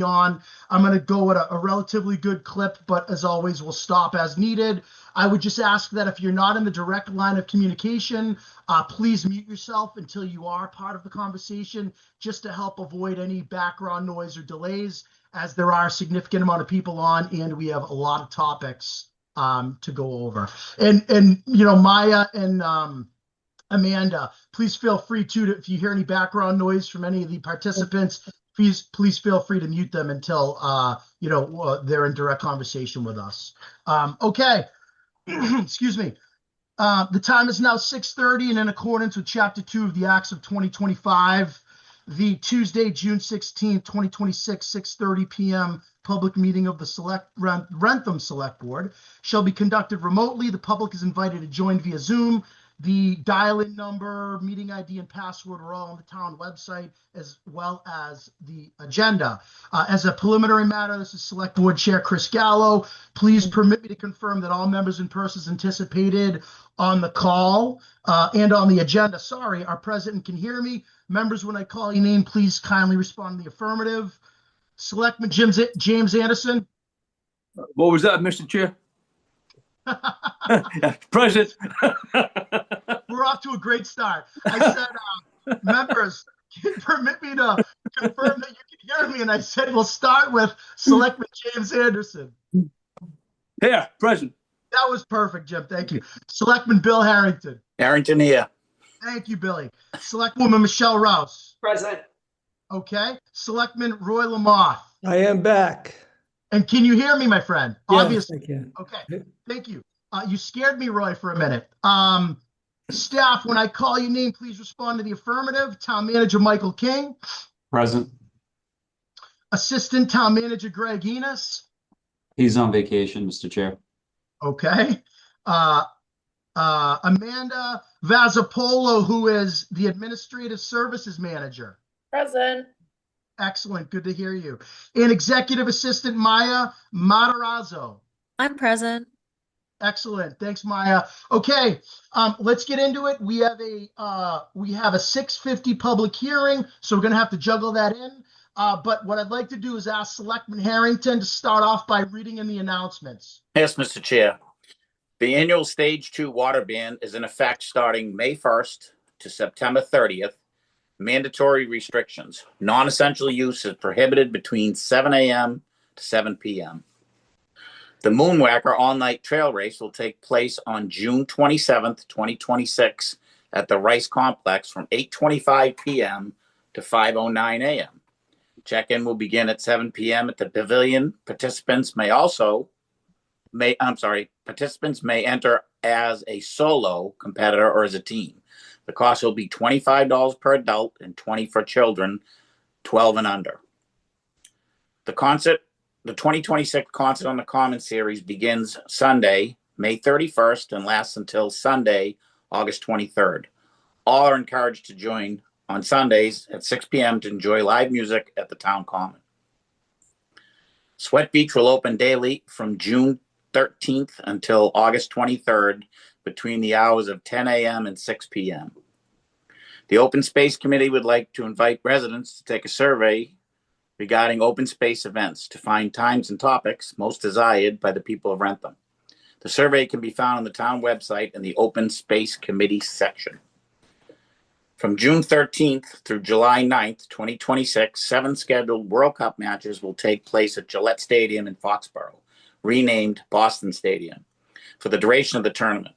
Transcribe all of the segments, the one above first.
on. I'm going to go at a relatively good clip, but as always, we'll stop as needed. I would just ask that if you're not in the direct line of communication, please mute yourself until you are part of the conversation, just to help avoid any background noise or delays, as there are a significant amount of people on and we have a lot of topics to go over. And Maya and Amanda, please feel free to, if you hear any background noise from any of the participants, please feel free to mute them until they're in direct conversation with us. Okay. Excuse me. The time is now 6:30, and in accordance with Chapter 2 of the Acts of 2025, the Tuesday, June 16th, 2026, 6:30 p.m. public meeting of the Wrentham Select Board shall be conducted remotely. The public is invited to join via Zoom. The dial-in number, meeting ID, and password are all on the town website, as well as the agenda. As a preliminary matter, this is Select Board Chair Chris Gallo. Please permit me to confirm that all members and persons anticipated on the call and on the agenda, are present and can hear me. Members, when I call your name, please kindly respond in the affirmative. Selectman James Anderson. What was that, Mr. Chair? Present. We're off to a great start. I said, members, can you permit me to confirm that you can hear me? And I said, we'll start with Selectman James Anderson. Here, present. That was perfect, Jim. Thank you. Selectman Bill Harrington. Harrington here. Thank you, Billy. Selectwoman Michelle Rouse. Present. Okay. Selectman Roy Lamoth. I am back. And can you hear me, my friend? Yes, Obviously. I can. Okay. Thank you. You scared me, Roy, for a minute. Staff, when I call your name, please respond to the affirmative. Town Manager Michael King. Present. Assistant Town Manager Greg Enos. He's on vacation, Mr. Chair. Okay. Amanda Vazzapolo, who is the Administrative Services Manager. Present. Excellent. Good to hear you. And Executive Assistant Maya Matarazzo. I'm present. Excellent. Thanks, Maya. Okay, let's get into it. We have a 6:50 public hearing, so we're going to have to juggle that in. But what I'd like to do is ask Selectman Harrington to start off by reading in the announcements. Yes, Mr. Chair. The annual Stage 2 water ban is in effect starting May 1st to September 30th. Mandatory restrictions. Non-essential use is prohibited between 7 a.m. to 7 p.m. The Moonwhacker all-night trail race will take place on June 27th, 2026 at the Rice Complex from 8:25 p.m. to 5:09 a.m. Check-in will begin at 7 p.m. at the pavilion. Participants may enter as a solo competitor or as a team. The cost will be $25 per adult and $20 for children 12 and under. The 2026 Concert on the Common series begins Sunday, May 31st and lasts until Sunday, August 23rd. All are encouraged to join on Sundays at 6 p.m. to enjoy live music at the Town Common. Sweat Beach will open daily from June 13th until August 23rd between the hours of 10 a.m. and 6 p.m. The Open Space Committee would like to invite residents to take a survey regarding open space events to find times and topics most desired by the people of Wrentham. The survey can be found on the town website in the Open Space Committee section. From June 13th through July 9th, 2026, 7 scheduled World Cup matches will take place at Gillette Stadium in Foxborough, renamed Boston Stadium, for the duration of the tournament.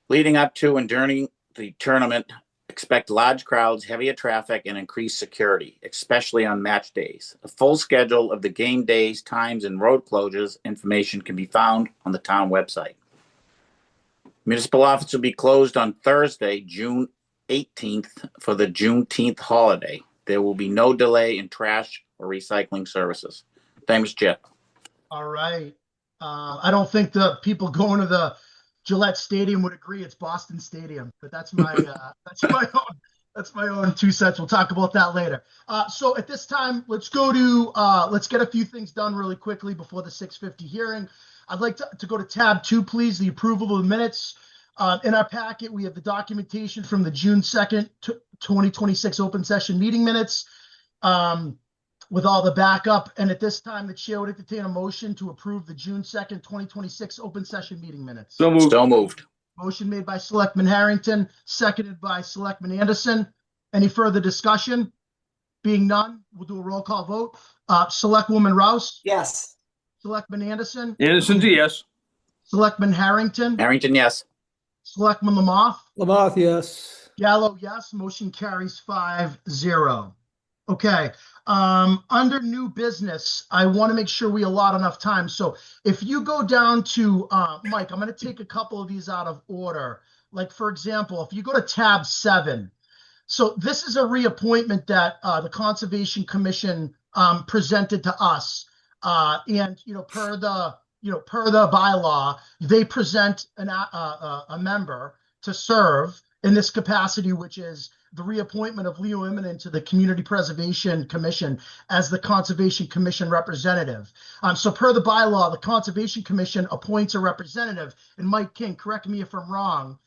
Leading up to and during the tournament, expect large crowds, heavier traffic, and increased security, especially on match days. A full schedule of the game days, times, and road closures information can be found on the town website. Municipal office will be closed on Thursday, June 18th for the Juneteenth holiday. There will be no delay in trash or recycling services. Thanks, Jeff. All right. I don't think the people going to the Gillette Stadium would agree it's Boston Stadium, but that's my that's my own 2 cents. We'll talk about that later. So at this time, let's get a few things done really quickly before the 6:50 hearing. I'd like to go to tab 2, please, the approval of the minutes. In our packet, we have the documentation from the June 2nd, 2026 open session meeting minutes. with all the backup. And at this time, the chair would entertain a motion to approve the June 2nd, 2026 open session meeting minutes. So moved. So moved. Motion made by Selectman Harrington, seconded by Selectman Anderson. Any further discussion? Being none, we'll do a roll call vote. Selectwoman Rouse, Yes. Selectman Anderson, Anderson's a yes. Selectman Harrington, Harrington, yes. Selectman Lamothe, Lamothe, yes. Gallo, yes. Motion carries 5-0. Okay. Under new business, I want to make sure we allot enough time. So if you go down to Mike, I'm going to take a couple of these out of order. Like, for example, if you go to tab 7, so this is a reappointment that the Conservation Commission presented to us. And, per the bylaw, they present a member to serve in this capacity, which is the reappointment of Leo Immonen to the Community Preservation Commission as the Conservation Commission representative. So per the bylaw, the Conservation Commission appoints a representative. And Mike King, correct me if I'm wrong,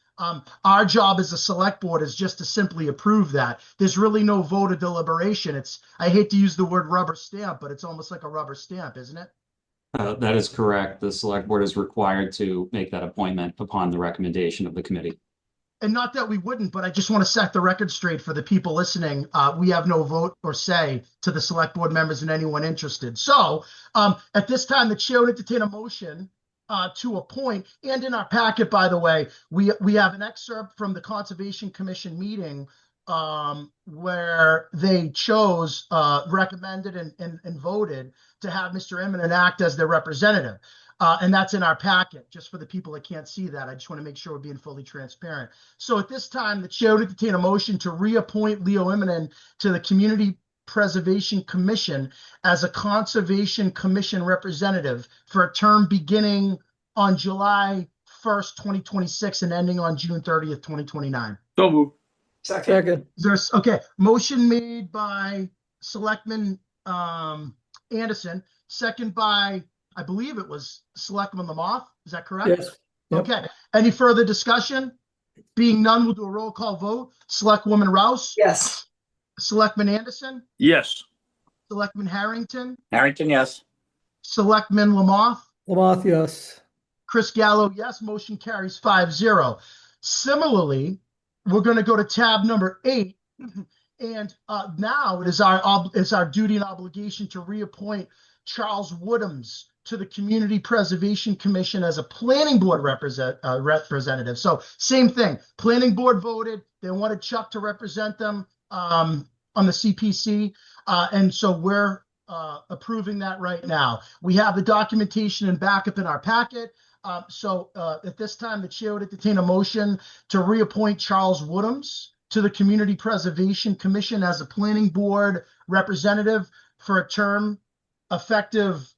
our job as a select board is just to simply approve that. There's really no vote or deliberation. I hate to use the word rubber stamp, but it's almost like a rubber stamp, isn't it? That is correct. The select board is required to make that appointment upon the recommendation of the committee. And not that we wouldn't, but I just want to set the record straight for the people listening. We have no vote or say to the select board members and anyone interested. So at this time, the chair would entertain a motion to appoint, and in our packet, by the way, we have an excerpt from the Conservation Commission meeting where they chose, recommended, and voted to have Mr. Immonen act as their representative. And that's in our packet, just for the people that can't see that. I just want to make sure we're being fully transparent. So at this time, the chair would entertain a motion to reappoint Leo Immonen to the Community Preservation Commission as a Conservation Commission representative for a term beginning on July 1st, 2026 and ending on June 30th, 2029. So moved. Second. Okay, motion made by Selectman Anderson, second by, I believe it was Selectman Lamothe. Is that correct? Yes. Yep. Okay. Any further discussion? Being none, we'll do a roll call vote. Selectwoman Rouse, Yes. Selectman Anderson, Yes. Selectman Harrington, Harrington, yes. Selectman Lamothe, Lamothe, yes. Chris Gallo, yes. Motion carries 5-0. Similarly, we're going to go to tab number 8, and now it is our duty and obligation to reappoint Charles Woodhams to the Community Preservation Commission as a planning board representative. So same thing. Planning board voted. They wanted Chuck to represent them on the CPC. And so we're approving that right now. We have the documentation and backup in our packet. So at this time, the chair would entertain a motion to reappoint Charles Woodhams to the Community Preservation Commission as a planning board representative for a term effective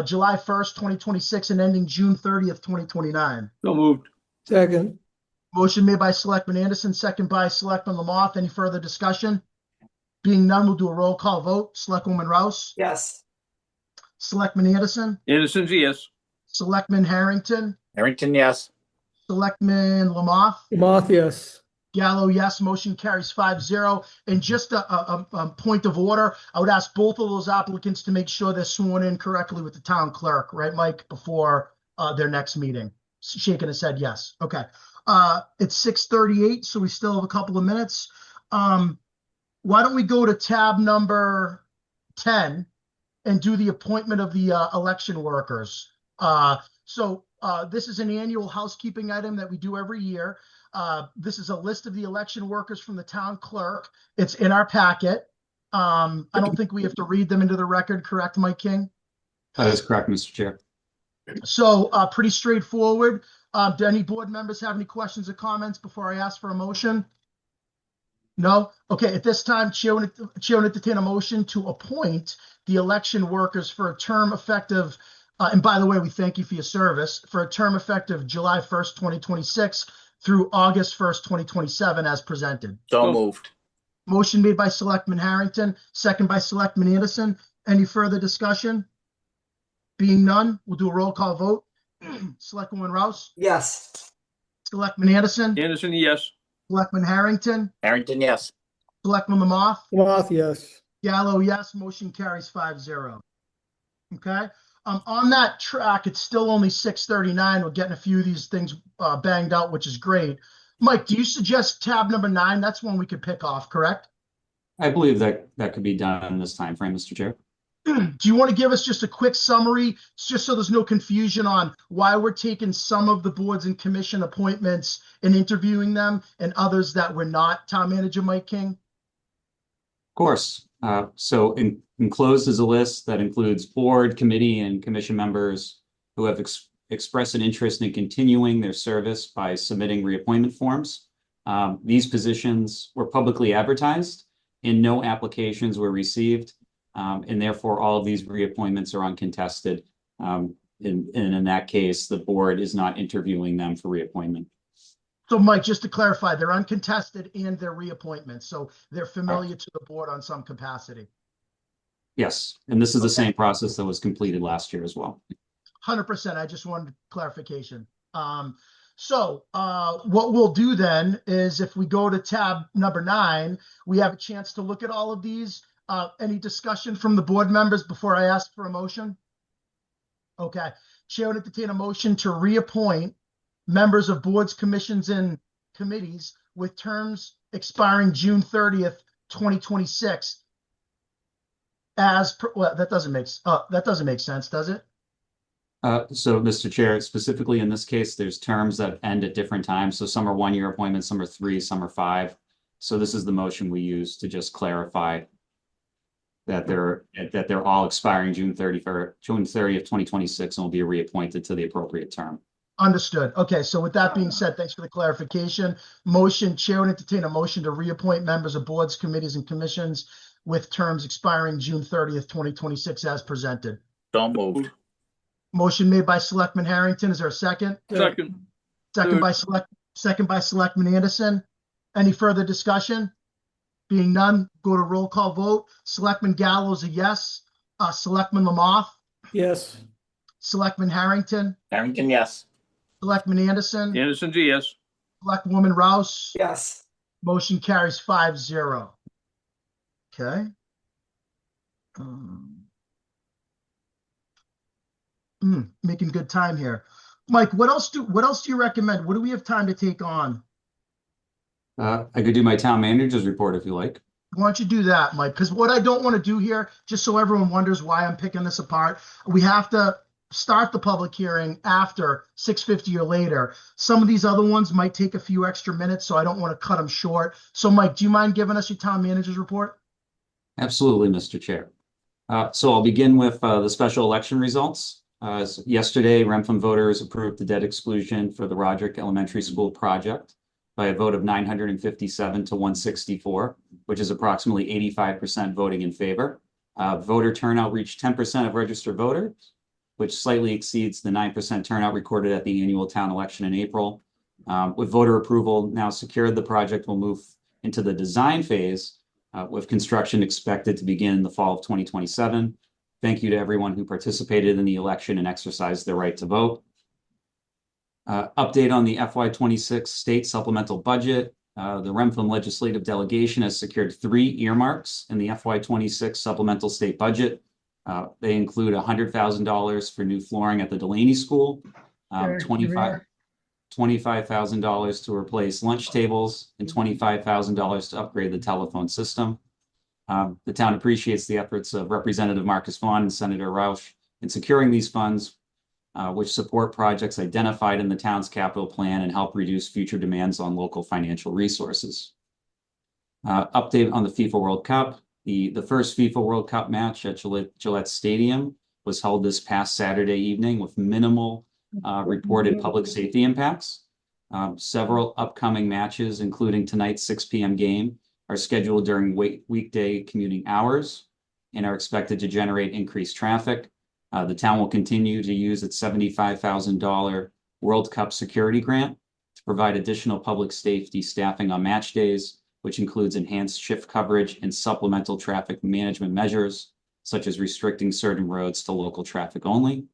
July 1st, 2026 and ending June 30th, 2029. So moved. Second. Motion made by Selectman Anderson, second by Selectman Lamothe. Any further discussion? Being none, we'll do a roll call vote. Selectwoman Rouse, Yes. Selectman Anderson, Anderson's a yes. Selectman Harrington, Harrington, yes. Selectman Lamothe, Lamothe, yes. Gallo, yes. Motion carries 5-0. And just a point of order, I would ask both of those applicants to make sure they're sworn in correctly with the town clerk, right, Mike, before their next meeting. Shaking his head, yes. Okay. It's 6:38, so we still have a couple of minutes. Why don't we go to tab number 10 and do the appointment of the election workers? So this is an annual housekeeping item that we do every year. This is a list of the election workers from the town clerk. It's in our packet. I don't think we have to read them into the record, correct, Mike King? That is correct, Mr. Chair. So pretty straightforward. Do any board members have any questions or comments before I ask for a motion? No? Okay, at this time, Chair would entertain a motion to appoint the election workers for a term effective, and by the way, we thank you for your service, for a term effective July 1st, 2026 through August 1st, 2027 as presented. So moved. Motion made by Selectman Harrington, second by Selectman Anderson. Any further discussion? Being none, we'll do a roll call vote. Selectwoman Rouse, Yes. Selectman Anderson, Anderson, yes. Selectman Harrington, Harrington, yes. Selectman Lamothe, Lamothe, yes. Gallo, yes. Motion carries 5-0. Okay. On that track, it's still only 6:39. We're getting a few of these things banged out, which is great. Mike, do you suggest tab number 9? That's one we could pick off, correct? I believe that that could be done in this time frame, Mr. Chair. Do you want to give us just a quick summary, just so there's no confusion on why we're taking some of the boards and commission appointments and interviewing them and others that we're not, Town Manager Mike King? Of course. So enclosed is a list that includes board, committee, and commission members who have expressed an interest in continuing their service by submitting reappointment forms. These positions were publicly advertised and no applications were received. And therefore, all of these reappointments are uncontested. And in that case, the board is not interviewing them for reappointment. So Mike, just to clarify, they're uncontested and they're reappointments, so they're familiar to the board on some capacity. Yes, and this is the same process that was completed last year as well. 100%. I just wanted clarification. So what we'll do then is if we go to tab number 9, we have a chance to look at all of these. Any discussion from the board members before I ask for a motion? Okay. Chair would entertain a motion to reappoint members of boards, commissions, and committees with terms expiring June 30th, 2026. Well, that doesn't make sense, does it? So, Mr. Chair, specifically in this case, there's terms that end at different times. So some are 1-year appointments, some are 3, some are 5. So this is the motion we use to just clarify that they're all expiring June 30th, 2026, and will be reappointed to the appropriate term. Understood. Okay, so with that being said, thanks for the clarification. Chair would entertain a motion to reappoint members of boards, committees, and commissions with terms expiring June 30th, 2026 as presented. So moved. Motion made by Selectman Harrington. Is there a second? Second. Second by Selectman Anderson. Any further discussion? Being none, go to roll call vote. Selectman Gallo's a yes. Selectman Lamothe, Yes. Selectman Harrington, Harrington, yes. Selectman Anderson, Anderson's a yes. Selectwoman Rouse. Yes. Motion carries 5-0. Okay. Making good time here. Mike, what else do you recommend? What do we have time to take on? I could do my town manager's report if you like. Why don't you do that, Mike? Because what I don't want to do here, just so everyone wonders why I'm picking this apart, we have to start the public hearing after 6:50 or later. Some of these other ones might take a few extra minutes, so I don't want to cut them short. So, Mike, do you mind giving us your town manager's report? Absolutely, Mr. Chair. So I'll begin with the special election results. Yesterday, Wrentham voters approved the debt exclusion for the Roderick Elementary School project by a vote of 957 to 164, which is approximately 85% voting in favor. Voter turnout reached 10% of registered voters, which slightly exceeds the 9% turnout recorded at the annual town election in April. With voter approval now secured, the project will move into the design phase, with construction expected to begin in the fall of 2027. Thank you to everyone who participated in the election and exercised their right to vote. Update on the FY26 state supplemental budget. The Wrentham legislative delegation has secured 3 earmarks in the FY26 supplemental state budget. They include $100,000 for new flooring at the Delaney School, $25,000 to replace lunch tables, and $25,000 to upgrade the telephone system. The town appreciates the efforts of Representative Marcus Vaughn and Senator Roush in securing these funds, which support projects identified in the town's capital plan and help reduce future demands on local financial resources. Update on the FIFA World Cup. The first FIFA World Cup match at Gillette Stadium was held this past Saturday evening with minimal reported public safety impacts. Several upcoming matches, including tonight's 6 p.m. game, are scheduled during weekday commuting hours and are expected to generate increased traffic. The town will continue to use its $75,000 World Cup security grant to provide additional public safety staffing on match days, which includes enhanced shift coverage and supplemental traffic management measures, such as restricting certain roads to local traffic only.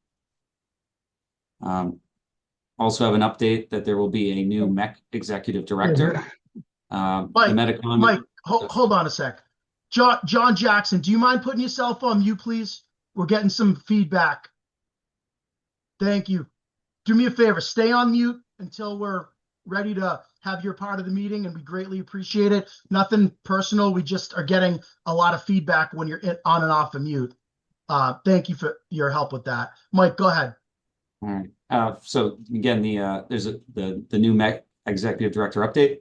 Also have an update that there will be a new MEC executive director. Mike, hold on a sec. John Jackson, do you mind putting yourself on mute, please? We're getting some feedback. Thank you. Do me a favor, stay on mute until we're ready to have your part of the meeting, and we greatly appreciate it. Nothing personal. We just are getting a lot of feedback when you're on and off of mute. Thank you for your help with that. Mike, go ahead. All right. So again, there's the new MEC executive director update.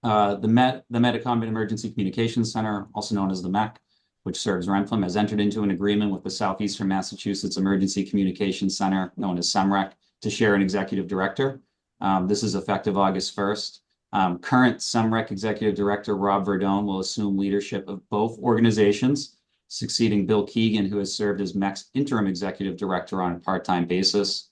The Metacom Emergency Communications Center, also known as the MEC, which serves Wrentham, has entered into an agreement with the Southeastern Massachusetts Emergency Communications Center, known as SEMREC, to share an executive director. This is effective August 1st. Current SEMREC executive director Rob Verdone will assume leadership of both organizations, succeeding Bill Keegan, who has served as MEC's interim executive director on a part-time basis.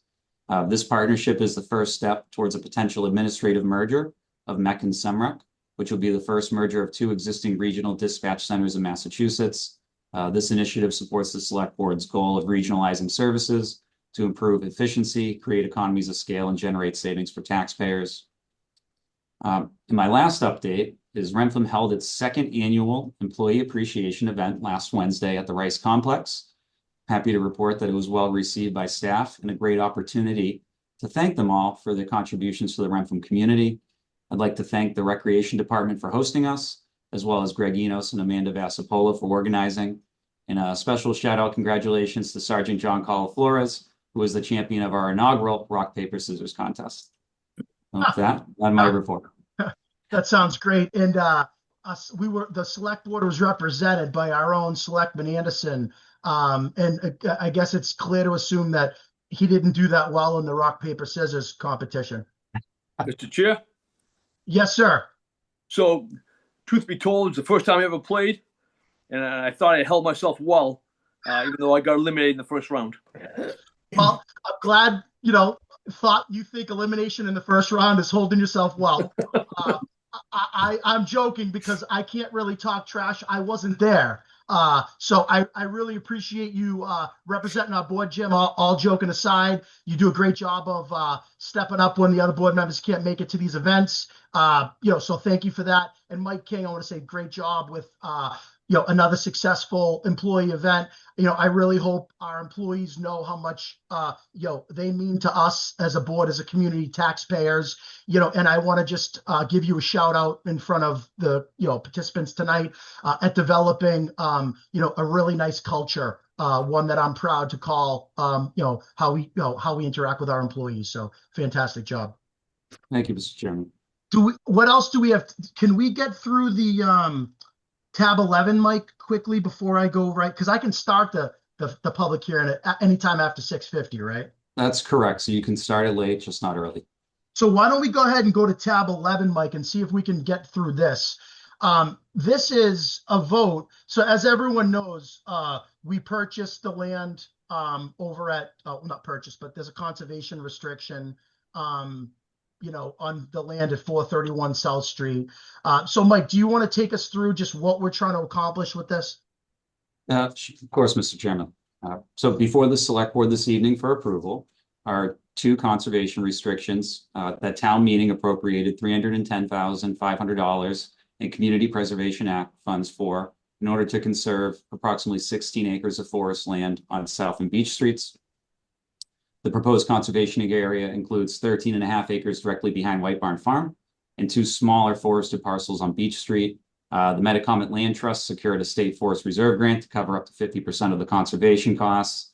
This partnership is the first step towards a potential administrative merger of MEC and SEMREC, which will be the first merger of two existing regional dispatch centers in Massachusetts. This initiative supports the Select Board's goal of regionalizing services to improve efficiency, create economies of scale, and generate savings for taxpayers. In my last update is Wrentham held its second annual employee appreciation event last Wednesday at the Rice Complex. Happy to report that it was well received by staff and a great opportunity to thank them all for their contributions to the Wrentham community. I'd like to thank the Recreation Department for hosting us, as well as Greg Enos and Amanda Vasapola for organizing. And a special shout out congratulations to Sergeant John Colaflores, who was the champion of our inaugural rock, paper, scissors contest. With that, on my report. That sounds great. And the select board was represented by our own Selectman Anderson. And I guess it's clear to assume that he didn't do that well in the rock, paper, scissors competition. Mr. Chair. Yes, sir. So, truth be told, it's the first time I ever played, and I thought I held myself well, even though I got eliminated in the first round. Well, I'm glad, you think elimination in the first round is holding yourself well. I'm joking because I can't really talk trash. I wasn't there. So I really appreciate you representing our board, Jim. All joking aside, you do a great job of stepping up when the other board members can't make it to these events. So thank you for that. And Mike King, I want to say great job with another successful employee event. I really hope our employees know how much they mean to us as a board, as a community, taxpayers. And I want to just give you a shout out in front of the participants tonight at developing a really nice culture, one that I'm proud to call how we interact with our employees. So fantastic job. Thank you, Mr. Chairman. What else do we have? Can we get through the tab 11, Mike, quickly before I go right? Because I can start the public hearing at any time after 6:50, right? That's correct. So you can start it late, just not early. So why don't we go ahead and go to tab 11, Mike, and see if we can get through this. This is a vote. So as everyone knows, we purchased the land over at, not purchased, but there's a conservation restriction on the land at 431 South Street. So Mike, do you want to take us through just what we're trying to accomplish with this? Of course, Mr. Chairman. So before the select board this evening for approval are two conservation restrictions that town meeting appropriated $310,500 in Community Preservation Act funds for in order to conserve approximately 16 acres of forest land on South and Beach Streets. The proposed conservation area includes 13.5 acres directly behind White Barn Farm and two smaller forested parcels on Beach Street. The Metacomet Land Trust secured a state forest reserve grant to cover up to 50% of the conservation costs.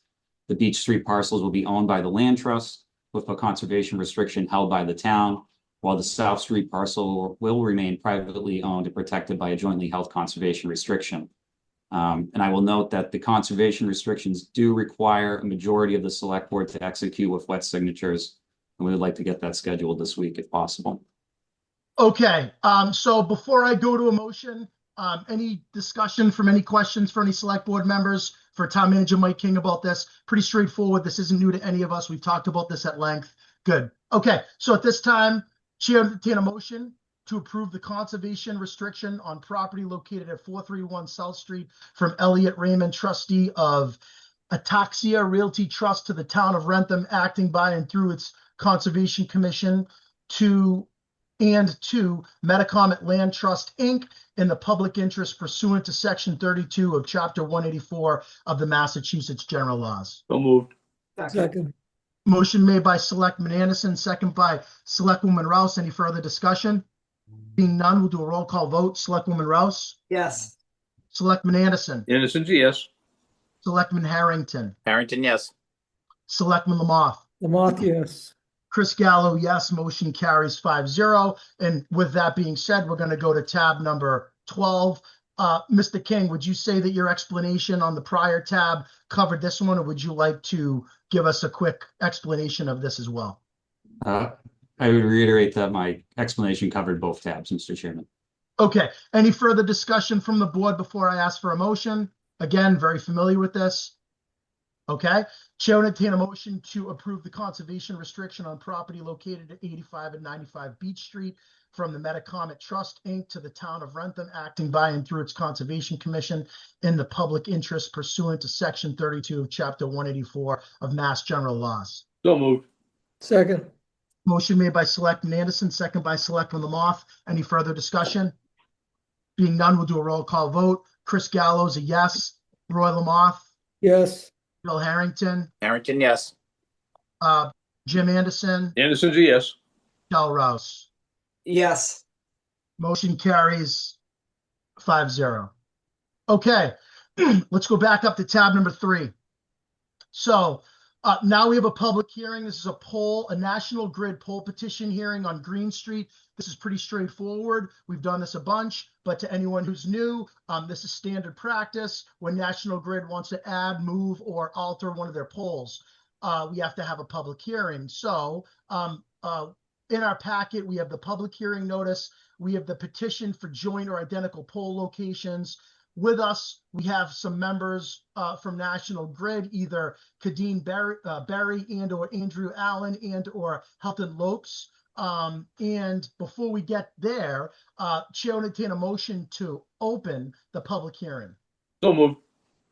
The Beach Street parcels will be owned by the Land Trust with a conservation restriction held by the town, while the South Street parcel will remain privately owned and protected by a jointly held conservation restriction. And I will note that the conservation restrictions do require a majority of the select board to execute with wet signatures. And we would like to get that scheduled this week if possible. Okay. So before I go to a motion, any discussion from any questions for any select board members for Town Manager Mike King about this? Pretty straightforward. This isn't new to any of us. We've talked about this at length. Good. Okay. So at this time, Chair, entertain a motion to approve the conservation restriction on property located at 431 South Street from Elliot Raymond, trustee of Ataxia Realty Trust, to the town of Wrentham, acting by and through its Conservation Commission, to and to Metacomet Land Trust, Inc. in the public interest pursuant to Section 32 of Chapter 184 of the Massachusetts General Laws. So moved. Second. Motion made by Selectman Anderson, second by Selectwoman Rouse. Any further discussion? Being none, we'll do a roll call vote. Selectwoman Rouse? Yes. Selectman Anderson? Anderson, yes. Selectman Harrington? Harrington, yes. Selectman Lamoth? Lamoth, yes. Chris Gallo, yes. Motion carries 5-0. And with that being said, we're going to go to tab number 12. Mr. King, would you say that your explanation on the prior tab covered this one, or would you like to give us a quick explanation of this as well? I would reiterate that my explanation covered both tabs, Mr. Chairman. Okay. Any further discussion from the board before I ask for a motion? Again, very familiar with this. Okay. Chair will entertain a motion to approve the conservation restriction on property located at 85 and 95 Beach Street from the Metacomet Trust, Inc. to the town of Wrentham, acting by and through its Conservation Commission in the public interest pursuant to Section 32 of Chapter 184 of Mass General Laws. So moved. Second. Motion made by Selectman Anderson, second by Selectman Lamoth. Any further discussion? Being none, we'll do a roll call vote. Chris Gallo's a yes. Roy Lamoth, Yes. Bill Harrington, Harrington, yes. Jim Anderson, Anderson's a yes. Del Rouse. Yes. Motion carries 5-0. Okay, let's go back up to tab number 3. So now we have a public hearing. This is a poll, a National Grid poll petition hearing on Green Street. This is pretty straightforward. We've done this a bunch, but to anyone who's new, this is standard practice. When National Grid wants to add, move, or alter one of their polls, we have to have a public hearing. So in our packet, we have the public hearing notice. We have the petition for joint or identical poll locations. With us, we have some members from National Grid, either Kadeen Berry and or Andrew Allen and or Helton Lopes. And before we get there, Chair will entertain a motion to open the public hearing. So moved.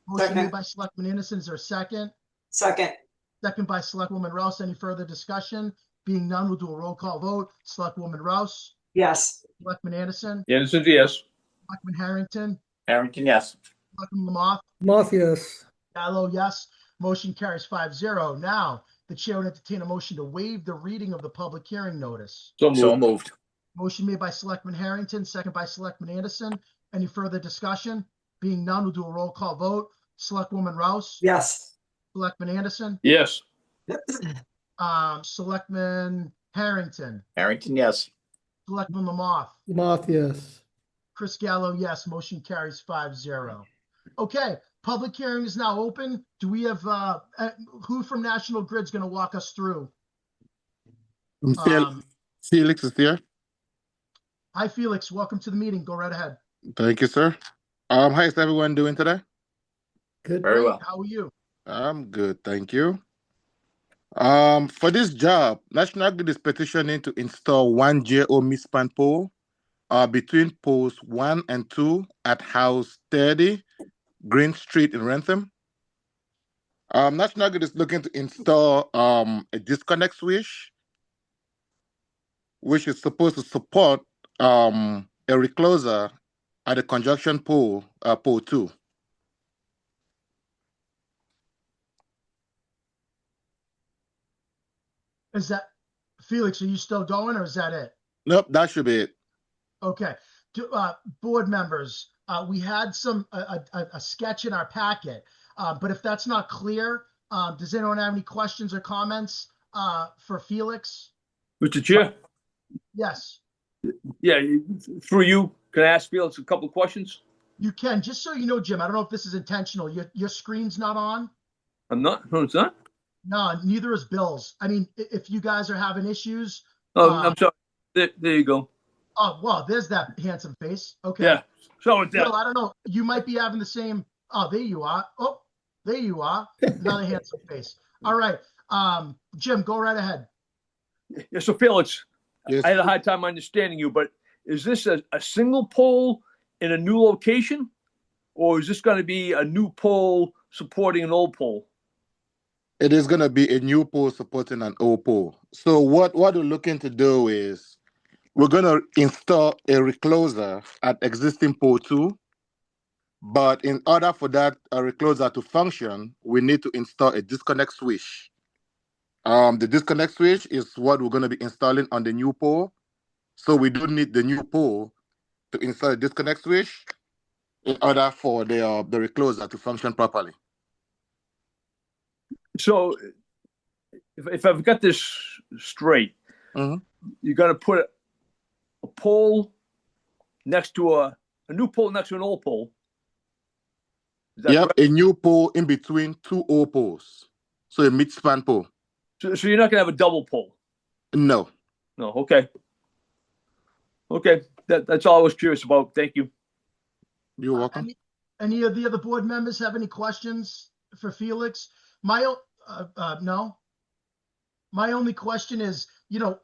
Motion Second. made by Selectman Anderson. Is there a second? Second. Second by Selectwoman Rouse. Any further discussion? Being none, we'll do a roll call vote. Selectwoman Rouse, Yes. Selectman Anderson, Anderson's a yes. Selectman Harrington, Harrington, yes. Selectman Lamoth, Lamoth, yes. Gallo, yes. Motion carries 5-0. Now, the chair would entertain a motion to waive the reading of the public hearing notice. So moved. So moved. Motion made by Selectman Harrington, second by Selectman Anderson. Any further discussion? Being none, we'll do a roll call vote. Selectwoman Rouse, Yes. Selectman Anderson, Yes. Selectman Harrington, Harrington, yes. Selectman Lamoth, Lamoth, yes. Chris Gallo, yes. Motion carries 5-0. Okay, public hearing is now open. Do we have, who from National Grid's going to walk us through? Felix is here. Hi, Felix. Welcome to the meeting. Go right ahead. Thank you, sir. How is everyone doing today? Good. Very well. How are you? I'm good, thank you. For this job, National Grid is petitioning to install one JO mispan pole between poles 1 and 2 at House 30, Green Street in Wrentham. National Grid is looking to install a disconnect switch, which is supposed to support a recloser at the conjunction pole, pole 2. Is that, Felix, are you still going or is that it? Nope, that should be it. Okay. Board members, we had a sketch in our packet, but if that's not clear, does anyone have any questions or comments for Felix? Mr. Chair? Yes, Yeah, through you, can I ask Felix a couple of questions? you can. Just so you know, Jim, I don't know if this is intentional. Your screen's not on. I'm not. No, it's not. No, neither is Bill's. I mean, if you guys are having issues. Oh, I'm sorry. There you go. Oh, well, there's that handsome face. Okay. Yeah. So it's Bill, that. I don't know. You might be having the same. Oh, there you are. Oh, there you are. Another handsome face. All right. Jim, go right ahead. Yeah, so Felix, Yes. I had a hard time understanding you, but is this a single pole in a new location? Or is this going to be a new pole supporting an old pole? It is going to be a new pole supporting an old pole. So what we're looking to do is we're going to install a recloser at existing pole 2. But in order for that recloser to function, we need to install a disconnect switch. The disconnect switch is what we're going to be installing on the new pole. So we do need the new pole to install a disconnect switch in order for the recloser to function properly. So if I've got this straight, Mhm. you're going to put a pole next to a new pole next to an old pole. Is that Yep, correct? a new pole in between 2 old poles. So a mid-span pole. So you're not going to have a double pole? No. No. Okay. Okay. That's all I was curious about. Thank you. You're welcome. Any of the other board members have any questions for Felix? No. My only question is, we're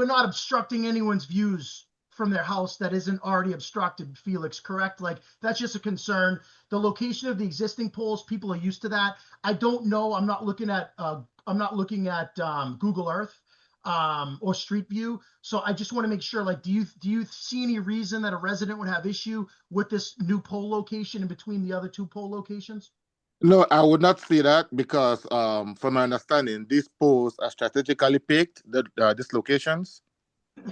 not obstructing anyone's views from their house that isn't already obstructed, Felix, correct? Like, that's just a concern. The location of the existing poles, people are used to that. I don't know. I'm not looking at Google Earth or Street View. So I just want to make sure, like, do you see any reason that a resident would have issue with this new pole location in between the other 2 pole locations? No, I would not say that because, from my understanding, these poles are strategically picked, these locations,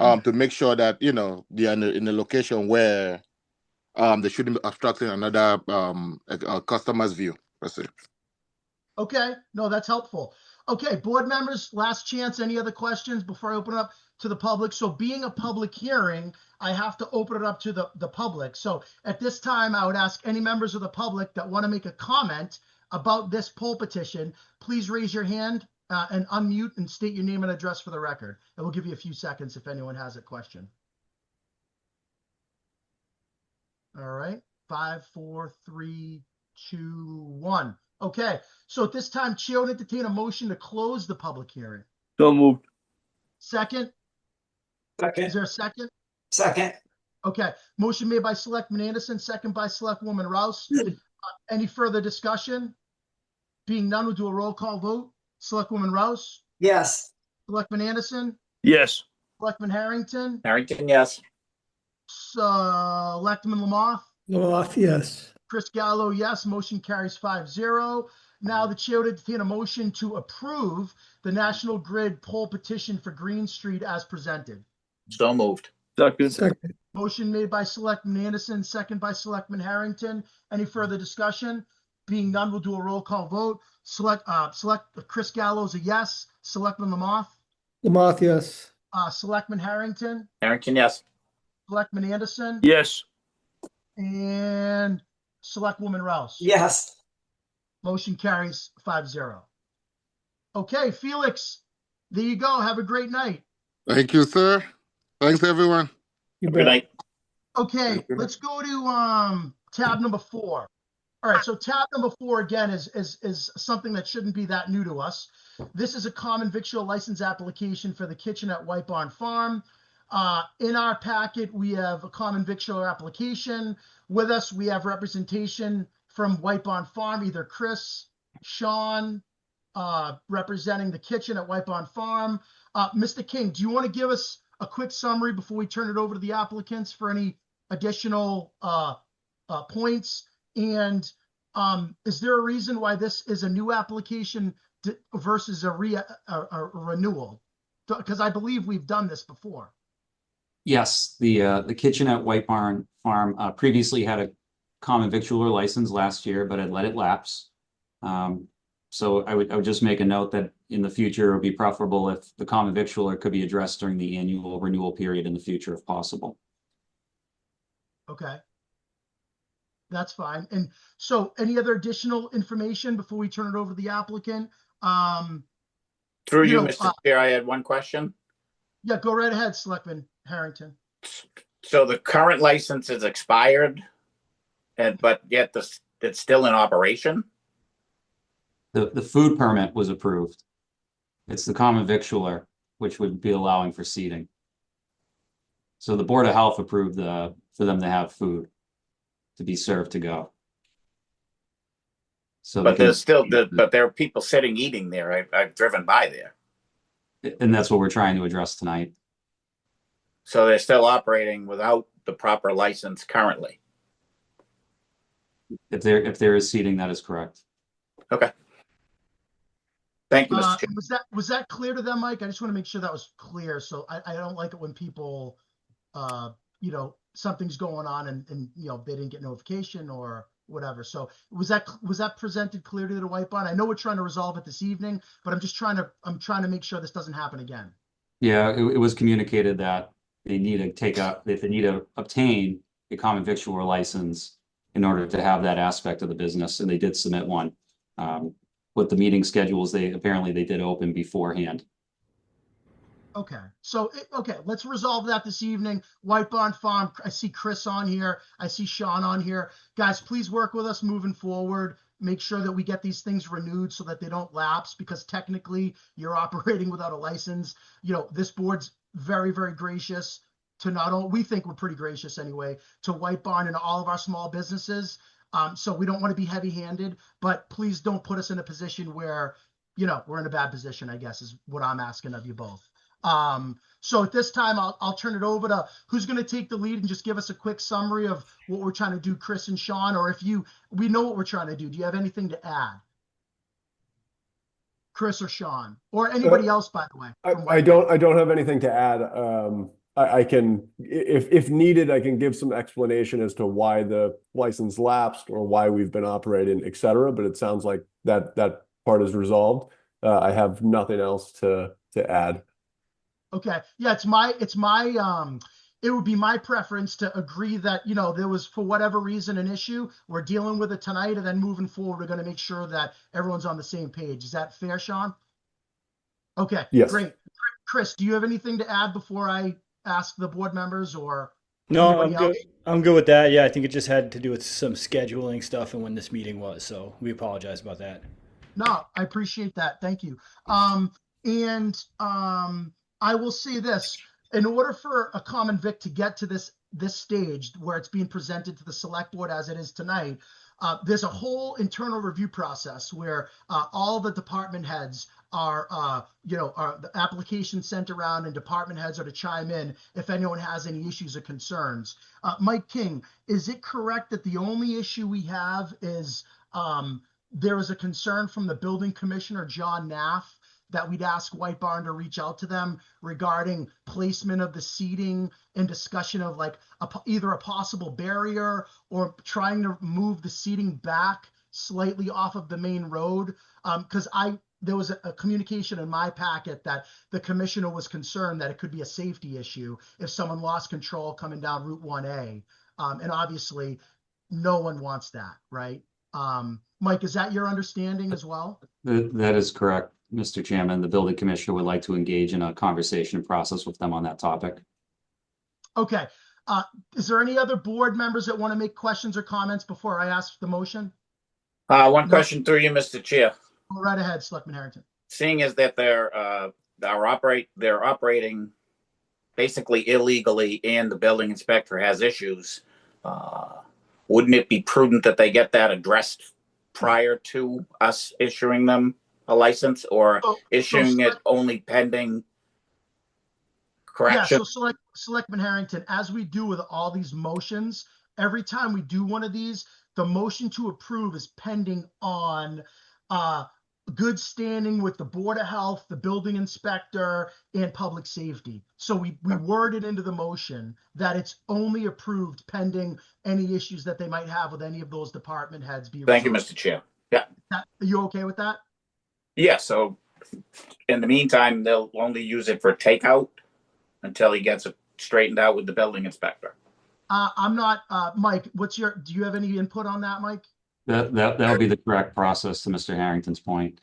to make sure that, they are in a location where they shouldn't be obstructing another a customer's view, per se. Okay, no, that's helpful. Okay, board members, last chance. Any other questions before I open it up to the public? So being a public hearing, I have to open it up to the public. So at this time, I would ask any members of the public that want to make a comment about this poll petition, please raise your hand and unmute and state your name and address for the record. And we'll give you a few seconds if anyone has a question. All right, 5, 4, 3, 2, 1. Okay, so at this time, Chair would entertain a motion to close the public hearing. So moved. Second? Second. Is there a second? Second. Okay, motion made by Selectman Anderson, second by Selectwoman Rouse. Any further discussion? Being none, we'll do a roll call vote. Selectwoman Rouse? Yes. Selectman Anderson? Yes. Selectman Harrington? Harrington, yes. Selectman Lamoth? Lamoth, yes. Chris Gallo, yes. Motion carries 5-0. Now the chair would entertain a motion to approve the National Grid poll petition for Green Street as presented. So moved. Second. Second. Motion made by Selectman Anderson, second by Selectman Harrington. Any further discussion? Being none, we'll do a roll call vote. Select Chris Gallo's a yes. Selectman Lamoth? Lamoth, yes. Selectman Harrington? Harrington, yes. Selectman Anderson? Yes. And Selectwoman Rouse? Yes. Motion carries 5-0. Okay, Felix, there you go. Have a great night. Thank you, sir. Thanks, everyone. You Good bet. night. Okay, let's go to tab number 4. All right, so tab number 4 again is something that shouldn't be that new to us. This is a common victual license application for the kitchen at White Barn Farm. In our packet, we have a common victualler application. With us, we have representation from White Barn Farm, either Chris, Sean, representing the kitchen at White Barn Farm. Mr. King, do you want to give us a quick summary before we turn it over to the applicants for any additional points? And is there a reason why this is a new application versus a renewal? Because I believe we've done this before. Yes, the kitchen at White Barn Farm previously had a common victualler license last year, but had let it lapse. So I would just make a note that in the future, it would be preferable if the common victualler could be addressed during the annual renewal period in the future, if possible. Okay. That's fine. And so any other additional information before we turn it over to the applicant? Through you, Mr. Chair, I had one question. Yeah, go right ahead, Selectman Harrington. So the current license is expired, but yet it's still in operation? The food permit was approved. It's the common victualler, which would be allowing for seating. So the Board of Health approved for them to have food to be served to go. So but there's but there are people sitting eating there. I've driven by there. And that's what we're trying to address tonight. So they're still operating without the proper license currently. If there is seating, that is correct. Okay. Thank you, Mr. Chair. Was that clear to them, Mike? I just want to make sure that was clear. So I don't like it when people, something's going on and they didn't get notification or whatever. So was that presented clear to the White Barn? I know we're trying to resolve it this evening, but I'm trying to make sure this doesn't happen again. Yeah, it was communicated that they need to obtain a common victualler license in order to have that aspect of the business, and they did submit one. With the meeting schedules, they did open beforehand. Okay, so let's resolve that this evening. White Barn Farm, I see Chris on here. I see Sean on here. Guys, please work with us moving forward. Make sure that we get these things renewed so that they don't lapse, because technically you're operating without a license. This board's very, very gracious to not only, we think we're pretty gracious anyway, to White Barn and all of our small businesses. So we don't want to be heavy-handed, but please don't put us in a position where, we're in a bad position, I guess, is what I'm asking of you both. So at this time, I'll turn it over to who's going to take the lead and just give us a quick summary of what we're trying to do, Chris and Sean, or we know what we're trying to do. Do you have anything to add? Chris or Sean, or anybody else, by the way? I don't have anything to add. I can, if needed, I can give some explanation as to why the license lapsed or why we've been operating, et cetera. But it sounds like that part is resolved. I have nothing else to add. Okay. Yeah, it would be my preference to agree that, there was, for whatever reason, an issue. We're dealing with it tonight, and then moving forward, we're going to make sure that everyone's on the same page. Is that fair, Sean? Okay. Yes. Great. Chris, do you have anything to add before I ask the board members or No, anybody else? I'm good with that. Yeah, I think it just had to do with some scheduling stuff and when this meeting was. So we apologize about that. No, I appreciate that. Thank you. I will say this: in order for a common vic to get to this stage where it's being presented to the select board as it is tonight, there's a whole internal review process where all the department heads are the application sent around, and department heads are to chime in if anyone has any issues or concerns. Mike King, is it correct that the only issue we have is there is a concern from the building commissioner, John Naff, that we'd ask White Barn to reach out to them regarding placement of the seating and discussion of either a possible barrier or trying to move the seating back slightly off of the main road? Because there was a communication in my packet that the commissioner was concerned that it could be a safety issue if someone lost control coming down Route 1A. And obviously no one wants that, right? Mike, is that your understanding as well? That is correct, Mr. Chairman. The building commissioner would like to engage in a conversation process with them on that topic. Okay. Is there any other board members that want to make questions or comments before I ask the motion? One question through you, Mr. Chair. Go right ahead, Selectman Harrington. Seeing as that they're operating basically illegally and the building inspector has issues, wouldn't it be prudent that they get that addressed prior to us issuing them a license, or issuing it only pending correction? Yeah, so Selectman Harrington, as we do with all these motions, every time we do one of these, the motion to approve is pending on good standing with the Board of Health, the building inspector, and public safety. So we worded into the motion that it's only approved pending any issues that they might have with any of those department heads. Thank you, Mr. Chair. Yeah. Are you okay with that? Yeah, so in the meantime, they'll only use it for takeout until he gets it straightened out with the building inspector. I'm not, Mike, do you have any input on that, Mike? That'll be the correct process, to Mr. Harrington's point.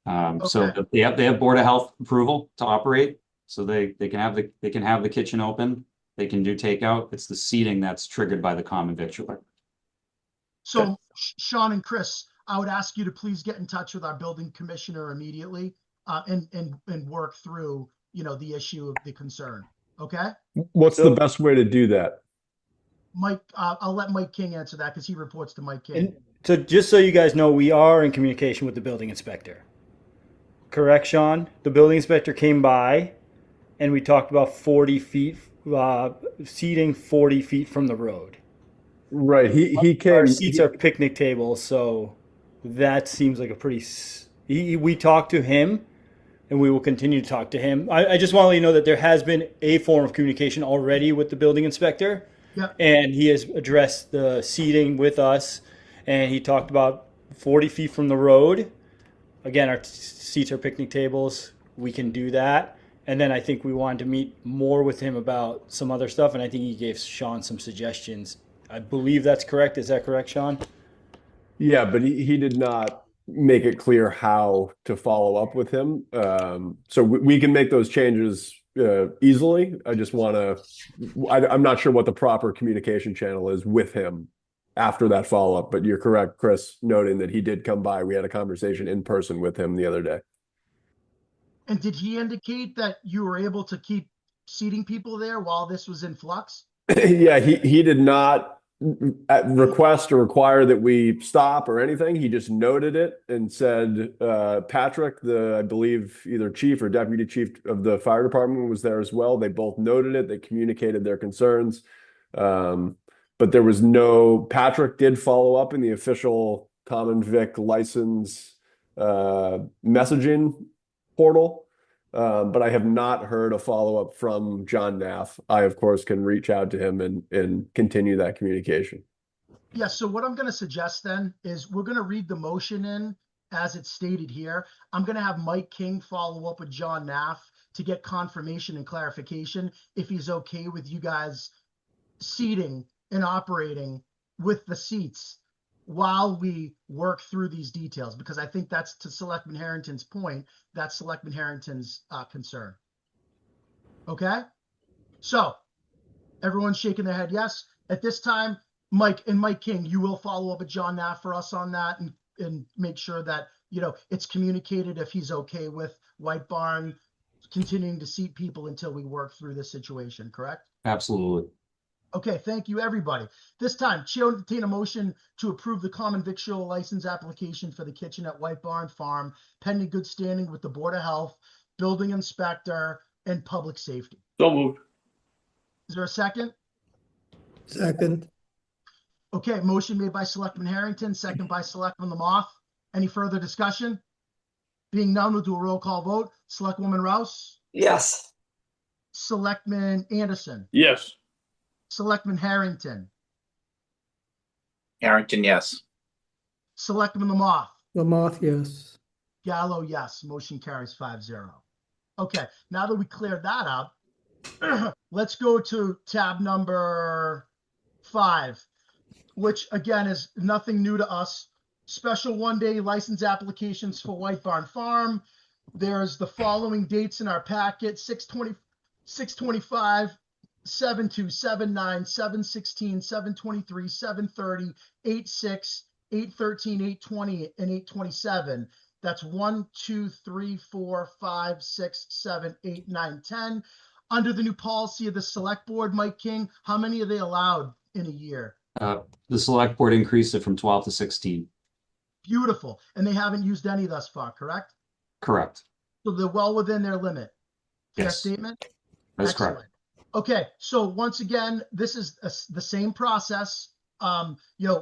Okay. So they have Board of Health approval to operate, so they can have the kitchen open. They can do takeout. It's the seating that's triggered by the common victualler. So Sean and Chris, I would ask you to please get in touch with our building commissioner immediately and work through the issue of the concern. Okay. What's the best way to do that? Mike, I'll let Mike King answer that because he reports to Mike King. So just so you guys know, we are in communication with the building inspector. Correct, Sean? The building inspector came by and we talked about 40 feet seating 40 feet from the road. Right. He Our came. seats are picnic tables, so that seems like a pretty. We talked to him, and we will continue to talk to him. I just want to let you know that there has been a form of communication already with the building inspector, Yep. and he has addressed the seating with us, and he talked about 40 feet from the road. Again, our seats are picnic tables. We can do that. And then I think we wanted to meet more with him about some other stuff, and I think he gave Sean some suggestions. I believe that's correct. Is that correct, Sean? Yeah, but he did not make it clear how to follow up with him. So we can make those changes easily. I just want to, I'm not sure what the proper communication channel is with him after that follow up, but you're correct, Chris, noting that he did come by. We had a conversation in person with him the other day. And did he indicate that you were able to keep seating people there while this was in flux? Yeah, he did not request or require that we stop or anything. He just noted it and said, Patrick, I believe either chief or deputy chief of the fire department was there as well. They both noted it. They communicated their concerns. But there was Patrick did follow up in the official Common Vic license messaging portal. But I have not heard a follow-up from John Naff. I, of course, can reach out to him and continue that communication. Yeah, so what I'm going to suggest then is we're going to read the motion in as it's stated here. I'm going to have Mike King follow up with John Naff to get confirmation and clarification if he's okay with you guys seating and operating with the seats while we work through these details, because I think that's, to Selectman Harrington's point, that's Selectman Harrington's concern. Okay? So everyone's shaking their head yes. At this time, Mike King, you will follow up with John Naff for us on that and make sure that, it's communicated if he's okay with White Barn continuing to seat people until we work through this situation, correct? Absolutely. Okay, thank you, everybody. This time, Chair will entertain a motion to approve the common victual license application for the kitchen at White Barn Farm, pending good standing with the Board of Health, Building Inspector, and Public Safety. So moved. Is there a second? Second. Okay, motion made by Selectman Harrington, second by Selectman Lamoth. Any further discussion? Being none, we'll do a roll call vote. Selectwoman Rouse? Yes. Selectman Anderson? Yes. Selectman Harrington? Harrington, yes. Selectman Lamoth? Lamoth, yes. Gallo, yes. Motion carries 5-0. Okay, now that we cleared that up, let's go to tab number 5, which again is nothing new to us. Special one-day license applications for White Barn Farm. There's the following dates in our packet: 6/20, 6/25, 7/2, 7/9, 7/16, 7/23, 7/30, 8/6, 8/13, 8/20, and 8/27. That's 1, 2, 3, 4, 5, 6, 7, 8, 9, 10. Under the new policy of the select board, Mike King, how many are they allowed in a year? The select board increased it from 12 to 16. Beautiful. And they haven't used any thus far, correct? Correct. So they're well within their limit. Fair Yes. statement? That's Excellent. correct. Okay, so once again, this is the same process.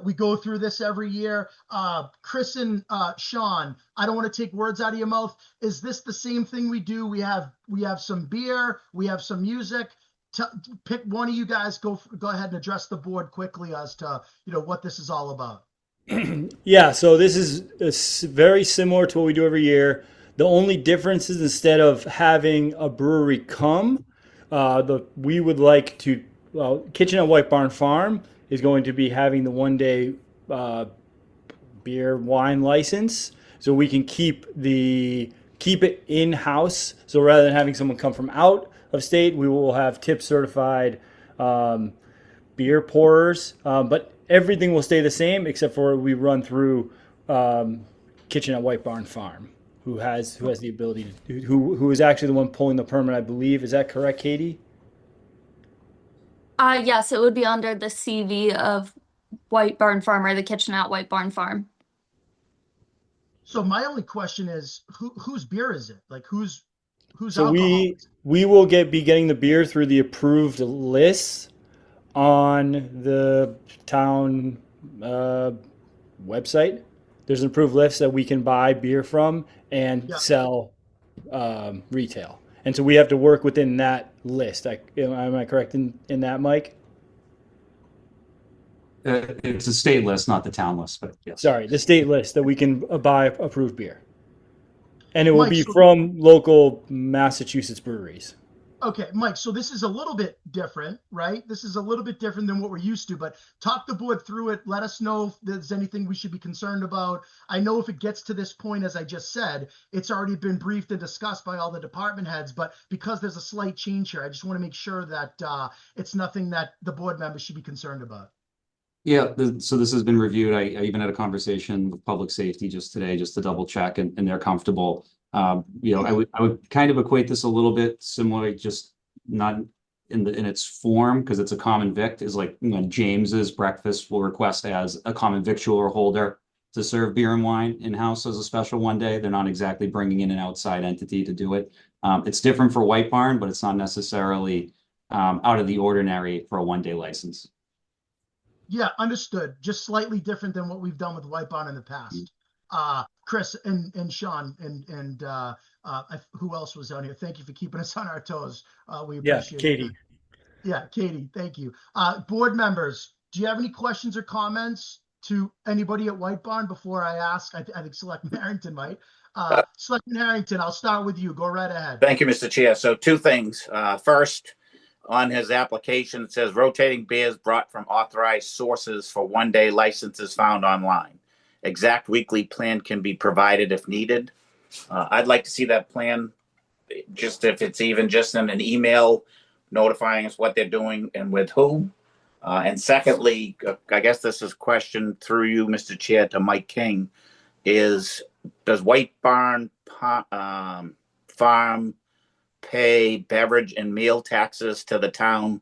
We go through this every year. Chris and Sean, I don't want to take words out of your mouth. Is this the same thing we do? We have some beer, we have some music. Pick one of you guys. Go ahead and address the board quickly as to what this is all about. Yeah, so this is very similar to what we do every year. The only difference is instead of having a brewery come, we would like to, Kitchen at White Barn Farm is going to be having the one-day beer wine license, so we can keep it in-house. So rather than having someone come from out of state, we will have tip certified beer pourers, but everything will stay the same except for we run through Kitchen at White Barn Farm, who has the ability to who is actually the one pulling the permit, I believe. Is that correct, Katie? Yes, it would be under the CV of White Barn Farm or the Kitchen at White Barn Farm. So my only question is, whose beer is it? Like whose Who's So alcohol? we will be getting the beer through the approved lists on the town website. There's an approved list that we can buy beer from and Yeah. sell retail. And so we have to work within that list. Am I correct in that, Mike? It's a state list, not the town list, but yes. Sorry, the state list that we can buy approved beer. And it will Mike, be so- from local Massachusetts breweries. Okay, Mike, so this is a little bit different, right? This is a little bit different than what we're used to, but talk the board through it. Let us know if there's anything we should be concerned about. I know if it gets to this point, as I just said, it's already been briefed and discussed by all the department heads, but because there's a slight change here, I just want to make sure that it's nothing that the board members should be concerned about. Yeah, so this has been reviewed. I even had a conversation with public safety just today, just to double check, and they're comfortable. I would kind of equate this a little bit similar, just not in its form, because it's a common vict, is like, James's Breakfast will request as a common victualler holder to serve beer and wine in-house as a special one day. They're not exactly bringing in an outside entity to do it. It's different for White Barn, but it's not necessarily out of the ordinary for a one-day license. Yeah, understood. Just slightly different than what we've done with White Barn in the past. Chris and Sean and who else was on here? Thank you for keeping us on our toes. We appreciate Katie. that. Yeah, Katie, thank you. Board members, do you have any questions or comments to anybody at White Barn before I ask? I think Selectman Harrington might. Selectman Harrington, I'll start with you. Go right ahead. Thank you, Mr. Chair. So two things. First, on his application, it says rotating beers brought from authorized sources for one-day licenses found online. Exact weekly plan can be provided if needed. I'd like to see that plan, just if it's even just in an email notifying us what they're doing and with whom. And secondly, I guess this is a question through you, Mr. Chair, to Mike King, is does White Barn Farm pay beverage and meal taxes to the town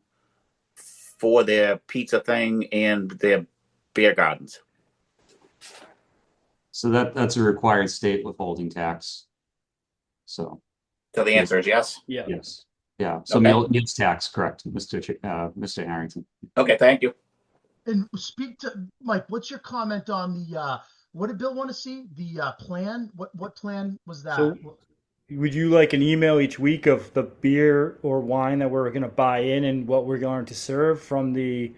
for their pizza thing and their beer gardens? So that's a required state withholding tax. So the answer is yes. Yeah. yes, yeah. So Okay. meals tax, correct, Mr. Harrington. Okay, thank you. And speak to Mike. What's your comment on the? What did Bill want to see? The plan. What plan was that? So would you like an email each week of the beer or wine that we're going to buy in and what we're going to serve from the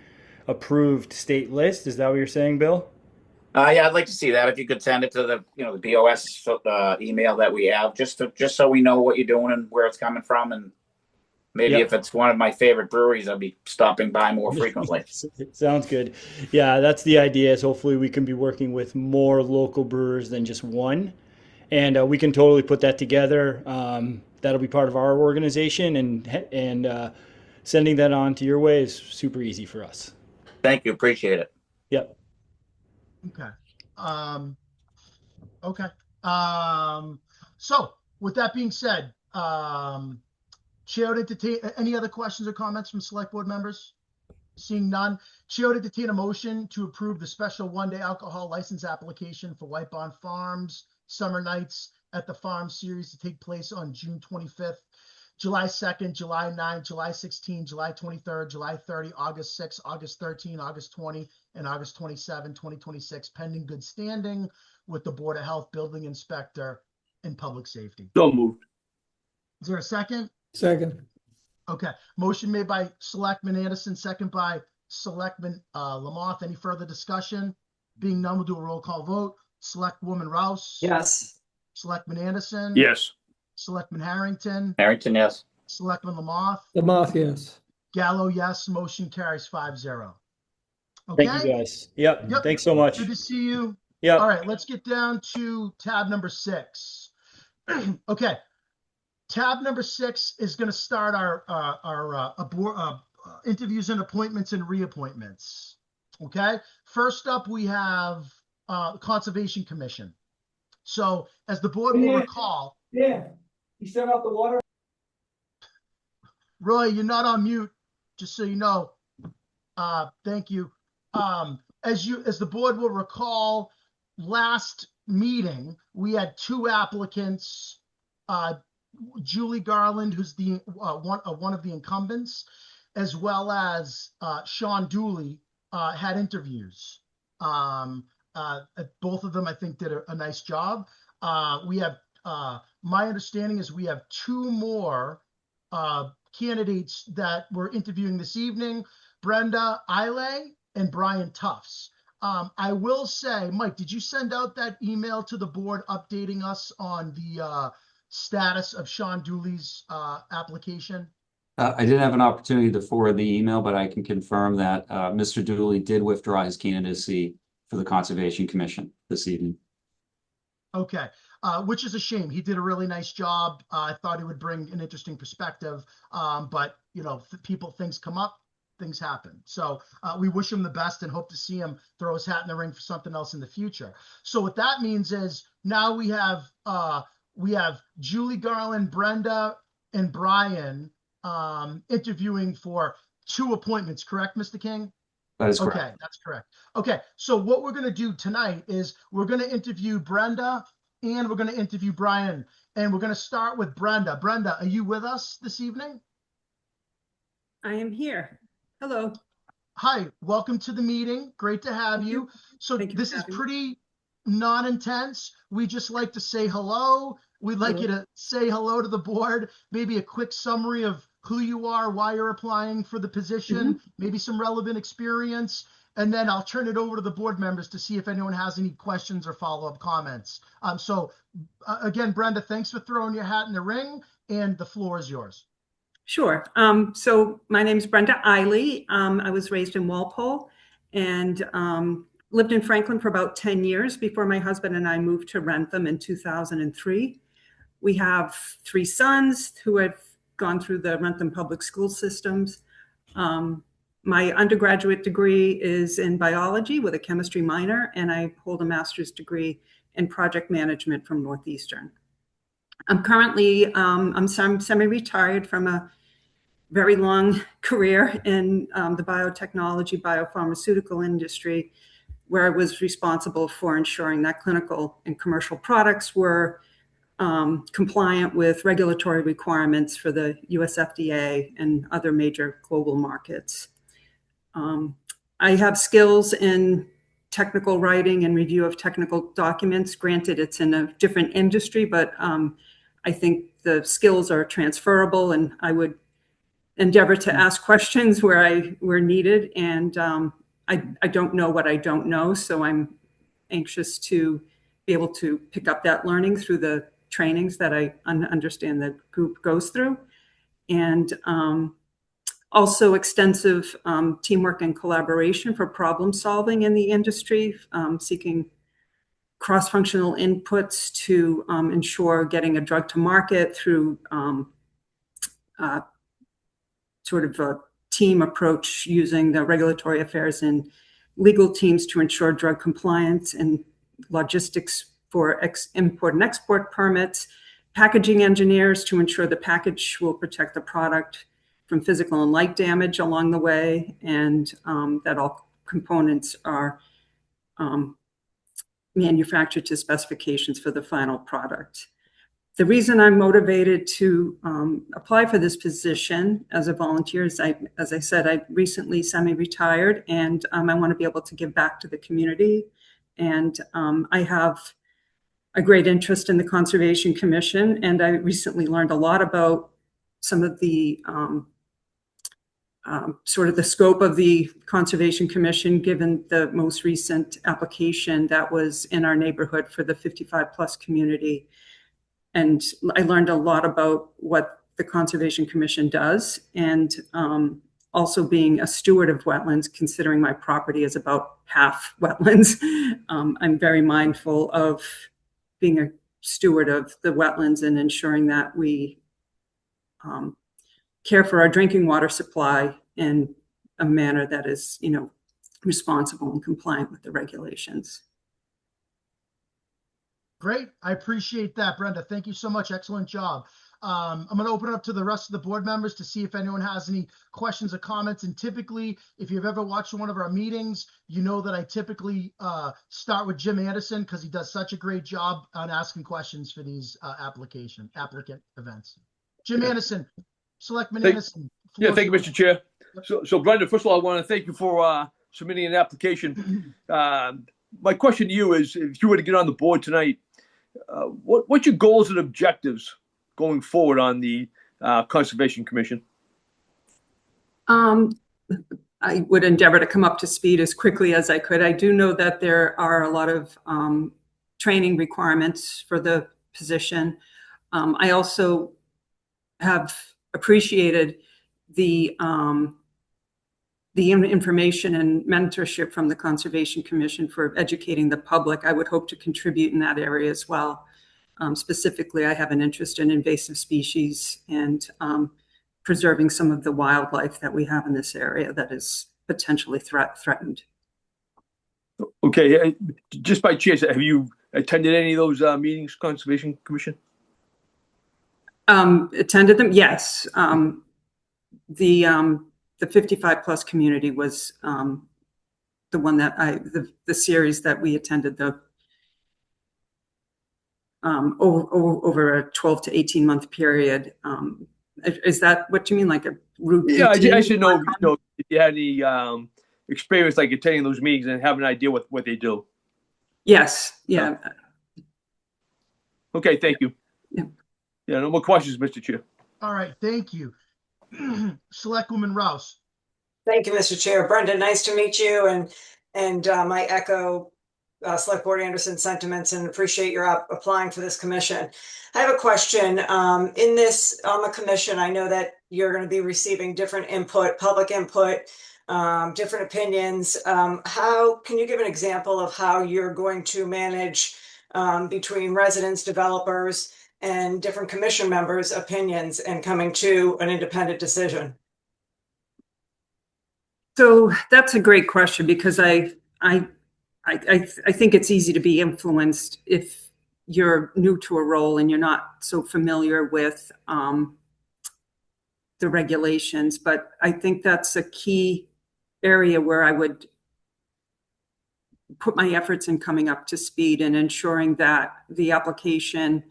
approved state list? Is that what you're saying, Bill? Yeah, I'd like to see that. If you could send it to the the BOS email that we have, just so we know what you're doing and where it's coming from, and maybe Yep. if it's one of my favorite breweries, I'll be stopping by more frequently. Sounds good. Yeah, that's the idea. Is hopefully we can be working with more local brewers than just one, and we can totally put that together. That'll be part of our organization, and sending that on to your way is super easy for us. Thank you, appreciate it. Yep. Okay. Okay. So with that being said, Chair would entertain any other questions or comments from select board members? Seeing none, Chair would entertain a motion to approve the special one-day alcohol license application for White Barn Farms Summer Nights at the Farm Series to take place on June 25th, July 2nd, July 9th, July 16th, July 23rd, July 30, August 6th, August 13th, August 20, and August 27, 2026, pending good standing with the Board of Health, Building Inspector, and Public Safety. So moved. Is there a second? Second. Okay. Motion made by Selectman Anderson, second by Selectman Lamoth. Any further discussion? Being none, we'll do a roll call vote. Selectwoman Rouse. Yes. Selectman Anderson. Yes. Selectman Harrington. Harrington, yes. Selectman Lamoth. Lamoth, yes. Gallo, yes. Motion carries 5-0. Okay. Thank you guys. Yep. Yep. Thanks so much. Good to see you. Yep. All right, let's get down to tab number 6. Okay. Tab number 6 is going to start our interviews and appointments and reappointments. Okay. First up, we have Conservation Commission. So as the board will recall, Yeah. You shut off the water? Roy, you're not on mute, just so you know. Thank you. As the board will recall, last meeting, we had 2 applicants Julie Garland, who's the one of the incumbents, as well as Sean Dooley had interviews. Both of them, I think, did a nice job. We have, my understanding is we have two more candidates that we're interviewing this evening, Brenda Eile and Brian Tufts. I will say, Mike, did you send out that email to the board updating us on the status of Sean Dooley's application? I didn't have an opportunity to forward the email, but I can confirm that Mr. Dooley did withdraw his candidacy for the Conservation Commission this evening. Okay, which is a shame. He did a really nice job. I thought he would bring an interesting perspective, but you know, things come up, things happen. So we wish him the best and hope to see him throw his hat in the ring for something else in the future. So what that means is now we have Julie Garland, Brenda, and Brian interviewing for 2 appointments, correct, Mr. King? That is correct. Okay, that's correct. Okay, so what we're going to do tonight is we're going to interview Brenda and we're going to interview Brian. And we're going to start with Brenda. Brenda, are you with us this evening? I am here. Hello. Hi, welcome to the meeting. Great to have you. So this is pretty non-intense. We just like to say hello. We'd like you to say hello to the board, maybe a quick summary of who you are, why you're applying for the position, maybe some relevant experience, and then I'll turn it over to the board members to see if anyone has any questions or follow-up comments. Again, Brenda, thanks for throwing your hat in the ring, and the floor is yours. Sure. So my name is Brenda Eile. I was raised in Walpole and lived in Franklin for about 10 years before my husband and I moved to Wrentham in 2003. We have 3 sons who have gone through the Wrentham public school systems. My undergraduate degree is in biology with a chemistry minor, and I hold a master's degree in project management from Northeastern. I'm currently, I'm semi-retired from a very long career in the biotechnology, biopharmaceutical industry, where I was responsible for ensuring that clinical and commercial products were compliant with regulatory requirements for the US FDA and other major global markets. I have skills in technical writing and review of technical documents. Granted, it's in a different industry, but I think the skills are transferable, and I would endeavor to ask questions where needed. And I don't know what I don't know, so I'm anxious to be able to pick up that learning through the trainings that I understand the group goes through. And also extensive teamwork and collaboration for problem solving in the industry, seeking cross-functional inputs to ensure getting a drug to market through sort of a team approach using the regulatory affairs and legal teams to ensure drug compliance, and logistics for import and export permits, packaging engineers to ensure the package will protect the product from physical and light damage along the way, and that all components are manufactured to specifications for the final product. The reason I'm motivated to apply for this position as a volunteer is, as I said, I recently semi-retired, and I want to be able to give back to the community. And I have a great interest in the Conservation Commission, and I recently learned a lot about some of the sort of the scope of the Conservation Commission, given the most recent application that was in our neighborhood for the 55+ community. And I learned a lot about what the Conservation Commission does, and also being a steward of wetlands, considering my property is about half wetlands. I'm very mindful of being a steward of the wetlands and ensuring that we care for our drinking water supply in a manner that is, responsible and compliant with the regulations. Great. I appreciate that, Brenda. Thank you so much. Excellent job. I'm going to open it up to the rest of the board members to see if anyone has any questions or comments. And typically, if you've ever watched one of our meetings, you know that I typically start with Jim Anderson because he does such a great job on asking questions for these applicant events. Jim Anderson, Selectman Anderson. Yeah, thank you, Mr. Chair. So Brenda, first of all, I want to thank you for submitting an application. My question to you is, if you were to get on the board tonight, what's your goals and objectives going forward on the Conservation Commission? I would endeavor to come up to speed as quickly as I could. I do know that there are a lot of training requirements for the position. I also have appreciated the information and mentorship from the Conservation Commission for educating the public. I would hope to contribute in that area as well. Specifically, I have an interest in invasive species and preserving some of the wildlife that we have in this area that is potentially threatened. Okay, just by chance, have you attended any of those meetings, Conservation Commission? Attended them? Yes. The 55 plus community was the one that the series that we attended over a 12 to 18 month period. Is that what you mean, like a routine? Yeah, I should know if you had any experience like attending those meetings and have an idea what they do. Yes. Yeah. Okay, thank you. Yeah. Yeah, no more questions, Mr. Chair. All right, thank you. Selectwoman Rouse. Thank you, Mr. Chair. Brenda, nice to meet you, and I echo Select Board Anderson's sentiments and appreciate your applying for this commission. I have a question. On the commission, I know that you're going to be receiving different input, public input, different opinions. How can you give an example of how you're going to manage between residents, developers, and different commission members' opinions and coming to an independent decision? So that's a great question, because I think it's easy to be influenced if you're new to a role and you're not so familiar with the regulations. But I think that's a key area where I would put my efforts in coming up to speed and ensuring that the application,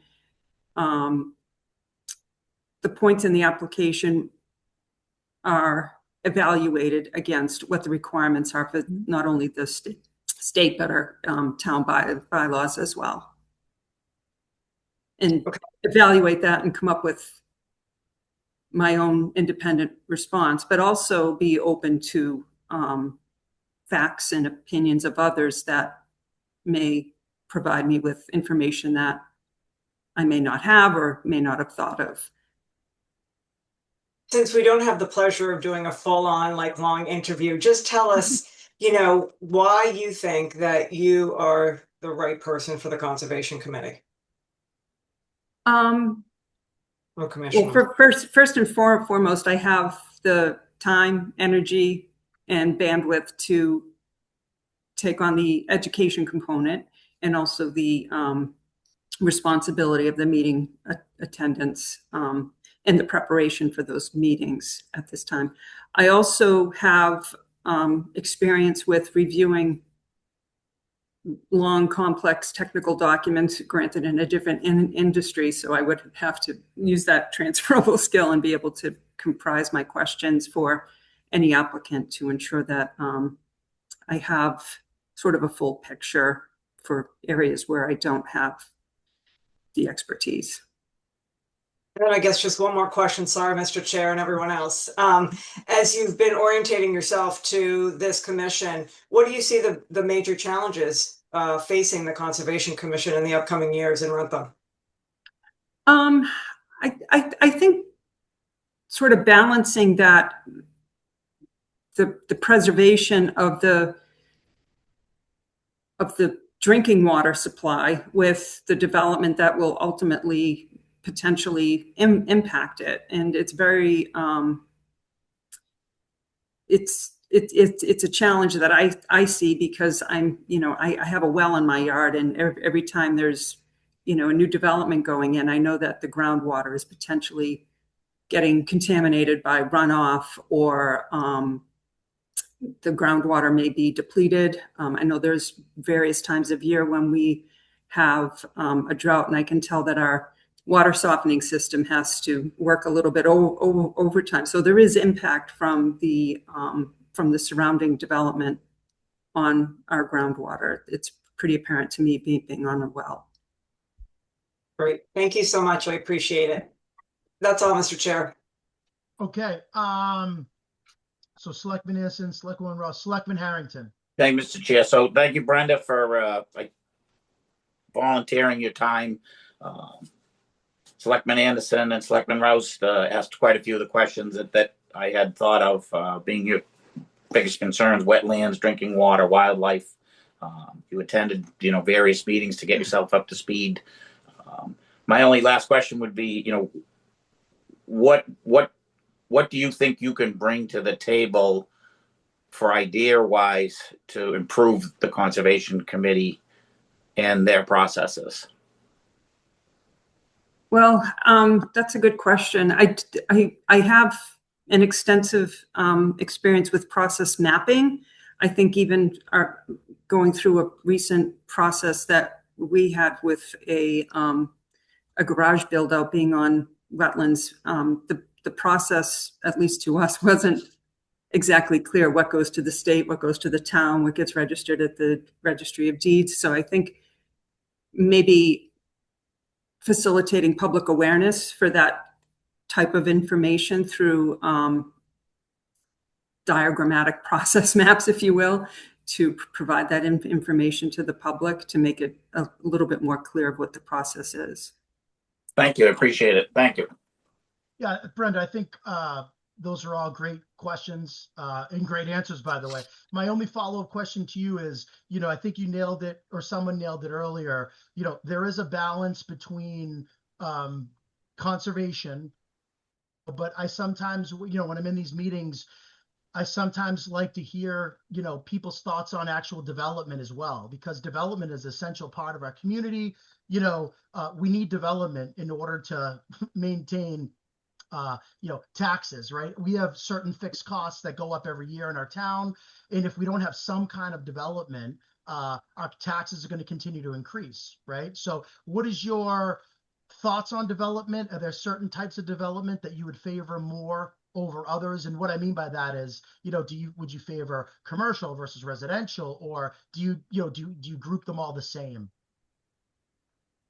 the points in the application are evaluated against what the requirements are for not only the state but our town bylaws as well. And evaluate that and come up with my own independent response, but also be open to facts and opinions of others that may provide me with information that I may not have or may not have thought of. Since we don't have the pleasure of doing a full-on, long interview, just tell us, why you think that you are the right person for the Conservation Committee. Or commission. Well, first and foremost, I have the time, energy, and bandwidth to take on the education component and also the responsibility of the meeting attendance and the preparation for those meetings at this time. I also have experience with reviewing long, complex technical documents, granted in a different industry, so I would have to use that transferable skill and be able to comprise my questions for any applicant to ensure that I have sort of a full picture for areas where I don't have the expertise. And then I guess just one more question. Sorry, Mr. Chair and everyone else. As you've been orientating yourself to this commission, what do you see the major challenges facing the Conservation Commission in the upcoming years in Wrentham? I think sort of balancing that, the preservation of the drinking water supply with the development that will ultimately potentially impact it. And it's very it's a challenge that I see, because I have a well in my yard, and every time there's a new development going in, I know that the groundwater is potentially getting contaminated by runoff, or the groundwater may be depleted. I know there's various times of year when we have a drought, and I can tell that our water softening system has to work a little bit overtime. So there is impact from the surrounding development on our groundwater. It's pretty apparent to me being on a well. Great. Thank you so much. I appreciate it. That's all, Mr. Chair. Okay. So Selectman Anderson, Selectman Ross, Selectman Harrington. Thank you, Mr. Chair. So thank you, Brenda, for volunteering your time. Selectman Anderson and Selectman Rouse asked quite a few of the questions that I had thought of, being your biggest concerns: wetlands, drinking water, wildlife. You attended, various meetings to get yourself up to speed. My only last question would be, what do you think you can bring to the table for idea-wise to improve the Conservation Committee and their processes? Well, that's a good question. I have an extensive experience with process mapping. I think even going through a recent process that we had with a garage build out being on wetlands, the process, at least to us, wasn't exactly clear what goes to the state, what goes to the town, what gets registered at the Registry of Deeds. So I think maybe facilitating public awareness for that type of information through diagrammatic process maps, if you will, to provide that information to the public to make it a little bit more clear of what the process is. Thank you. I appreciate it. Thank you. Yeah, Brenda, I think those are all great questions and great answers, by the way. My only follow-up question to you is, I think you nailed it, or someone nailed it earlier. There is a balance between conservation, but I sometimes, when I'm in these meetings, I sometimes like to hear, people's thoughts on actual development as well, because development is an essential part of our community. We need development in order to maintain taxes, right? We have certain fixed costs that go up every year in our town. And if we don't have some kind of development, our taxes are going to continue to increase, right? So what is your thoughts on development? Are there certain types of development that you would favor more over others? And what I mean by that is, would you favor commercial versus residential, or do you group them all the same?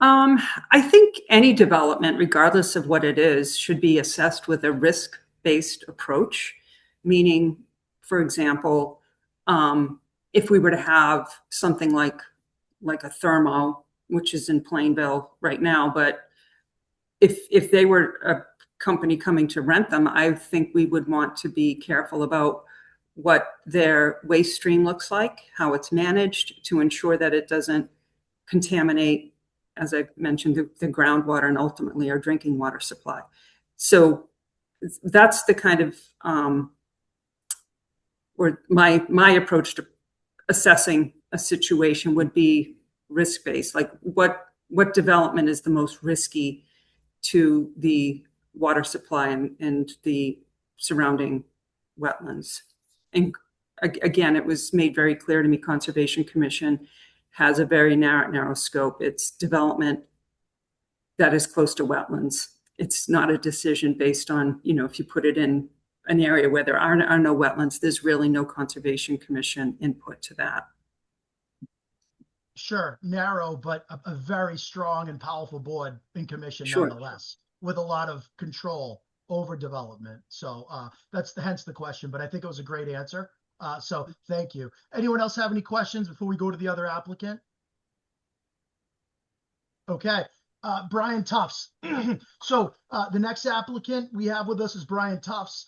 I think any development, regardless of what it is, should be assessed with a risk-based approach. Meaning, for example, if we were to have something like a thermo, which is in Plainville right now, but if they were a company coming to Wrentham, I think we would want to be careful about what their waste stream looks like, how it's managed, to ensure that it doesn't contaminate, as I mentioned, the groundwater and ultimately our drinking water supply. So that's the kind of, or my approach to assessing a situation would be risk-based. Like what development is the most risky to the water supply and the surrounding wetlands. And again, it was made very clear to me, Conservation Commission has a very narrow scope. It's development that is close to wetlands. It's not a decision based on, if you put it in an area where there are no wetlands, there's really no Conservation Commission input to that. Sure, narrow, but a very strong and powerful board and commission, Sure, nonetheless, with a lot of control over development. So that's hence the question, but I think it was a great answer. So thank you. Anyone else have any questions before we go to the other applicant? Okay, Brian Tufts. So the next applicant we have with us is Brian Tufts.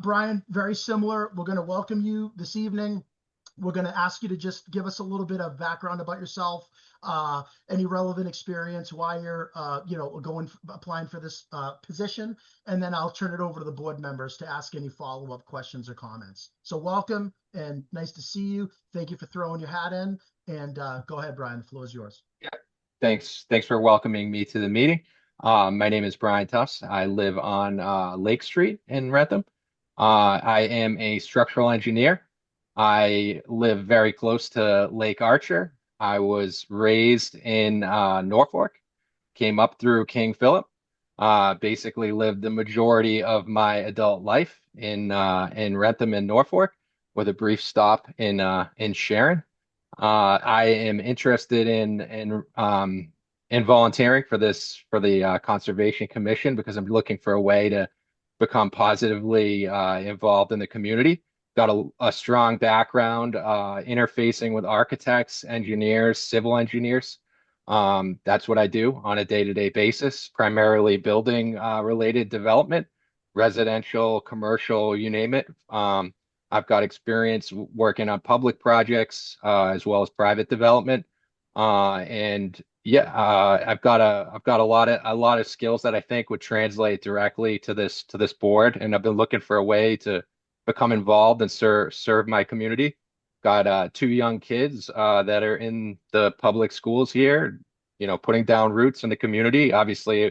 Brian, very similar. We're going to welcome you this evening. We're going to ask you to just give us a little bit of background about yourself, any relevant experience, why you're, applying for this position, and then I'll turn it over to the board members to ask any follow-up questions or comments. So welcome and nice to see you. Thank you for throwing your hat in, and go ahead, Brian, the floor is yours. Yeah. Thanks for welcoming me to the meeting. My name is Brian Tufts. I live on Lake Street in Wrentham. I am a structural engineer. I live very close to Lake Archer. I was raised in Norfolk, came up through King Philip. Basically lived the majority of my adult life in Wrentham and Norfolk, with a brief stop in Sharon. I am interested in volunteering for the Conservation Commission because I'm looking for a way to become positively involved in the community. Got a strong background interfacing with architects, engineers, civil engineers. That's what I do on a day-to-day basis, primarily building related development, residential, commercial, you name it. I've got experience working on public projects as well as private development. And yeah, I've got a lot of skills that I think would translate directly to this board. And I've been looking for a way to become involved and serve my community. Got two young kids that are in the public schools here, putting down roots in the community. Obviously,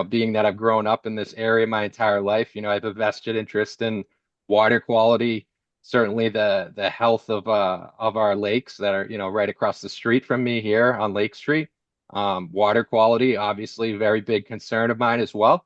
being that I've grown up in this area my entire life, I have a vested interest in water quality, certainly the health of our lakes that are, right across the street from me here on Lake Street. Water quality, obviously, very big concern of mine as well.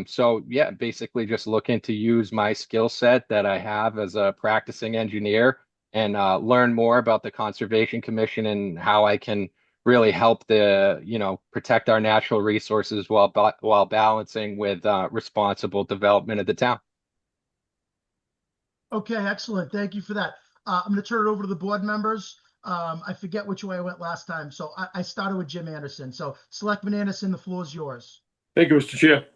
So yeah, basically just looking to use my skill set that I have as a practicing engineer and learn more about the Conservation Commission and how I can really help protect our natural resources while balancing with responsible development of the town. Okay, excellent. Thank you for that. I'm going to turn it over to the board members. I forget which way I went last time, so I started with Jim Anderson. So Selectman Anderson, the floor is yours. Thank you, Mr. Chair.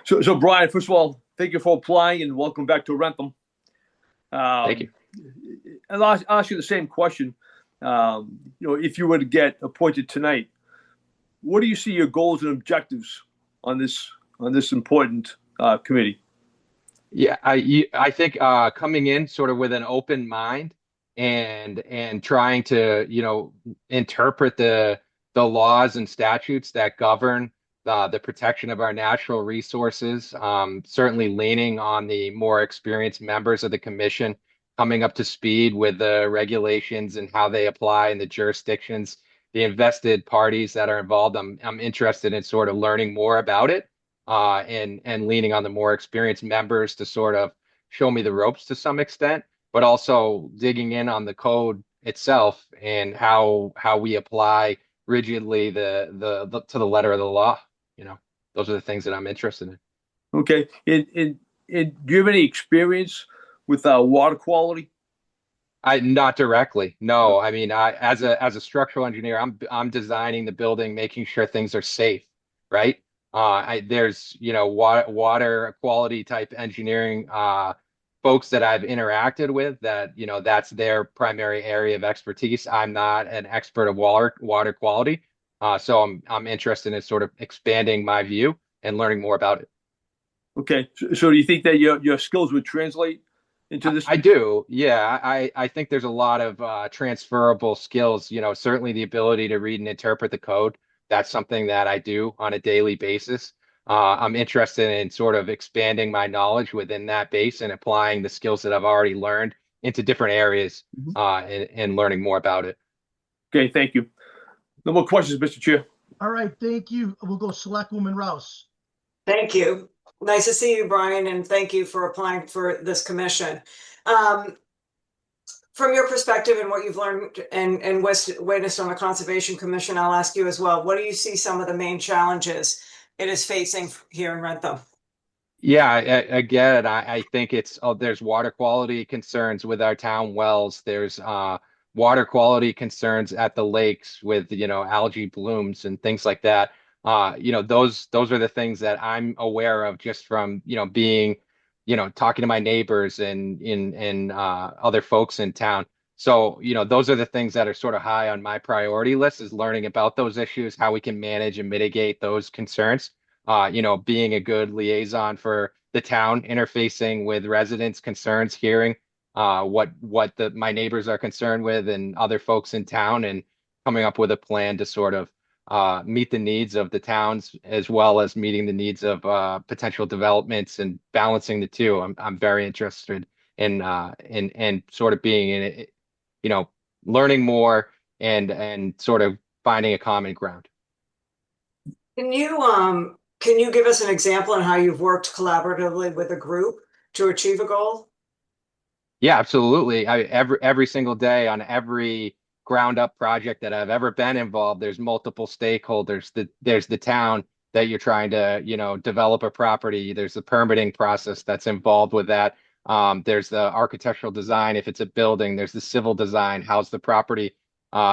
So Brian, first of all, thank you for applying and welcome back to Wrentham. Thank you. And I'll ask you the same question. If you were to get appointed tonight, what do you see your goals and objectives on this important committee? Yeah, I think coming in sort of with an open mind and trying to interpret the laws and statutes that govern the protection of our natural resources. Certainly leaning on the more experienced members of the commission, coming up to speed with the regulations and how they apply in the jurisdictions, the invested parties that are involved. I'm interested in sort of learning more about it. And leaning on the more experienced members to sort of show me the ropes to some extent, but also digging in on the code itself and how we apply rigidly the to the letter of the law. Those are the things that I'm interested in. Okay. And do you have any experience with water quality? Not directly. No. I mean, as a structural engineer, I'm designing the building, making sure things are safe, right? There's water quality type engineering folks that I've interacted with that that's their primary area of expertise. I'm not an expert of water quality, so I'm interested in sort of expanding my view and learning more about it. Okay, so do you think that your skills would translate into this? I do. Yeah, I think there's a lot of transferable skills. Certainly the ability to read and interpret the code. That's something that I do on a daily basis. I'm interested in sort of expanding my knowledge within that base and applying the skills that I've already learned into different areas and learning more about it. Okay, thank you. No more questions, Mr. Chair. All right, thank you. We'll go Selectwoman Rouse. Thank you. Nice to see you, Brian, and thank you for applying for this commission. From your perspective and what you've learned and witnessed on the Conservation Commission, I'll ask you as well. What do you see some of the main challenges it is facing here in Wrentham? Yeah, again, I think there's water quality concerns with our town wells. There's water quality concerns at the lakes with algae blooms and things like that. Those are the things that I'm aware of just from being talking to my neighbors and other folks in town. So those are the things that are sort of high on my priority list, is learning about those issues, how we can manage and mitigate those concerns. Being a good liaison for the town, interfacing with residents' concerns, hearing what my neighbors are concerned with and other folks in town, and coming up with a plan to sort of meet the needs of the towns as well as meeting the needs of potential developments and balancing the two. I'm very interested in sort of being in it, learning more and sort of finding a common ground. Can you give us an example on how you've worked collaboratively with a group to achieve a goal? Yeah, absolutely. Every single day on every ground up project that I've ever been involved, there's multiple stakeholders. There's the town that you're trying to, develop a property. There's the permitting process that's involved with that. There's the architectural design if it's a building. There's the civil design. How's the property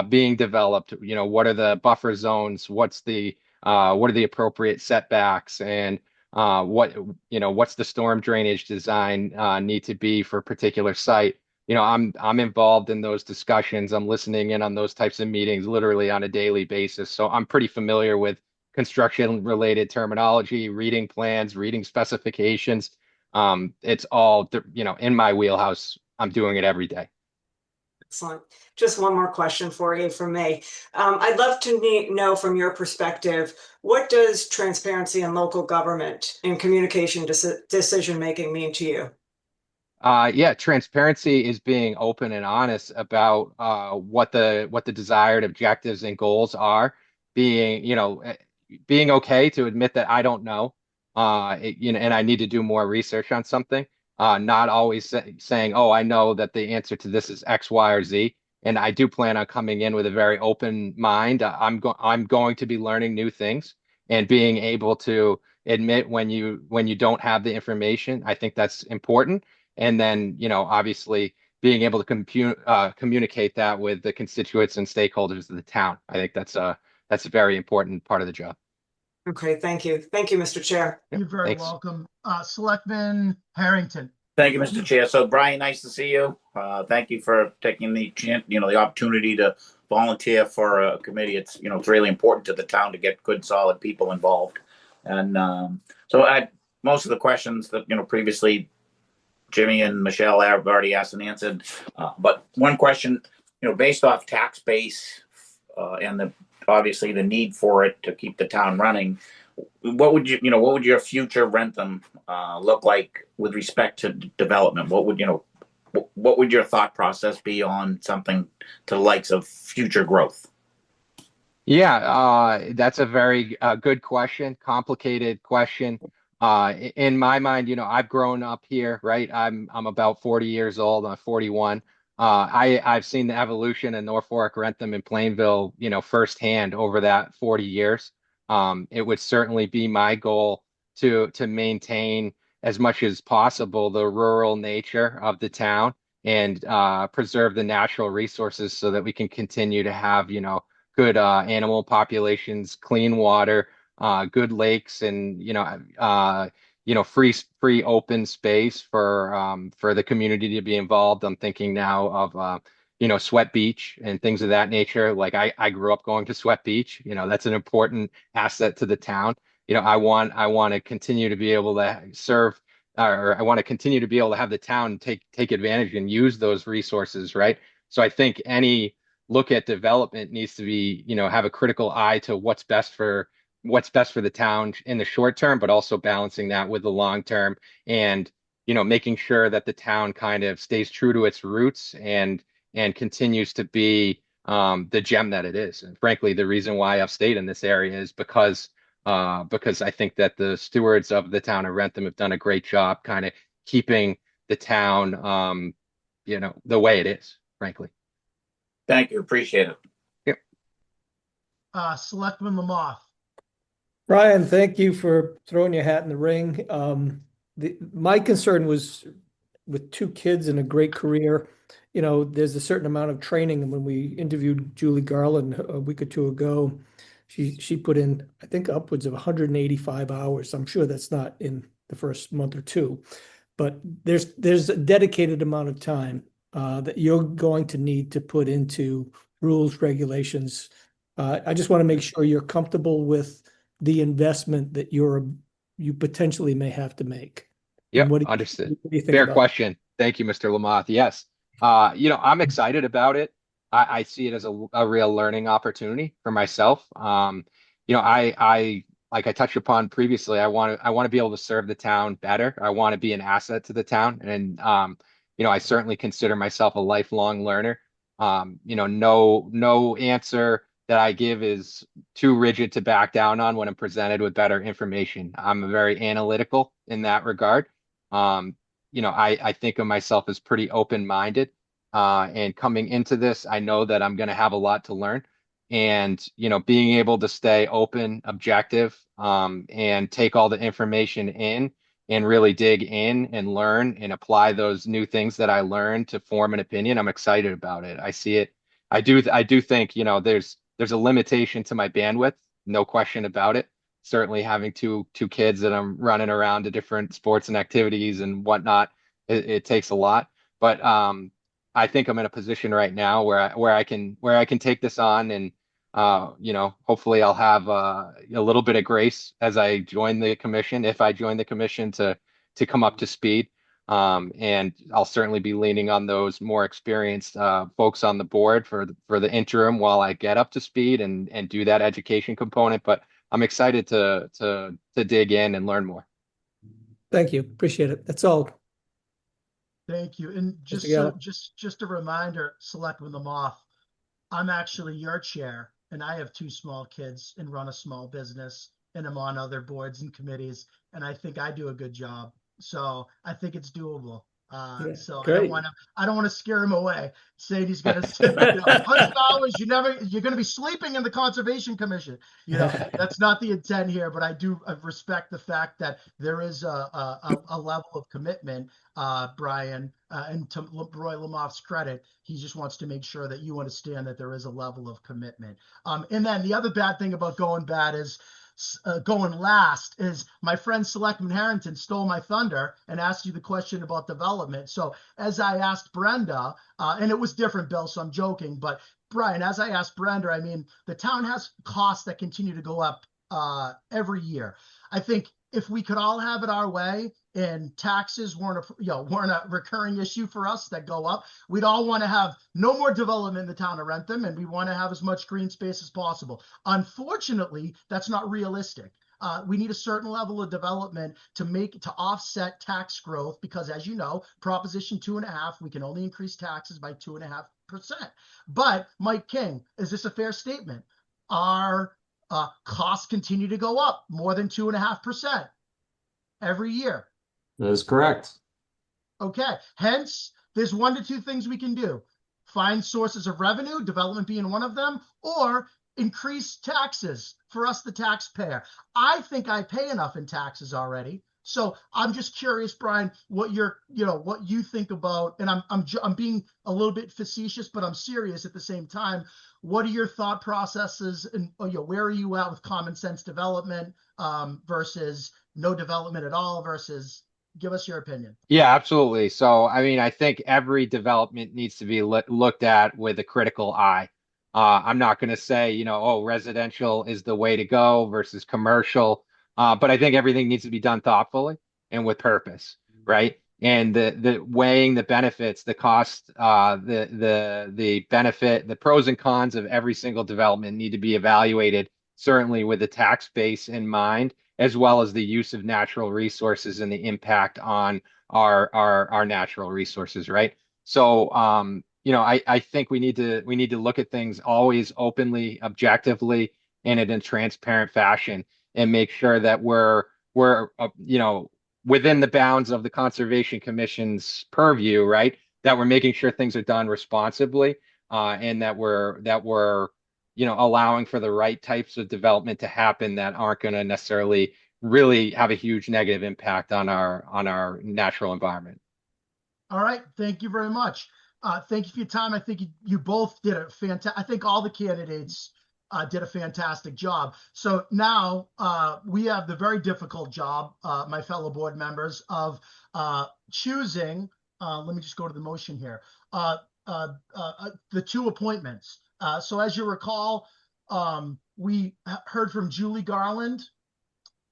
being developed? What are the buffer zones? What are the appropriate setbacks? And what's the storm drainage design need to be for a particular site? I'm involved in those discussions. I'm listening in on those types of meetings literally on a daily basis. So I'm pretty familiar with construction related terminology, reading plans, reading specifications. It's all, in my wheelhouse. I'm doing it every day. Excellent. Just one more question for you from me. I'd love to know from your perspective, what does transparency in local government and communication decision making mean to you? Yeah, transparency is being open and honest about what the desired objectives and goals are. Being okay to admit that I don't know, and I need to do more research on something. Not always saying, "Oh, I know that the answer to this is X, Y, or Z." And I do plan on coming in with a very open mind. I'm going to be learning new things and being able to admit when you don't have the information. I think that's important. And then, obviously being able to communicate that with the constituents and stakeholders of the town. I think that's a very important part of the job. Okay, thank you. Thank you, Mr. Chair. You're very welcome. Selectman Harrington. Thank you, Mr. Chair. So, Brian, nice to see you. Thank you for taking the chance, the opportunity to volunteer for a committee. It's really important to the town to get good, solid people involved. And most of the questions that previously Jimmy and Michelle have already asked and answered. But one question, based off tax base and obviously the need for it to keep the town running, what would your future Wrentham look like with respect to development? What would your thought process be on something to the likes of future growth? Yeah, that's a very good question, complicated question. In my mind, I've grown up here, right? I'm about 40 years old. I'm 41. I've seen the evolution in Norfolk, Wrentham, and Plainville, firsthand over that 40 years. It would certainly be my goal to maintain as much as possible the rural nature of the town and preserve the natural resources so that we can continue to have, good animal populations, clean water, good lakes, and free open space for the community to be involved. I'm thinking now of Sweat Beach and things of that nature. Like I grew up going to Sweat Beach. That's an important asset to the town. I want to continue to be able to serve, or I want to continue to be able to have the town take advantage and use those resources, right? So I think any look at development needs to be, have a critical eye to what's best for the town in the short term, but also balancing that with the long term and, making sure that the town kind of stays true to its roots and continues to be the gem that it is. And frankly, the reason why I've stayed in this area is because I think that the stewards of the town of Wrentham have done a great job kind of keeping the town, the way it is, frankly. Thank you. Appreciate it. Yep. Selectman Lamothe. Brian, thank you for throwing your hat in the ring. My concern was with 2 kids and a great career. There's a certain amount of training. And when we interviewed Julie Garland a week or 2 ago, she put in, I think, upwards of 185 hours. I'm sure that's not in the first month or 2, but there's a dedicated amount of time that you're going to need to put into rules, regulations. I just want to make sure you're comfortable with the investment that you potentially may have to make. Yeah, understood. What do you think Fair about question. Thank you, Mr. Lamothe. Yes. I'm excited about it. I see it as a real learning opportunity for myself. I like I touched upon previously, I want to be able to serve the town better. I want to be an asset to the town, and I certainly consider myself a lifelong learner. No answer that I give is too rigid to back down on when I'm presented with better information. I'm very analytical in that regard. I think of myself as pretty open-minded. And coming into this, I know that I'm going to have a lot to learn. And, being able to stay open, objective, and take all the information in and really dig in and learn and apply those new things that I learned to form an opinion. I'm excited about it. I see it. I do think, there's a limitation to my bandwidth, no question about it. Certainly having two kids that I'm running around to different sports and activities and whatnot, it takes a lot. But I think I'm in a position right now where I can take this on, and hopefully I'll have a little bit of grace as I join the commission, if I join the commission, to come up to speed. And I'll certainly be leaning on those more experienced folks on the board for the interim while I get up to speed and do that education component. But I'm excited to dig in and learn more. Thank you. Appreciate it. That's all. Thank you. And just Gallo. just a reminder, Selectman Lamoth, I'm actually your chair, and I have two small kids and run a small business, and I'm on other boards and committees, and I think I do a good job. So I think it's doable. Yeah, So great. I don't want to scare him away, saying he's going to 100 hours. You're going to be sleeping in the Conservation Commission. That's not the intent here, but I respect the fact that there is a level of commitment, Brian, and to Roy Lamoff's credit, he just wants to make sure that you understand that there is a level of commitment. And then the other bad thing about going last is my friend Selectman Harrington stole my thunder and asked you the question about development. So as I asked Brenda, and it was different, Bill, so I'm joking, but Brian, as I asked Brenda, I mean, the town has costs that continue to go up every year. I think if we could all have it our way and taxes weren't a recurring issue for us that go up, we'd all want to have no more development in the town of Wrentham, and we want to have as much green space as possible. Unfortunately, that's not realistic. We need a certain level of development to offset tax growth, because as you know, Proposition 2.5, we can only increase taxes by 2.5%. But Mike King, is this a fair statement? Our costs continue to go up more than 2.5% every year. That is correct. Okay. Hence, there's one to two things we can do. Find sources of revenue, development being one of them, or increase taxes for us, the taxpayer. I think I pay enough in taxes already. So I'm just curious, Brian, what you think about, and I'm being a little bit facetious, but I'm serious at the same time. What are your thought processes, and where are you at with common sense development versus no development at all versus? Give us your opinion. Yeah, absolutely. So, I mean, I think every development needs to be looked at with a critical eye. I'm not going to say, residential is the way to go versus commercial, but I think everything needs to be done thoughtfully and with purpose, right? And the weighing the benefits, the cost, the benefit, the pros and cons of every single development need to be evaluated, certainly with the tax base in mind, as well as the use of natural resources and the impact on our natural resources, right? So, I think we need to look at things always openly, objectively, and in a transparent fashion, and make sure that we're within the bounds of the Conservation Commission's purview, right? That we're making sure things are done responsibly, and that we're allowing for the right types of development to happen that aren't going to necessarily really have a huge negative impact on our natural environment. All right. Thank you very much. Thank you for your time. I think you both did a fantastic, I think all the candidates did a fantastic job. So now we have the very difficult job, my fellow board members, of choosing, let me just go to the motion here, the two appointments. So as you recall, we heard from Julie Garland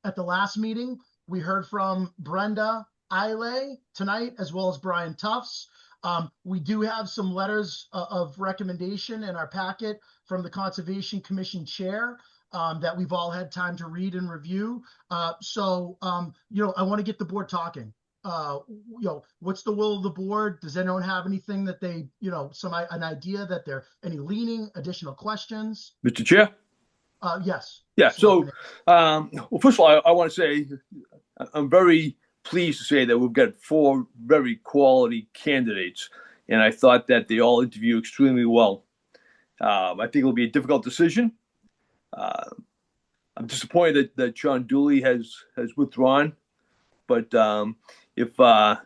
at the last meeting. We heard from Brenda Eile tonight, as well as Brian Tufts. We do have some letters of recommendation in our packet from the Conservation Commission Chair that we've all had time to read and review. So, I want to get the board talking. What's the will of the board? Does anyone have anything that they, an idea that they're any leaning, additional questions? Mr. Chair? Yes. Yeah. So, well, first of all, I want to say I'm very pleased to say that we've got 4 very quality candidates, and I thought that they all interviewed extremely well. I think it'll be a difficult decision. I'm disappointed that John Dooley has withdrawn, but if I'd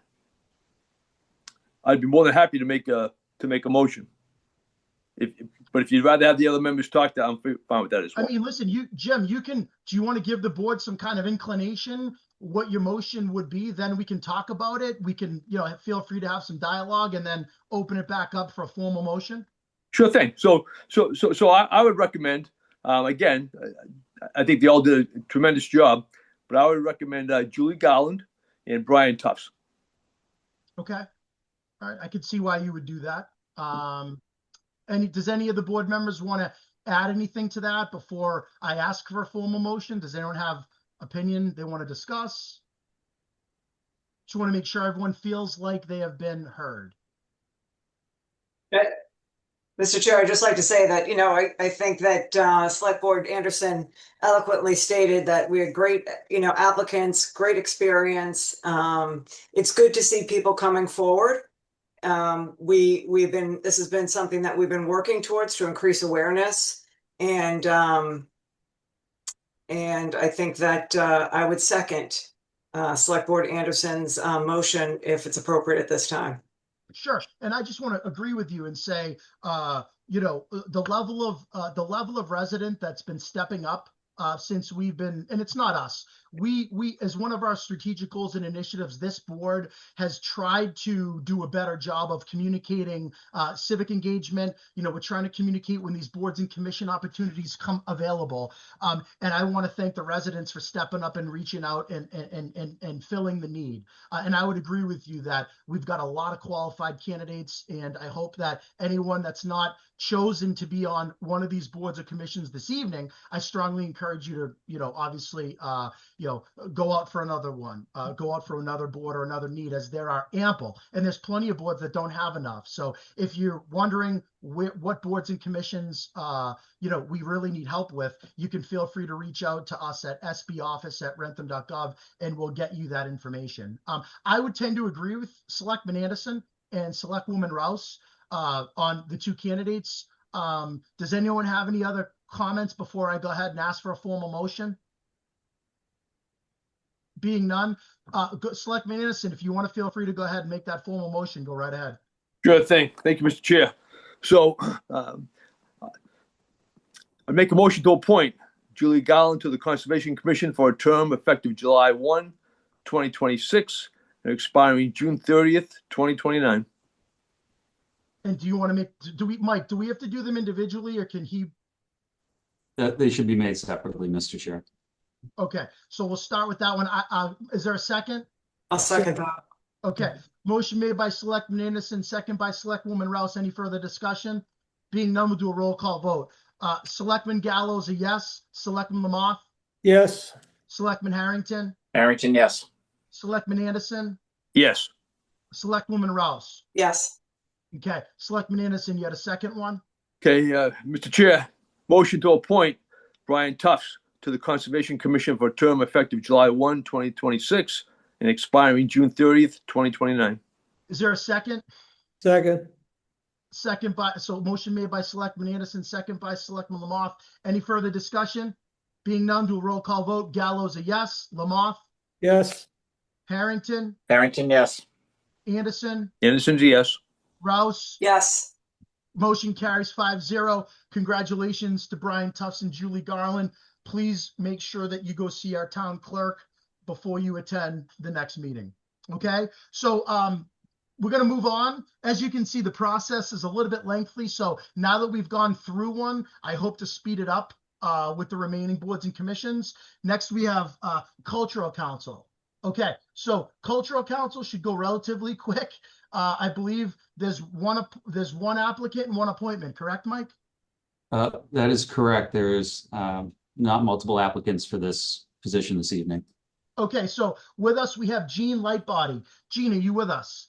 be more than happy to make a motion. But if you'd rather have the other members talk, that I'm fine with that as well. I mean, listen, Jim, do you want to give the board some kind of inclination what your motion would be? Then we can talk about it. We can, feel free to have some dialogue and then open it back up for a formal motion. Sure thing. So I would recommend, again, I think they all did a tremendous job, but I would recommend Julie Garland and Brian Tufts. Okay. All right. I could see why you would do that. Does any of the board members want to add anything to that before I ask for a formal motion? Does anyone have opinion they want to discuss? Just want to make sure everyone feels like they have been heard. Mr. Chair, I'd just like to say that, I think that Select Board Anderson eloquently stated that we had great, applicants, great experience. It's good to see people coming forward. This has been something that we've been working towards to increase awareness. And I think that I would second Select Board Anderson's motion if it's appropriate at this time. Sure. And I just want to agree with you and say, the level of resident that's been stepping up since we've been, and it's not us, we as one of our strategic goals and initiatives, this board has tried to do a better job of communicating civic engagement. We're trying to communicate when these boards and commission opportunities come available. And I want to thank the residents for stepping up and reaching out and filling the need. And I would agree with you that we've got a lot of qualified candidates, and I hope that anyone that's not chosen to be on one of these boards or commissions this evening, I strongly encourage you to, obviously, go out for another one, go out for another board or another need, as there are ample, and there's plenty of boards that don't have enough. So if you're wondering what boards and commissions, we really need help with, you can feel free to reach out to us at sboffice@wrentham.gov, and we'll get you that information. I would tend to agree with Selectman Anderson and Selectwoman Rouse on the 2 candidates. Does anyone have any other comments before I go ahead and ask for a formal motion? Being none, Selectman Anderson, if you want to, feel free to go ahead and make that formal motion. Go right ahead. Sure thing. Thank you, Mr. Chair. So I make a motion to appoint Julie Garland to the Conservation Commission for a term effective July 1, 2026, and expiring June 30th, 2029. And do you want to Mike, do we have to do them individually, or can he? They should be made separately, Mr. Chair. Okay, so we'll start with that one. Is there a second? I'll second that. Okay, motion made by Selectman Anderson, second by Selectwoman Rouse. Any further discussion? Being none, we'll do a roll call vote. Selectman Gallows, a yes. Selectman Lamothe? Yes. Selectman Harrington? Harrington, yes. Selectman Anderson? Yes. Selectwoman Rouse? Yes. Okay, Selectman Anderson, you had a second one? Okay, Mr. Chair, motion to appoint Brian Tufts to the Conservation Commission for a term effective July 1, 2026, and expiring June 30th, 2029. Is there a second? Second. So motion made by Selectman Anderson, second by Selectman Lamothe. Any further discussion? Being none, do a roll call vote. Gallows, a yes. Lamothe? Yes. Harrington? Harrington, yes. Anderson? Anderson's a yes. Rouse? Yes. Motion carries 5-0. Congratulations to Brian Tufts and Julie Garland. Please make sure that you go see our town clerk before you attend the next meeting. Okay, so we're going to move on. As you can see, the process is a little bit lengthy. So now that we've gone through one, I hope to speed it up with the remaining boards and commissions. Next, we have Cultural Council. Okay, so cultural council should go relatively quick. I believe there's one applicant and one appointment, correct, Mike? That is correct. There's not multiple applicants for this position this evening. Okay, so with us, we have Jean Lightbody. Jean, are you with us?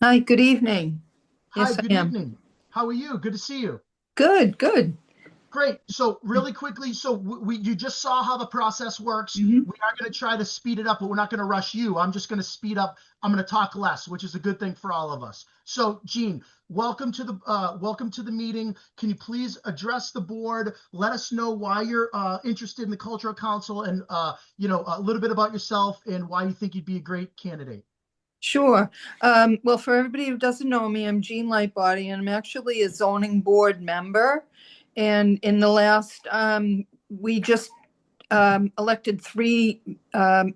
Hi, good evening. Hi, Yes, good I am. evening. How are you? Good to see you. Good, good. Great. So really quickly, so you just saw how the process works. Mhm. We are going to try to speed it up, but we're not going to rush you. I'm just going to speed up. I'm going to talk less, which is a good thing for all of us. So, Jean, welcome to the meeting. Can you please address the board? Let us know why you're interested in the Cultural Council, and you know, a little bit about yourself and why you think you'd be a great candidate. Sure. Well, for everybody who doesn't know me, I'm Jean Lightbody, and I'm actually a zoning board member. And in the last, we just elected 3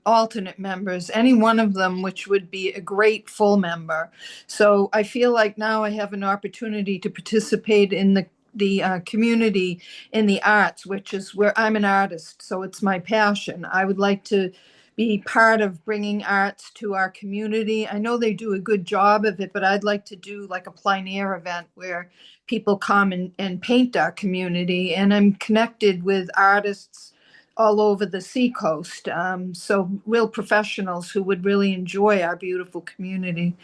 alternate members, any one of them, which would be a great full member. So I feel like now I have an opportunity to participate in the community in the arts, which is where I'm an artist, so it's my passion. I would like to be part of bringing arts to our community. I know they do a good job of it, but I'd like to do like a plein air event where people come and paint our community. And I'm connected with artists all over the seacoast. So real professionals who would really enjoy our beautiful community.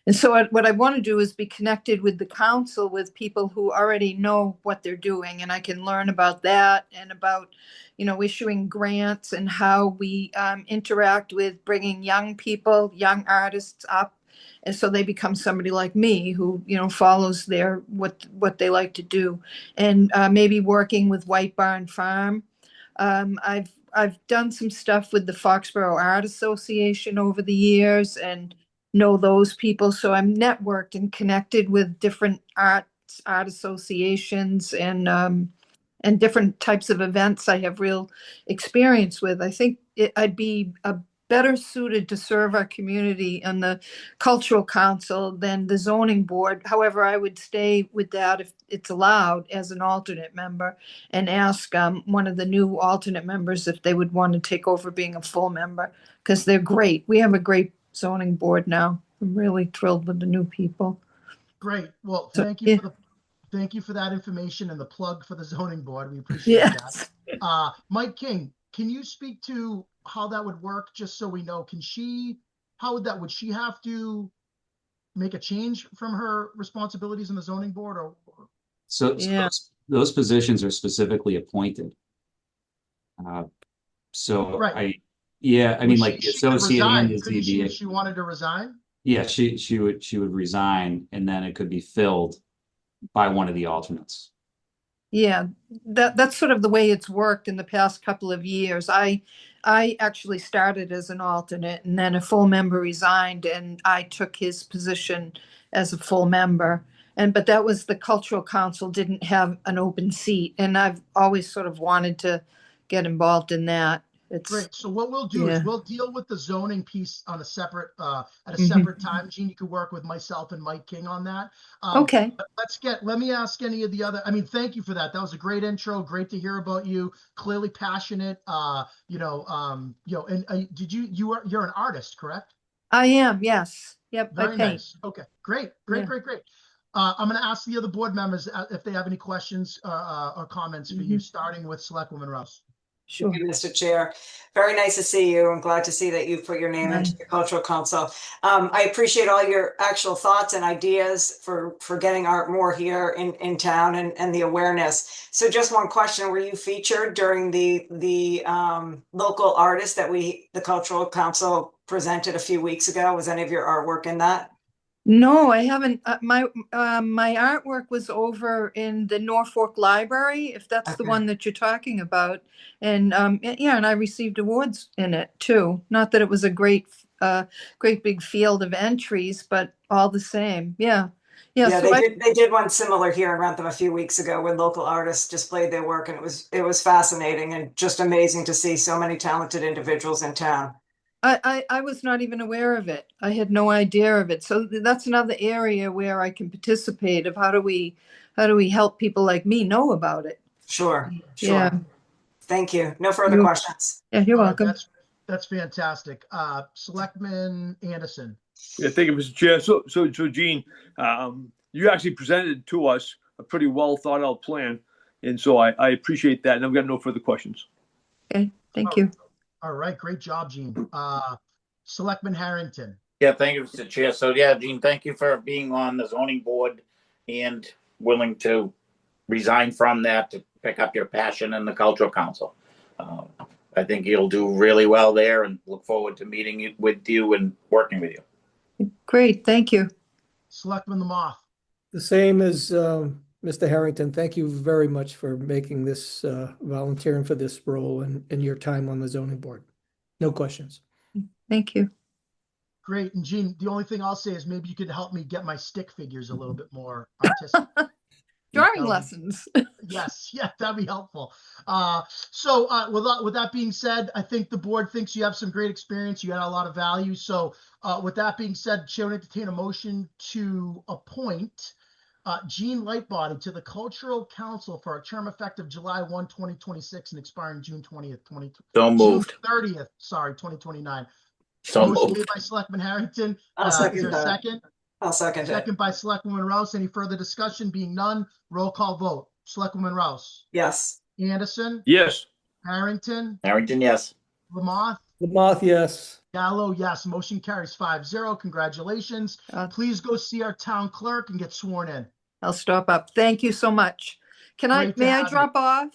And so what I want to do is be connected with the council, with people who already know what they're doing. And I can learn about that and about, you know, issuing grants and how we interact with bringing young people, young artists up. And so they become somebody like me who, you know, follows their what they like to do. And maybe working with White Barn Farm. I've done some stuff with the Foxborough Art Association over the years and know those people. So I'm networked and connected with different art associations and different types of events I have real experience with. I think I'd be a better suited to serve our community and the cultural council than the zoning board. However, I would stay with that if it's allowed as an alternate member and ask one of the new alternate members if they would want to take over being a full member, because they're great. We have a great zoning board now. I'm really thrilled with the new people. Great. Well, So, thank you yeah. thank you for that information and the plug for the zoning board. We appreciate Yes. that. Mike King, can you speak to how that would work, just so we know? Would she have to make a change from her responsibilities in the zoning board, or? So Yeah. those positions are specifically appointed. So Right. I mean, like the She could associate and the resign. Couldn't she, if ZBA. she wanted to resign? Yeah, she would resign, and then it could be filled by one of the alternates. Yeah, that's sort of the way it's worked in the past couple of years. I actually started as an alternate, and then a full member resigned, and I took his position as a full member. But that was the cultural council didn't have an open seat, and I've always sort of wanted to get involved in that. Great. So what we'll do Yeah. is we'll deal with the zoning piece on a separate at a Mhm. separate time. Jean, you could work with myself and Mike King on that. Okay. But let me ask any of the other. I mean, thank you for that. That was a great intro. Great to hear about you. Clearly passionate. You're an artist, correct? I am. Yes. Yep. I Very paint. nice. Okay. Great. Yeah. I'm going to ask the other board members if they have any questions or comments for you, starting with Selectwoman Rouse. Sure. Thank you, Mr. Chair. Very nice to see you. I'm glad to see that you've put your name into the Cultural Council. I appreciate all your actual thoughts and ideas for getting art more here in town and the awareness. So just one question, were you featured during the local artists that the Cultural Council presented a few weeks ago? Was any of your artwork in that? No, I haven't. My artwork was over in the Norfolk Library, if that's the one that you're talking about. And yeah, and I received awards in it too. Not that it was a great big field of entries, but all the same. Yeah. Yeah, So they did one similar here in Wrentham a few weeks ago when local artists displayed their work, and it was fascinating and just amazing to see so many talented individuals in town. I was not even aware of it. I had no idea of it. So that's another area where I can participate of how do we help people like me know about it? Sure. Yeah. Thank you. No further You- questions. Yeah, you're All right, welcome. that's fantastic. Selectman Anderson. Yeah, thank you, Mr. Chair. So Gene, you actually presented to us a pretty well thought out plan, and so I appreciate that. And I've got no further questions. Okay, thank you. All right, great job, Gene. Selectman Harrington. Yeah, thank you, Mr. Chair. So yeah, Gene, thank you for being on the zoning board and willing to resign from that to pick up your passion in the cultural council. I think you'll do really well there, and look forward to meeting with you and working with you. Great, thank you. Selectman Lamoth. The same as Mr. Harrington. Thank you very much for making this, volunteering for this role and your time on the zoning board. No questions. Thank you. Great. And Gene, the only thing I'll say is maybe you could help me get my stick figures a little bit more artistic. Drawing lessons. Yes, yeah, that'd be helpful. With that being said, I think the board thinks you have some great experience. You had a lot of value. So with that being said, Chair would entertain a motion to appoint Gene Lightbody to the Cultural Council for a term effective July 1, 2026 and expiring June 20th, So moved. June 30th, 2029. So Motion moved. made by Selectman Harrington. I'll Is second there a that. second? I'll second it. Second by Selectwoman Rouse. Any further discussion? Being none, roll call vote. Selectwoman Rouse. Yes. Anderson. Yes. Harrington. Harrington, yes. Lamoth. Lamoth, yes. Gallo, yes. Motion carries 5-0. Congratulations. Please go see our town clerk and get sworn in. I'll stop up. Thank you so much. May I drop off?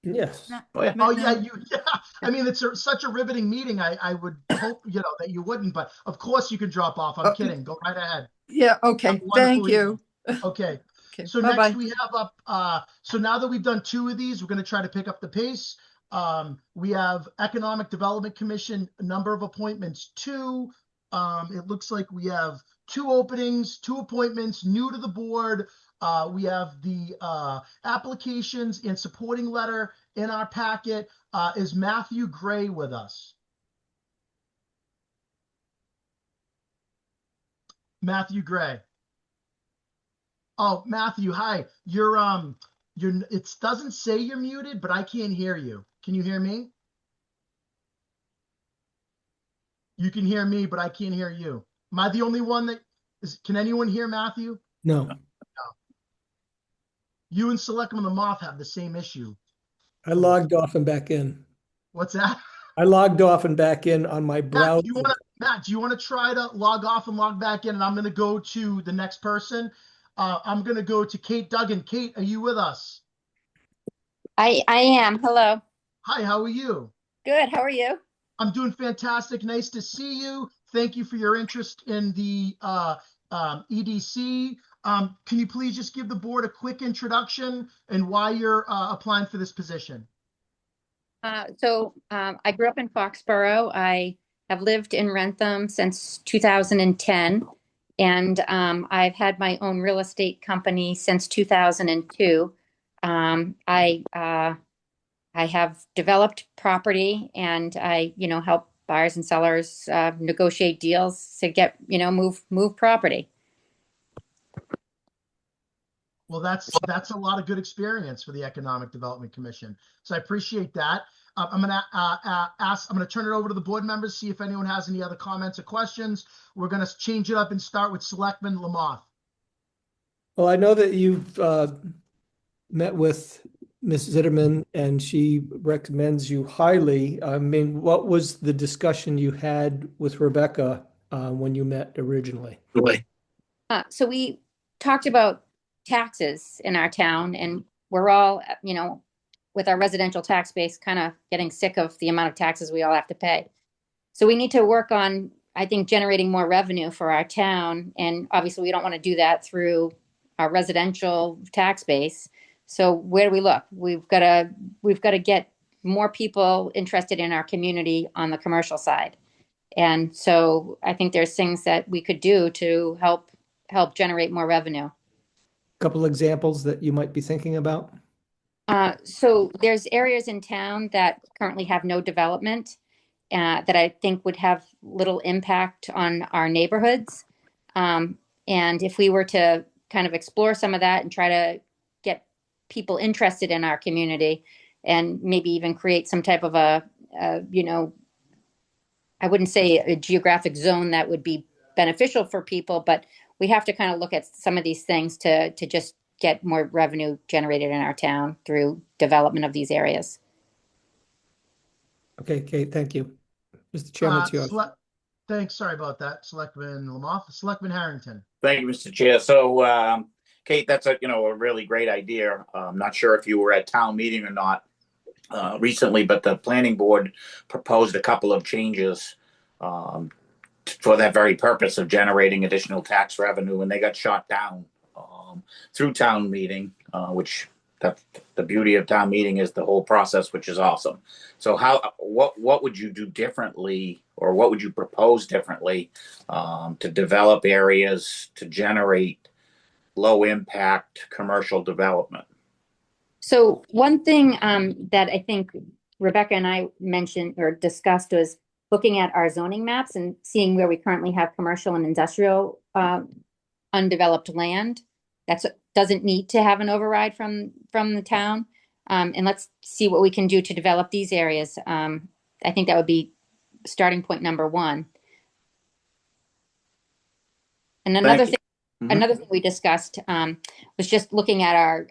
Yes. Oh, yeah. Oh yeah, yeah. I mean, it's such a riveting meeting. I would hope that you wouldn't, but of course you can drop off. I'm kidding. Go right ahead. Yeah. Okay. Thank you. Okay. Okay. So Bye-bye. next we have up. So now that we've done 2 of these, we're going to try to pick up the pace. We have Economic Development Commission, a number of appointments. 2. It looks like we have 2 openings, 2 appointments, new to the board. We have the applications and supporting letter in our packet. Is Matthew Gray with us? Matthew Gray. Oh, Matthew, hi. It doesn't say you're muted, but I can't hear you. Can you hear me? You can hear me, but I can't hear you. Am I the only one that is? Can anyone hear Matthew? No. You and Selectman Lamoth have the same issue. I logged off and back in. What's that? I logged off and back in on my browser. Matt, do you want to try to log off and log back in? And I'm going to go to the next person. I'm going to go to Kate Duggan. Kate, are you with us? I am. Hello. Hi, how are you? Good. How are you? I'm doing fantastic. Nice to see you. Thank you for your interest in the EDC. Can you please just give the board a quick introduction and why you're applying for this position? I grew up in Foxborough. I have lived in Wrentham since 2010, and I've had my own real estate company since 2002. I have developed property, and I, help buyers and sellers negotiate deals to get, move property. Well, that's a lot of good experience for the Economic Development Commission. So I appreciate that. I'm going to turn it over to the board members, see if anyone has any other comments or questions. We're going to change it up and start with Selectman Lamoth. Well, I know that you've met with Ms. Zitterman and she recommends you highly. I mean, what was the discussion you had with Rebecca when you met originally? So we talked about taxes in our town, and we're all, with our residential tax base, kind of getting sick of the amount of taxes we all have to pay. So we need to work on, I think, generating more revenue for our town. And obviously we don't want to do that through our residential tax base. So where do we look? We've got to get more people interested in our community on the commercial side. And so I think there's things that we could do to help generate more revenue. Couple examples that you might be thinking about? So there's areas in town that currently have no development that I think would have little impact on our neighborhoods. And if we were to kind of explore some of that and try to get people interested in our community, and maybe even create some type of a you know, I wouldn't say a geographic zone that would be beneficial for people, but we have to kind of look at some of these things to just get more revenue generated in our town through development of these areas. Okay, Kate, thank you. Mr. Chairman, it's yours. Thanks. Sorry about that, Selectman Lamoth. Selectman Harrington. Thank you, Mr. Chair. So, Kate, that's a really great idea. I'm not sure if you were at town meeting or not recently, but the planning board proposed a couple of changes for that very purpose of generating additional tax revenue, and they got shot down through town meeting, which the beauty of town meeting is the whole process, which is awesome. So what would you do differently, or what would you propose differently to develop areas to generate low impact commercial development? So one thing that I think Rebecca and I mentioned or discussed was looking at our zoning maps and seeing where we currently have commercial and industrial undeveloped land that doesn't need to have an override from the town. And let's see what we can do to develop these areas. I think that would be starting point number one. And another thing, we discussed was just looking at our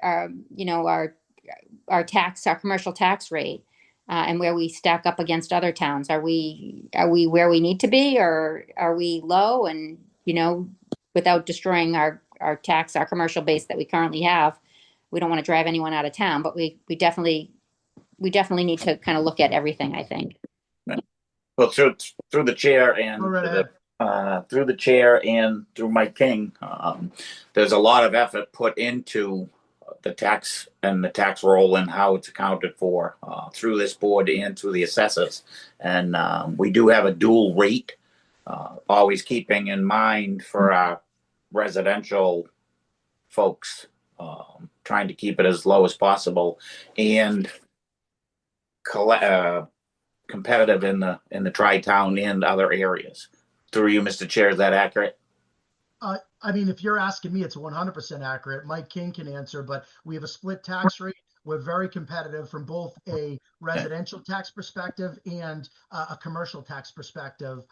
commercial tax rate and where we stack up against other towns. Are we where we need to be, or are we low? And without destroying our commercial base that we currently have, we don't want to drive anyone out of town, but we definitely need to kind of look at everything, I think. Well, through the chair and through the chair and through Mike King, there's a lot of effort put into the tax and the tax roll and how it's accounted for through this board and through the assessors. And we do have a dual rate, always keeping in mind for our residential folks, trying to keep it as low as possible and competitive in the tri-town and other areas. Through you, Mr. Chair, is that accurate? I mean, if you're asking me, it's 100% accurate. Mike King can answer, but we have a split tax rate. We're very competitive from both a residential tax perspective and a commercial tax perspective.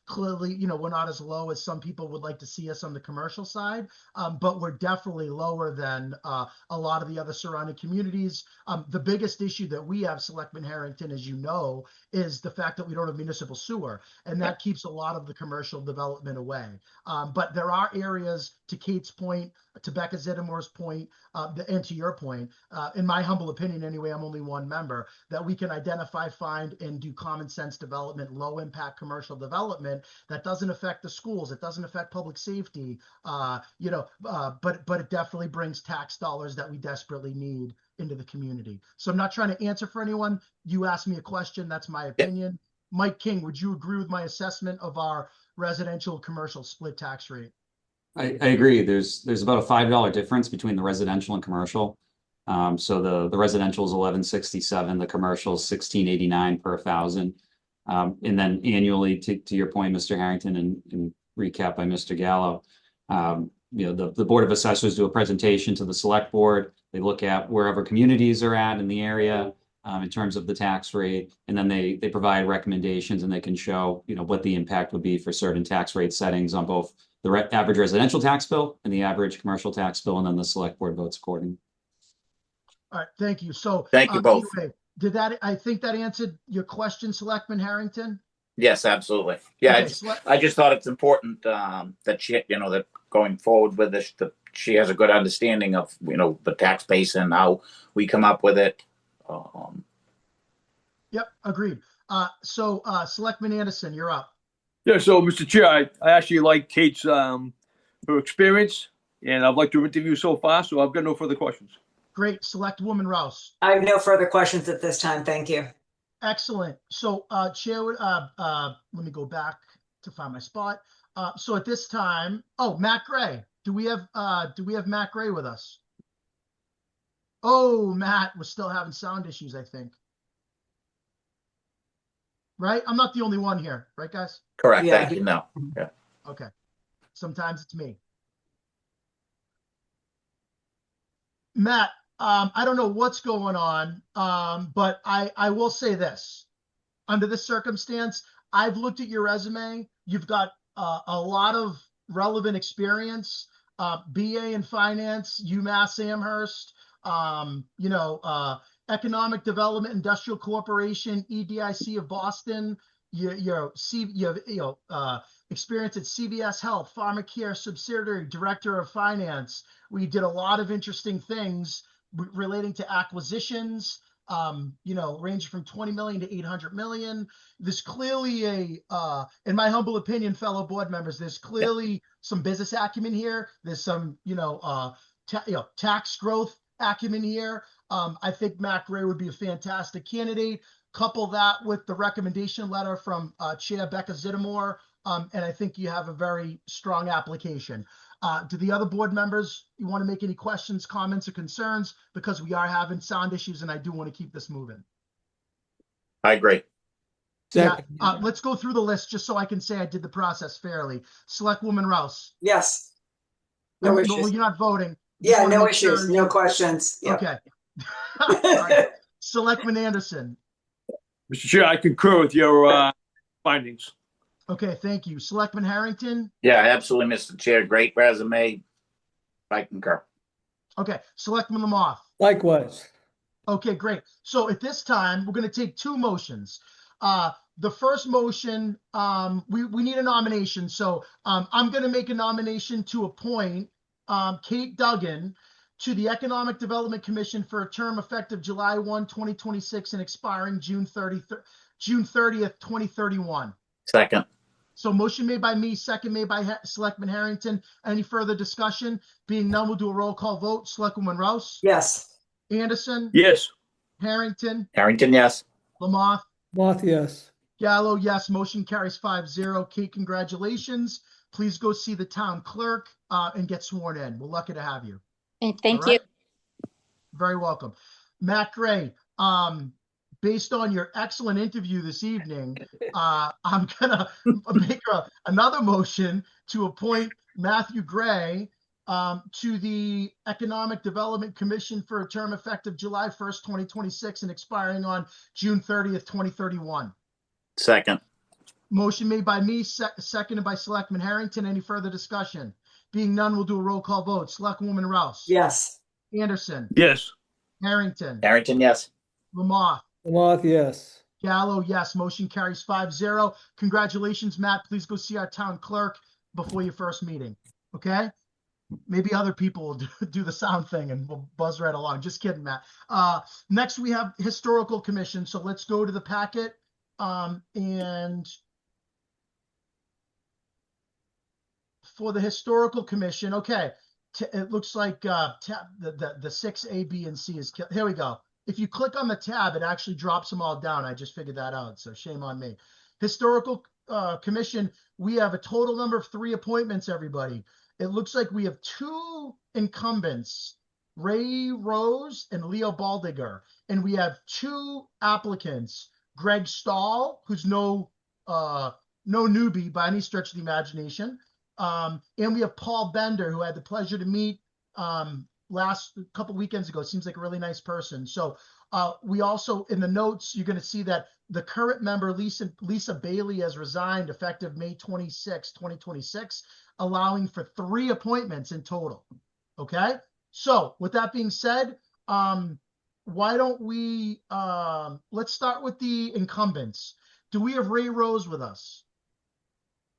Clearly, we're not as low as some people would like to see us on the commercial side, but we're definitely lower than a lot of the other surrounding communities. The biggest issue that we have, Selectman Harrington, as you know, is the fact that we don't have municipal sewer, and that keeps a lot of the commercial development away. But there are areas, to Kate's point, to Becca Zedimore's point, and to your point, in my humble opinion anyway, I'm only one member, that we can identify, find, and do common sense development, low impact commercial development that doesn't affect the schools, it doesn't affect public safety, but it definitely brings tax dollars that we desperately need into the community. So I'm not trying to answer for anyone. You asked me a question, that's my opinion. Mike King, would you agree with my assessment of our residential commercial split tax rate? I agree. There's about a $5 difference between the residential and commercial. So the residential is 1167, the commercial is 1689 per thousand. And then annually, to your point, Mr. Harrington, and recap by Mr. Gallo, the Board of Assessors do a presentation to the Select Board. They look at wherever communities are at in the area in terms of the tax rate, and then they provide recommendations, and they can show what the impact would be for certain tax rate settings on both the average residential tax bill and the average commercial tax bill, and then the Select Board votes accordingly. All right, thank you. So thank you both. Anyway, I think that answered your question, Selectman Harrington? Yes, absolutely. Yeah, okay, I just thought it's important that she, that going forward with this, that she has a good understanding of, the tax base and how we come up with it. Yep, agreed. So Selectman Anderson, you're up. Yeah, so Mr. Chair, I actually like Kate's her experience, and I'd like to interview so far, so I've got no further questions. Great. Selectwoman Rouse. I have no further questions at this time. Thank you. Excellent. So Chair, let me go back to find my spot. So at this time, Matt Gray. Do we have Matt Gray with us? Oh, Matt, we're still having sound issues, I think. Right? I'm not the only one here, right, guys? Correct. Yeah. Thank you. No. Yeah. Okay. Sometimes it's me. Matt, I don't know what's going on, but I will say this. Under this circumstance, I've looked at your resume. You've got a lot of relevant experience, BA in finance, UMass Amherst, Economic Development Industrial Corporation, EDIC of Boston. You have experience at CVS Health, Pharmacare subsidiary director of finance. We did a lot of interesting things relating to acquisitions. Ranging from 20 million to 800 million. There's clearly in my humble opinion, fellow board members, there's clearly some business acumen here. There's some, tax growth acumen here. I think Matt Gray would be a fantastic candidate. Couple that with the recommendation letter from Chair Becca Zittamore, and I think you have a very strong application. Do the other board members, you want to make any questions, comments, or concerns? Because we are having sound issues and I do want to keep this moving. I agree. Yeah, let's go through the list just so I can say I did the process fairly. Selectwoman Rouse. Yes. No issues. Well, you're not voting. Yeah, no issues, no questions. Yep. Okay. All right. Selectman Anderson. Mr. Chair, I concur with your findings. Okay, thank you. Selectman Harrington? Yeah, absolutely, Mr. Chair. Great resume. I concur. Okay, Selectman Lamothe? Likewise. Okay, great. So at this time, we're going to take two motions. The first motion, we need a nomination. So I'm going to make a nomination to appoint Kate Duggan to the Economic Development Commission for a term effective July 1, 2026 and expiring June 30th, 2031. Second. So motion made by me, second made by Selectman Harrington. Any further discussion? Being none, we'll do a roll call vote. Selectwoman Rouse? Yes. Anderson? Yes. Harrington? Harrington, yes. Lamothe? Lamothe, yes. Gallo, yes. Motion carries 5-0. Kate, congratulations. Please go see the town clerk and get sworn in. We're lucky to have you. Thank you. Very welcome. Matt Gray, based on your excellent interview this evening, I'm gonna make another motion to appoint Matthew Gray to the Economic Development Commission for a term effective July 1st, 2026 and expiring on June 30th, 2031. Second. Motion made by me, seconded by Selectman Harrington. Any further discussion? Being none, we'll do a roll call vote. Selectwoman Rouse? Yes. Anderson? Yes. Harrington? Harrington, yes. Lamothe? Lamothe, yes. Gallo, yes. Motion carries 5-0. Congratulations, Matt. Please go see our town clerk before your first meeting. Okay? Maybe other people will do the sound thing and we'll buzz right along. Just kidding, Matt. Next, we have Historical Commission. So let's go to the packet. And for the Historical Commission, okay. It looks like the 6, A, B, and C is here we go. If you click on the tab, it actually drops them all down. I just figured that out, so shame on me. Historical Commission, we have a total number of 3 appointments, everybody. It looks like we have 2 incumbents, Ray Rose and Leo Baldiger, and we have 2 applicants, Greg Stahl, who's no newbie by any stretch of the imagination, and we have Paul Bender, who I had the pleasure to meet last couple weekends ago. Seems like a really nice person. So we also, in the notes, you're going to see that the current member, Lisa Bailey, has resigned effective May 26, 2026, allowing for 3 appointments in total. Okay. So with that being said, why don't we, let's start with the incumbents. Do we have Ray Rose with us?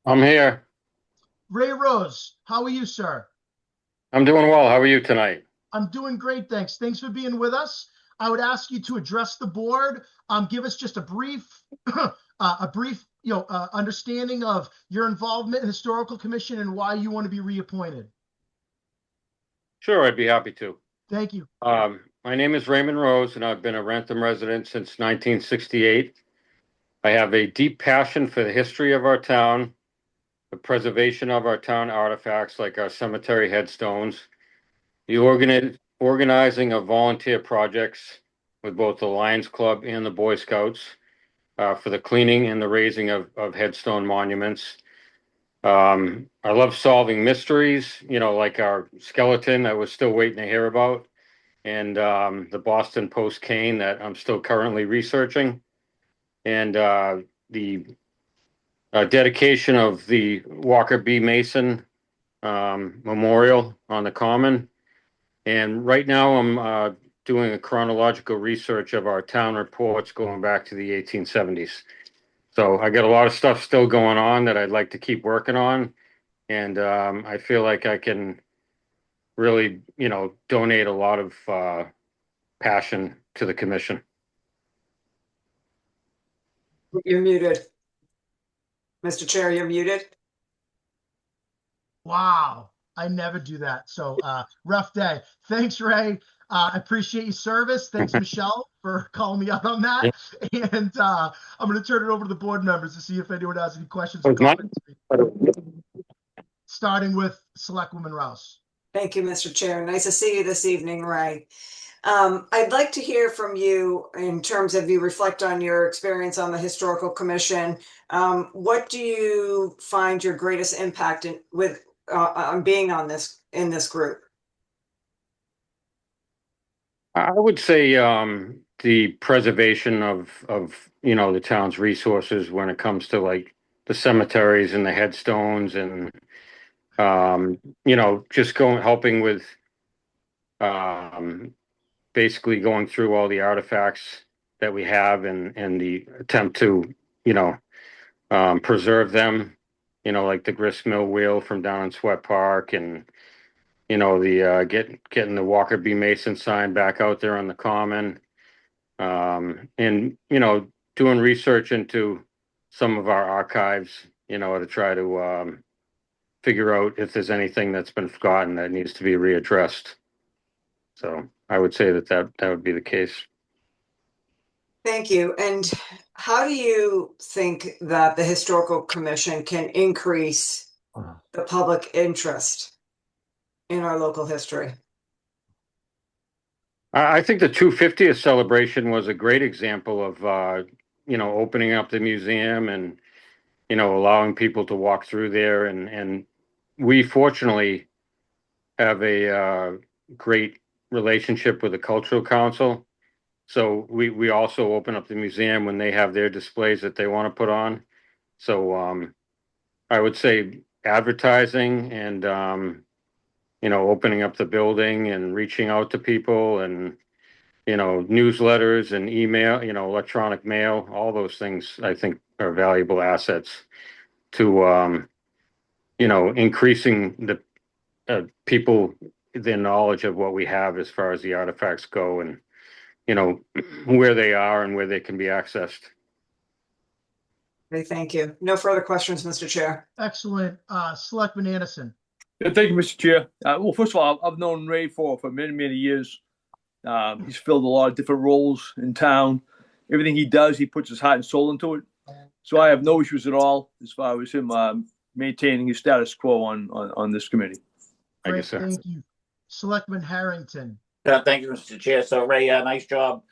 I'm here. Ray Rose, how are you, sir? I'm doing well. How are you tonight? I'm doing great, thanks. Thanks for being with us. I would ask you to address the board. Give us just a brief, understanding of your involvement in the Historical Commission and why you want to be reappointed. Sure, I'd be happy to. Thank you. My name is Raymond Rose, and I've been a Wrentham resident since 1968. I have a deep passion for the history of our town, the preservation of our town artifacts like our cemetery headstones, the organizing of volunteer projects with both the Lions Club and the Boy Scouts for the cleaning and the raising of headstone monuments. I love solving mysteries, like our skeleton I was still waiting to hear about. and the Boston Post cane that I'm still currently researching, and the dedication of the Walker B. Mason Memorial on the Common. And right now I'm doing a chronological research of our town reports going back to the 1870s. So I got a lot of stuff still going on that I'd like to keep working on. And I feel like I can really, donate a lot of passion to the commission. You're muted. Mr. Chair, you're muted. Wow. I never do that. So rough day. Thanks, Ray. I appreciate your service. Thanks, Michelle, for calling me out on that. And I'm going to turn it over to the board members to see if anyone has any questions or comments. Starting with Selectwoman Rouse. Thank you, Mr. Chair. Nice to see you this evening, Ray. I'd like to hear from you in terms of you reflect on your experience on the Historical Commission. What do you find your greatest impact on being in this group? I would say the preservation of the town's resources when it comes to like the cemeteries and the headstones, and just helping with basically going through all the artifacts that we have, and the attempt to preserve them, like the grist mill wheel from down in Sweat Park, and the getting the Walker B. Mason sign back out there on the Common, and doing research into some of our archives, to try to figure out if there's anything that's been forgotten that needs to be readdressed. So I would say that would be the case. Thank you. And how do you think that the Historical Commission can increase the public interest in our local history? I think the 250th celebration was a great example of, opening up the museum and, allowing people to walk through there. And we fortunately have a great relationship with the Cultural Council. So we also open up the museum when they have their displays that they want to put on. So I would say advertising and, opening up the building and reaching out to people, and, newsletters and email, electronic mail, all those things I think are valuable assets to, increasing the people, the knowledge of what we have as far as the artifacts go, and, where they are and where they can be accessed. Okay, thank you. No further questions, Mr. Chair. Excellent. Selectman Anderson. Yeah, thank you, Mr. Chair. Well, first of all, I've known Ray for many, many years. He's filled a lot of different roles in town. Everything he does, he puts his heart and soul into it. So I have no issues at all as far as him maintaining his status quo on this committee. Thank you, sir. Thank you. Selectman Harrington. Thank you, Mr. Chair. So Ray, nice job.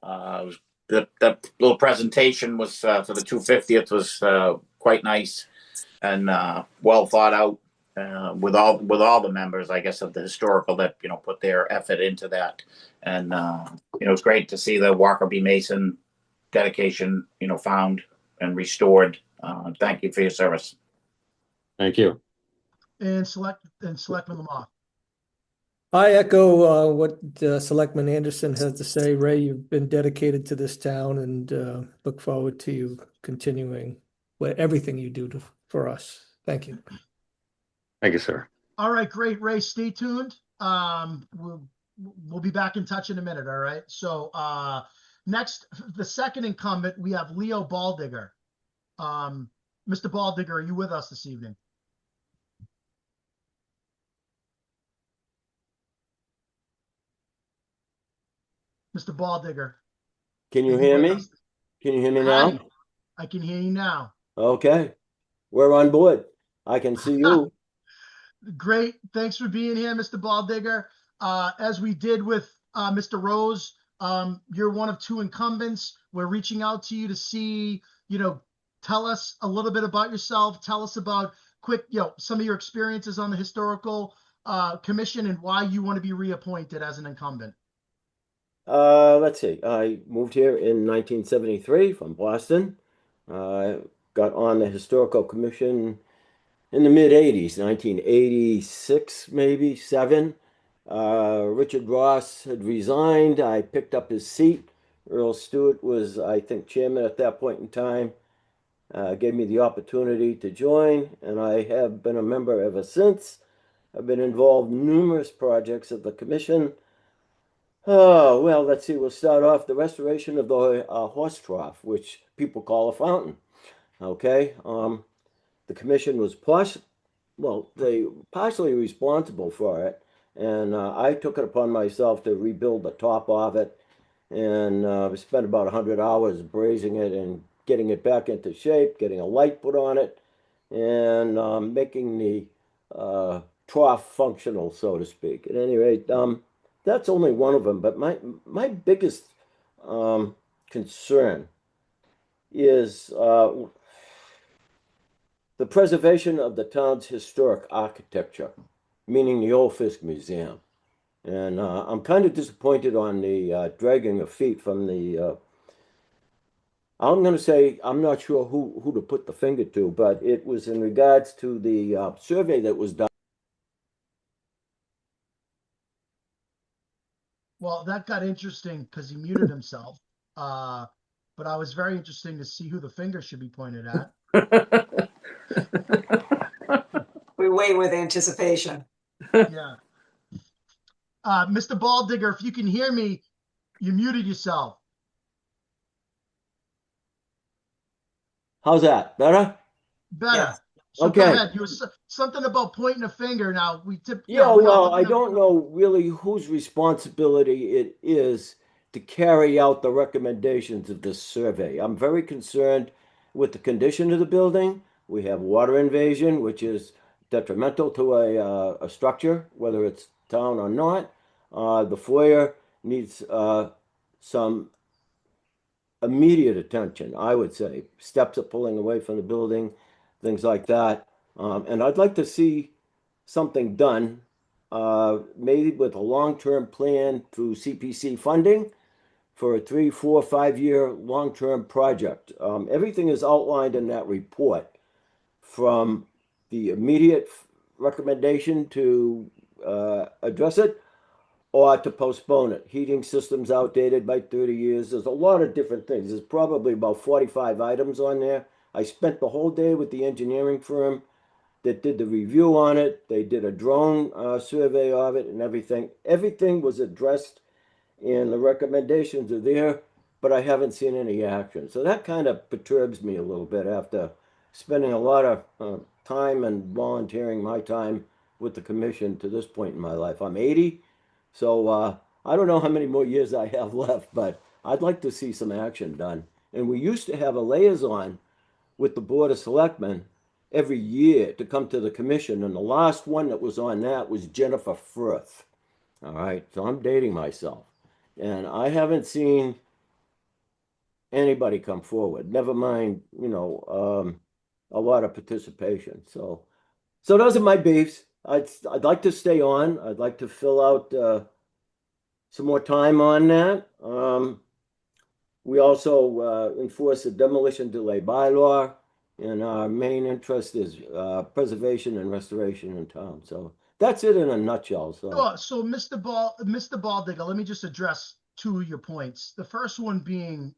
That little presentation was for the 250th was quite nice and well thought out with all the members, I guess, of the historical that put their effort into that. And it was great to see the Walker B. Mason dedication found and restored. Thank you for your service. Thank you. And Selectman Lamar. I echo what Selectman Anderson has to say. Ray, you've been dedicated to this town, and look forward to you continuing everything you do for us. Thank you. Thank you, sir. All right, great, Ray. Stay tuned. We'll be back in touch in a minute. All right. So next, the second incumbent, we have Leo Baldigger. Mr. Baldigger, are you with us this evening? Mr. Baldigger. Can you hear me? Can you hear me now? I can hear you now. Okay. We're on board. I can see you. Great. Thanks for being here, Mr. Baldigger. As we did with Mr. Rose, you're one of two incumbents. We're reaching out to you to see, tell us a little bit about yourself. Tell us about some of your experiences on the Historical Commission and why you want to be reappointed as an incumbent. Let's see. I moved here in 1973 from Boston. Got on the historical commission in the mid 80s, 1986, maybe 7. Richard Ross had resigned. I picked up his seat. Earl Stewart was, I think, chairman at that point in time. Gave me the opportunity to join, and I have been a member ever since. I've been involved in numerous projects of the commission. Oh, well, let's see. We'll start off the restoration of the horse trough, which people call a fountain. Okay. The commission was they partially responsible for it, and I took it upon myself to rebuild the top of it, and we spent about 100 hours brazing it and getting it back into shape, getting a light put on it, and making the trough functional, so to speak. At any rate, that's only one of them. But my biggest concern is the preservation of the town's historic architecture, meaning the Old Fisk Museum. And I'm kind of disappointed on the dragging of feet from the. I'm going to say I'm not sure who to put the finger to, but it was in regards to the survey that was done. Well, that got interesting because he muted himself. But I was very interesting to see who the finger should be pointed at. We wait with anticipation. Yeah. Mr. Baldigger, if you can hear me, you muted yourself. How's that? Better? Better. Yes. So Okay. go ahead. You were something about pointing a finger. Now we Yeah, well, I don't know really whose responsibility it is to carry out the recommendations of this survey. I'm very concerned with the condition of the building. We have water invasion, which is detrimental to a structure, whether it's town or not. The foyer needs some immediate attention, I would say. Steps are pulling away from the building, things like that. And I'd like to see something done, maybe with a long-term plan through CPC funding for a 3, 4, 5-year long-term project. Everything is outlined in that report, from the immediate recommendation to address it or to postpone it. Heating systems outdated by 30 years. There's a lot of different things. There's probably about 45 items on there. I spent the whole day with the engineering firm that did the review on it. They did a drone survey of it and everything. Everything was addressed and the recommendations are there, but I haven't seen any action. So that kind of perturbs me a little bit after spending a lot of time and volunteering my time with the commission to this point in my life. I'm 80, so I don't know how many more years I have left, but I'd like to see some action done. And we used to have a liaison with the Board of Selectmen every year to come to the commission, and the last one that was on that was Jennifer Firth. All right, so I'm dating myself, and I haven't seen anybody come forward. Never mind, a lot of participation. So those are my beefs. I'd like to stay on. I'd like to fill out some more time on that. We also enforce the demolition delay bylaw, and our main interest is preservation and restoration in town. So that's it in a nutshell. So Mr. Baldigger, let me just address two of your points. The first one being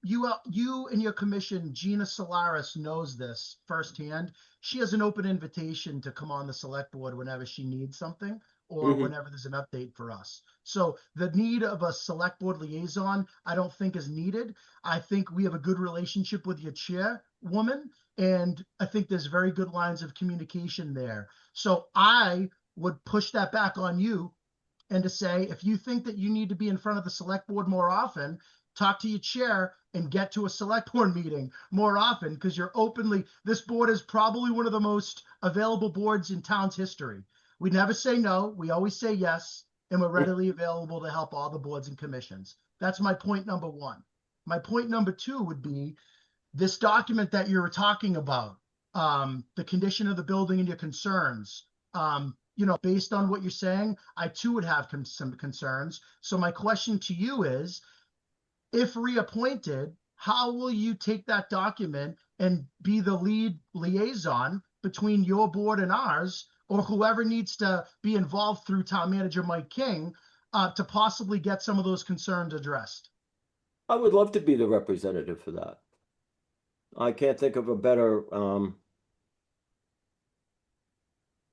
you and your commission, Gina Solaris knows this firsthand. She has an open invitation to come on the select board whenever she needs something or whenever there's an update for us. So the need of a select board liaison, I don't think is needed. I think we have a good relationship with your chairwoman, and I think there's very good lines of communication there. So I would push that back on you and to say, if you think that you need to be in front of the select board more often, talk to your chair and get to a select board meeting more often, because this board is probably one of the most available boards in town's history. We never say no. We always say yes. And we're readily available to help all the boards and commissions. That's my point number one. My point number two would be this document that you were talking about, the condition of the building and your concerns. based on what you're saying, I too would have some concerns. So my question to you is, if reappointed, how will you take that document and be the lead liaison between your board and ours, or whoever needs to be involved through Town Manager Mike King to possibly get some of those concerns addressed? I would love to be the representative for that. I can't think of a better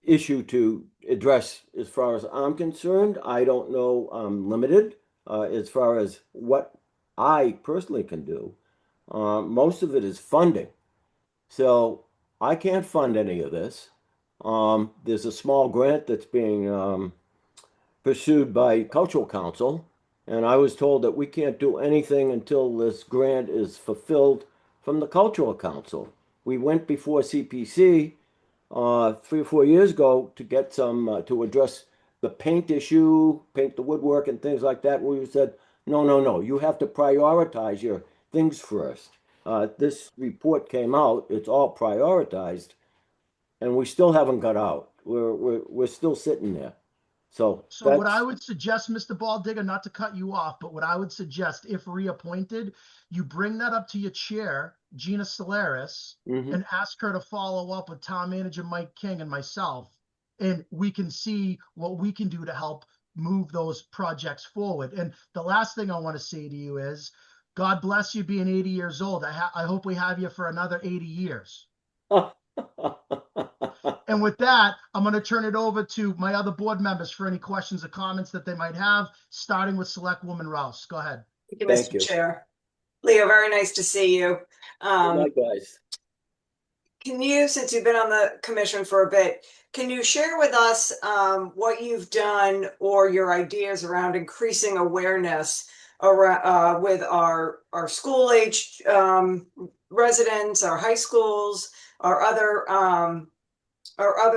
issue to address as far as I'm concerned. I don't know, I'm limited as far as what I personally can do. Most of it is funding. So I can't fund any of this. There's a small grant that's being pursued by Cultural Council, and I was told that we can't do anything until this grant is fulfilled from the Cultural Council. We went before CPC 3 or 4 years ago to get some to address the paint issue, paint the woodwork and things like that. We said, no, you have to prioritize your things first. This report came out, it's all prioritized, and we still haven't got out. We're still sitting there. So what I would suggest, Mr. Baldigger, not to cut you off, but what I would suggest, if reappointed, you bring that up to your chair, Gina Solaris, and ask her to follow up with Town Manager Mike King and myself, and we can see what we can do to help move those projects forward. And the last thing I want to say to you is, God bless you being 80 years old. I hope we have you for another 80 years. And with that, I'm going to turn it over to my other board members for any questions or comments that they might have, starting with Selectwoman Rouse. Go ahead. Thank you, Mr. Chair. Leo, very nice to see you. Likewise. Can you, since you've been on the commission for a bit, can you share with us what you've done or your ideas around increasing awareness around, with our school-age residents, our high schools, our other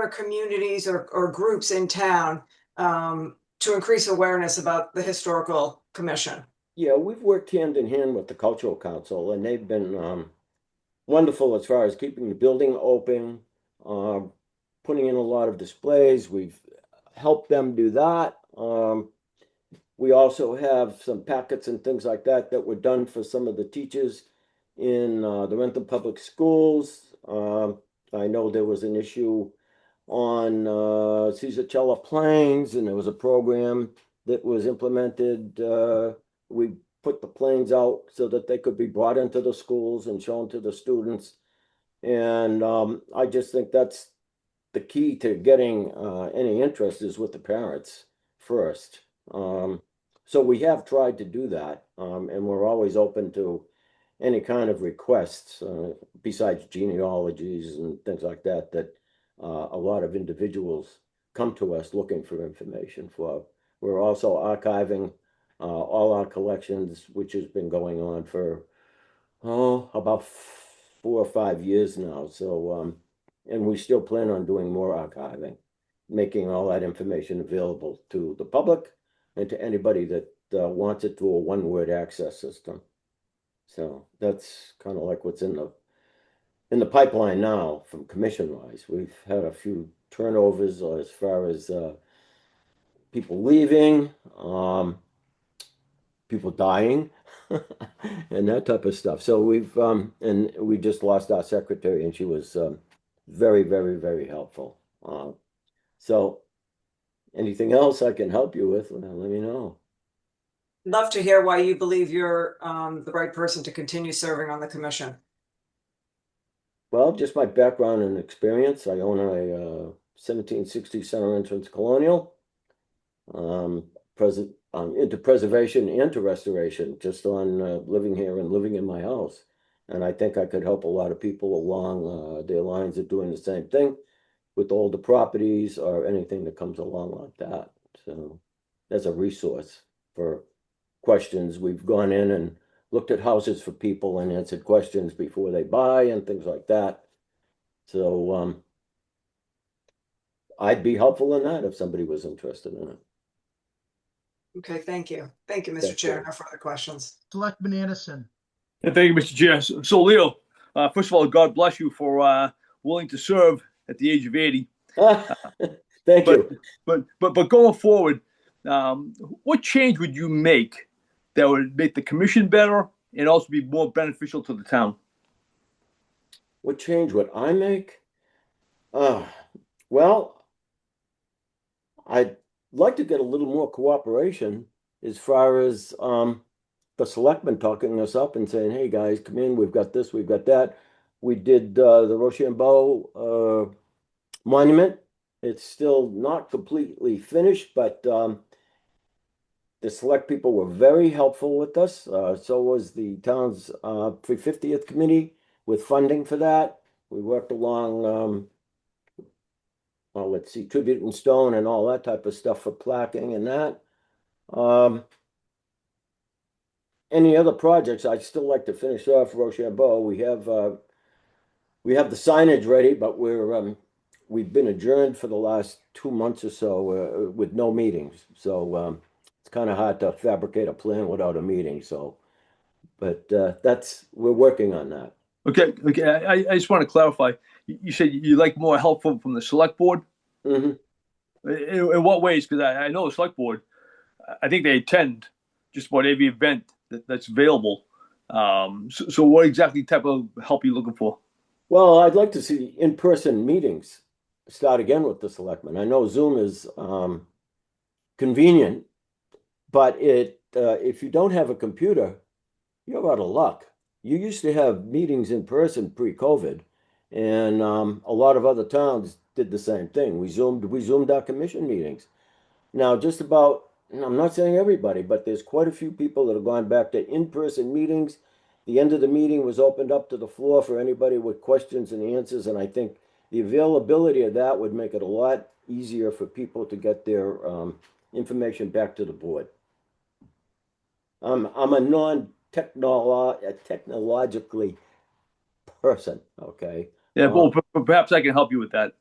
communities or groups in town to increase awareness about the Historical Commission? Yeah, we've worked hand in hand with the Cultural Council, and they've been wonderful as far as keeping the building open, putting in a lot of displays. We've helped them do that. We also have some packets and things like that that were done for some of the teachers in the Wrentham Public Schools. I know there was an issue on Caesarcella Plains, and there was a program that was implemented. We put the planes out so that they could be brought into the schools and shown to the students. And I just think that's the key to getting any interest is with the parents first. So we have tried to do that, and we're always open to any kind of requests besides genealogies and things like that, that a lot of individuals come to us looking for information for. We're also archiving all our collections, which has been going on for, about 4 or 5 years now. So, and we still plan on doing more archiving, making all that information available to the public and to anybody that wants it through a one-word access system. So that's kind of like what's in the pipeline now from commission-wise. We've had a few turnovers as far as people leaving, people dying, and that type of stuff. So we've and we just lost our secretary, and she was very, very, very helpful. So anything else I can help you with, let me know. Love to hear why you believe you're the right person to continue serving on the commission. Well, just my background and experience. I own a 1760 center entrance colonial. Into preservation and to restoration, just on living here and living in my house. And I think I could help a lot of people along their lines of doing the same thing with older properties or anything that comes along like that. So as a resource for questions, we've gone in and looked at houses for people and answered questions before they buy and things like that. So I'd be helpful in that if somebody was interested in it. Okay, thank you. Thank you, Mr. Chair. No further questions. Selectman Anderson. Yeah, thank you, Mr. Chair. So, Leo, first of all, God bless you for willing to serve at the age of 80. Thank but, you. But going forward, what change would you make that would make the commission better and also be more beneficial to the town? What change would I make? Well, I'd like to get a little more cooperation as far as the selectmen talking us up and saying, hey, guys, come in, we've got this, we've got that. We did the Rochambeau monument. It's still not completely finished, but the select people were very helpful with us. So was the town's 350th committee with funding for that. We worked along, let's see, tribute and stone and all that type of stuff for plaquing and that. Any other projects, I'd still like to finish off Rochambeau. We have the signage ready, but we've been adjourned for the last 2 months or so with no meetings. So it's kind of hard to fabricate a plan without a meeting. So, but we're working on that. Okay. I just want to clarify. You said you like more help from the select board. Mm-hmm. In what ways? Because I know the select board, I think they attend just about every event that's available. So what exactly type of help are you looking for? Well, I'd like to see in-person meetings start again with the selectmen. I know Zoom is convenient, but if you don't have a computer, you're out of luck. You used to have meetings in person pre-COVID, and a lot of other towns did the same thing. We zoomed our commission meetings. Now, just about, I'm not saying everybody, but there's quite a few people that have gone back to in-person meetings. The end of the meeting was opened up to the floor for anybody with questions and answers, and I think the availability of that would make it a lot easier for people to get their information back to the board. I'm a technologically person, okay? Yeah, well, perhaps I can help you with that.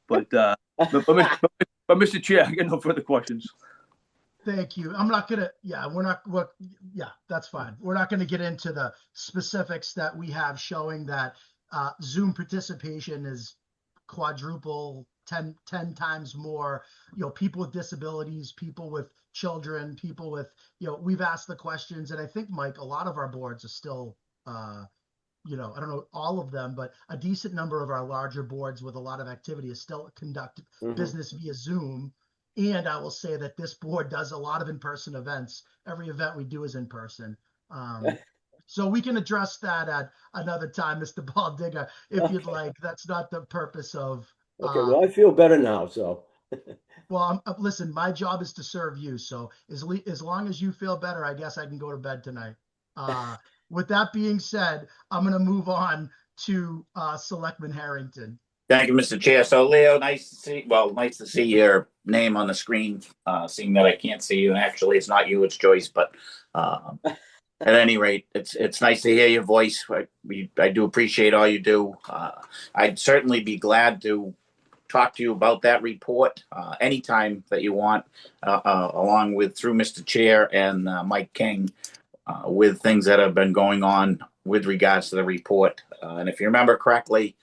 But Mr. Chair, I get no further questions. Thank you. I'm not gonna. Yeah, that's fine. We're not gonna get into the specifics that we have showing that Zoom participation is quadruple, 10 times more. People with disabilities, people with children, people with. We've asked the questions, and I think, Mike, a lot of our boards are still. I don't know all of them, but a decent number of our larger boards with a lot of activity is still conduct business via Zoom. And I will say that this board does a lot of in-person events. Every event we do is in person. So we can address that at another time, Mr. Baldigger, if you'd like. That's not the purpose of. Okay, well, I feel better now, so. Well, listen, my job is to serve you. So as long as you feel better, I guess I can go to bed tonight. With that being said, I'm going to move on to Selectman Harrington. Thank you, Mr. Chair. So, Leo, nice to see your name on the screen, seeing that I can't see you. And actually, it's not you, it's Joyce. But at any rate, it's nice to hear your voice. I do appreciate all you do. I'd certainly be glad to talk to you about that report anytime that you want, along with through Mr. Chair and Mike King, with things that have been going on with regards to the report. And if you remember correctly,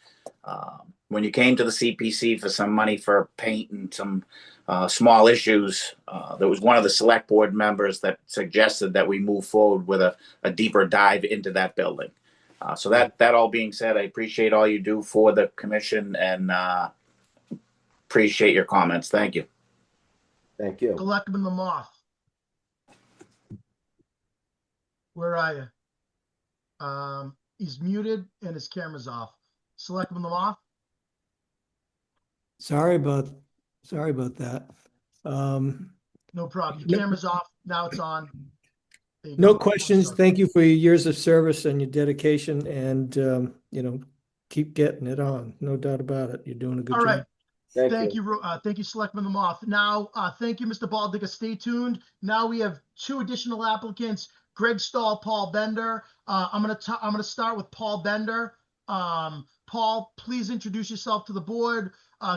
when you came to the CPC for some money for paint and some small issues, there was one of the select board members that suggested that we move forward with a deeper dive into that building. So that all being said, I appreciate all you do for the commission and appreciate your comments. Thank you. Thank you. Selectman Lamoth. Where are you? He's muted and his camera's off. Selectman Lamoth. Sorry about that. No problem. Your camera's off. Now it's on. No questions. Thank you for your years of service and your dedication, and keep getting it on. No doubt about it. You're doing a good job. All right. Thank you. Thank you, Selectman Lamoth. Now, thank you, Mr. Baldigger. Stay tuned. Now we have 2 additional applicants, Greg Stahl, Paul Bender. I'm gonna start with Paul Bender. Paul, please introduce yourself to the board.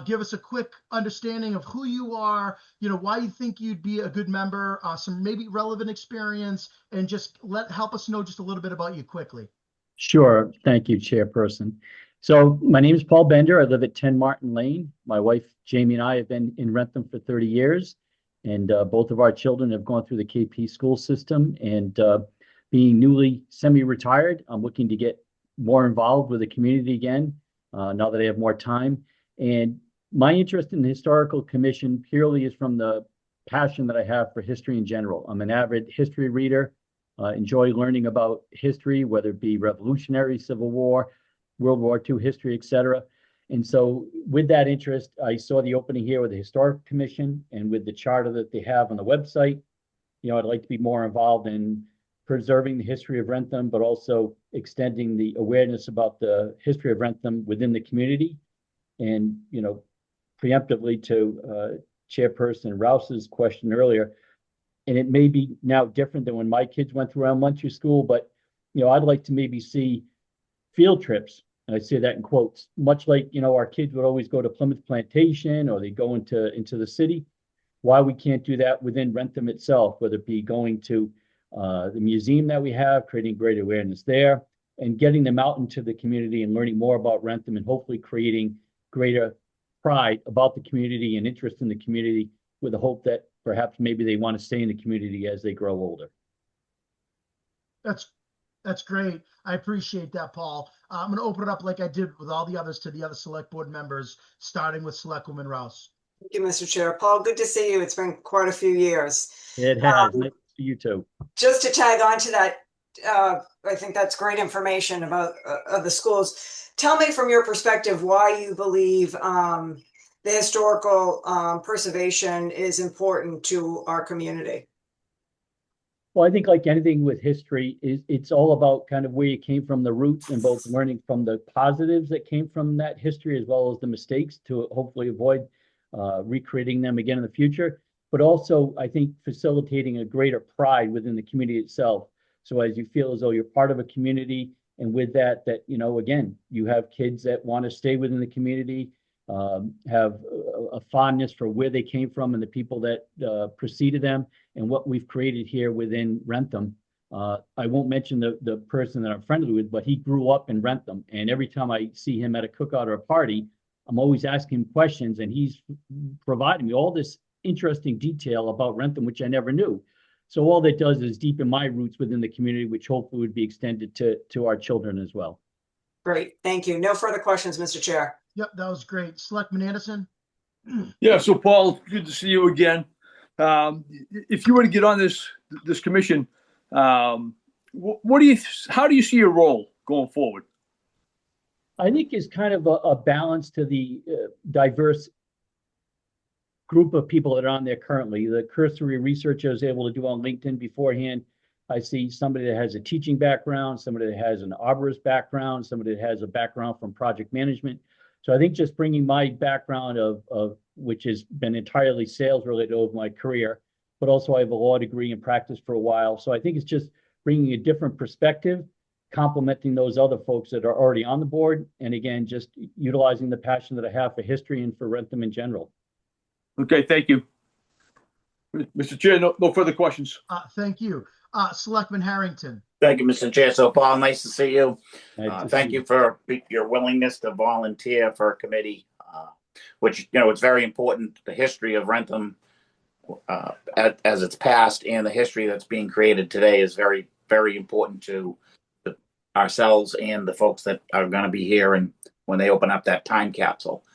Give us a quick understanding of who you are, why you think you'd be a good member, some maybe relevant experience, and just help us know just a little bit about you quickly. Sure. Thank you, Chairperson. So my name is Paul Bender. I live at 10 Martin Lane. My wife, Jamie, and I have been in Wrentham for 30 years. And both of our children have gone through the KP school system. And being newly semi-retired, I'm looking to get more involved with the community again, now that I have more time. And my interest in the Historical Commission purely is from the passion that I have for history in general. I'm an avid history reader, enjoy learning about history, whether it be Revolutionary, Civil War, World War II history, et cetera. And so with that interest, I saw the opening here with the Historic Commission and with the charter that they have on the website. I'd like to be more involved in preserving the history of Wrentham, but also extending the awareness about the history of Wrentham within the community. And, preemptively to Chairperson Rouse's question earlier, and it may be now different than when my kids went through elementary school, but, I'd like to maybe see field trips, and I say that in quotes, much like, our kids would always go to Plymouth Plantation or they go into the city. Why we can't do that within Wrentham itself, whether it be going to the museum that we have, creating greater awareness there, and getting them out into the community and learning more about Wrentham and hopefully creating greater pride about the community and interest in the community with the hope that perhaps maybe they want to stay in the community as they grow older. That's great. I appreciate that, Paul. I'm going to open it up like I did with all the others to the other select board members, starting with Selectwoman Rouse. Thank you, Mr. Chair. Paul, good to see you. It's been quite a few years. It has. Nice to see you too. Just to tag on to that, I think that's great information about the schools. Tell me from your perspective why you believe the historical preservation is important to our community. Well, I think like anything with history, it's all about kind of where you came from, the roots, and both learning from the positives that came from that history as well as the mistakes to hopefully avoid recreating them again in the future. But also, I think facilitating a greater pride within the community itself. So as you feel as though you're part of a community, and with that, again, you have kids that want to stay within the community, have a fondness for where they came from and the people that preceded them and what we've created here within Wrentham. I won't mention the person that I'm friendly with, but he grew up in Wrentham. And every time I see him at a cookout or a party, I'm always asking him questions, and he's providing me all this interesting detail about Wrentham, which I never knew. So all that does is deepen my roots within the community, which hopefully would be extended to our children as well. Great, thank you. No further questions, Mr. Chair. Yep, that was great. Selectman Anderson? Yeah, so Paul, good to see you again. If you were to get on this commission, how do you see your role going forward? I think is kind of a balance to the diverse group of people that are on there currently. The cursory research I was able to do on LinkedIn beforehand, I see somebody that has a teaching background, somebody that has an arborist background, somebody that has a background from project management. So I think just bringing my background of which has been entirely sales related over my career, but also I have a law degree and practice for a while. So I think it's just bringing a different perspective, complementing those other folks that are already on the board. And again, just utilizing the passion that I have for history and for Wrentham in general. Okay, thank you. Mr. Chair, no further questions. Thank you. Selectman Harrington. Thank you, Mr. Chair. So, Paul, nice to see you. Thank you you for your willingness to volunteer for a committee, which, it's very important. The history of Wrentham as it's past and the history that's being created today is very, very important to ourselves and the folks that are going to be here and when they open up that time capsule.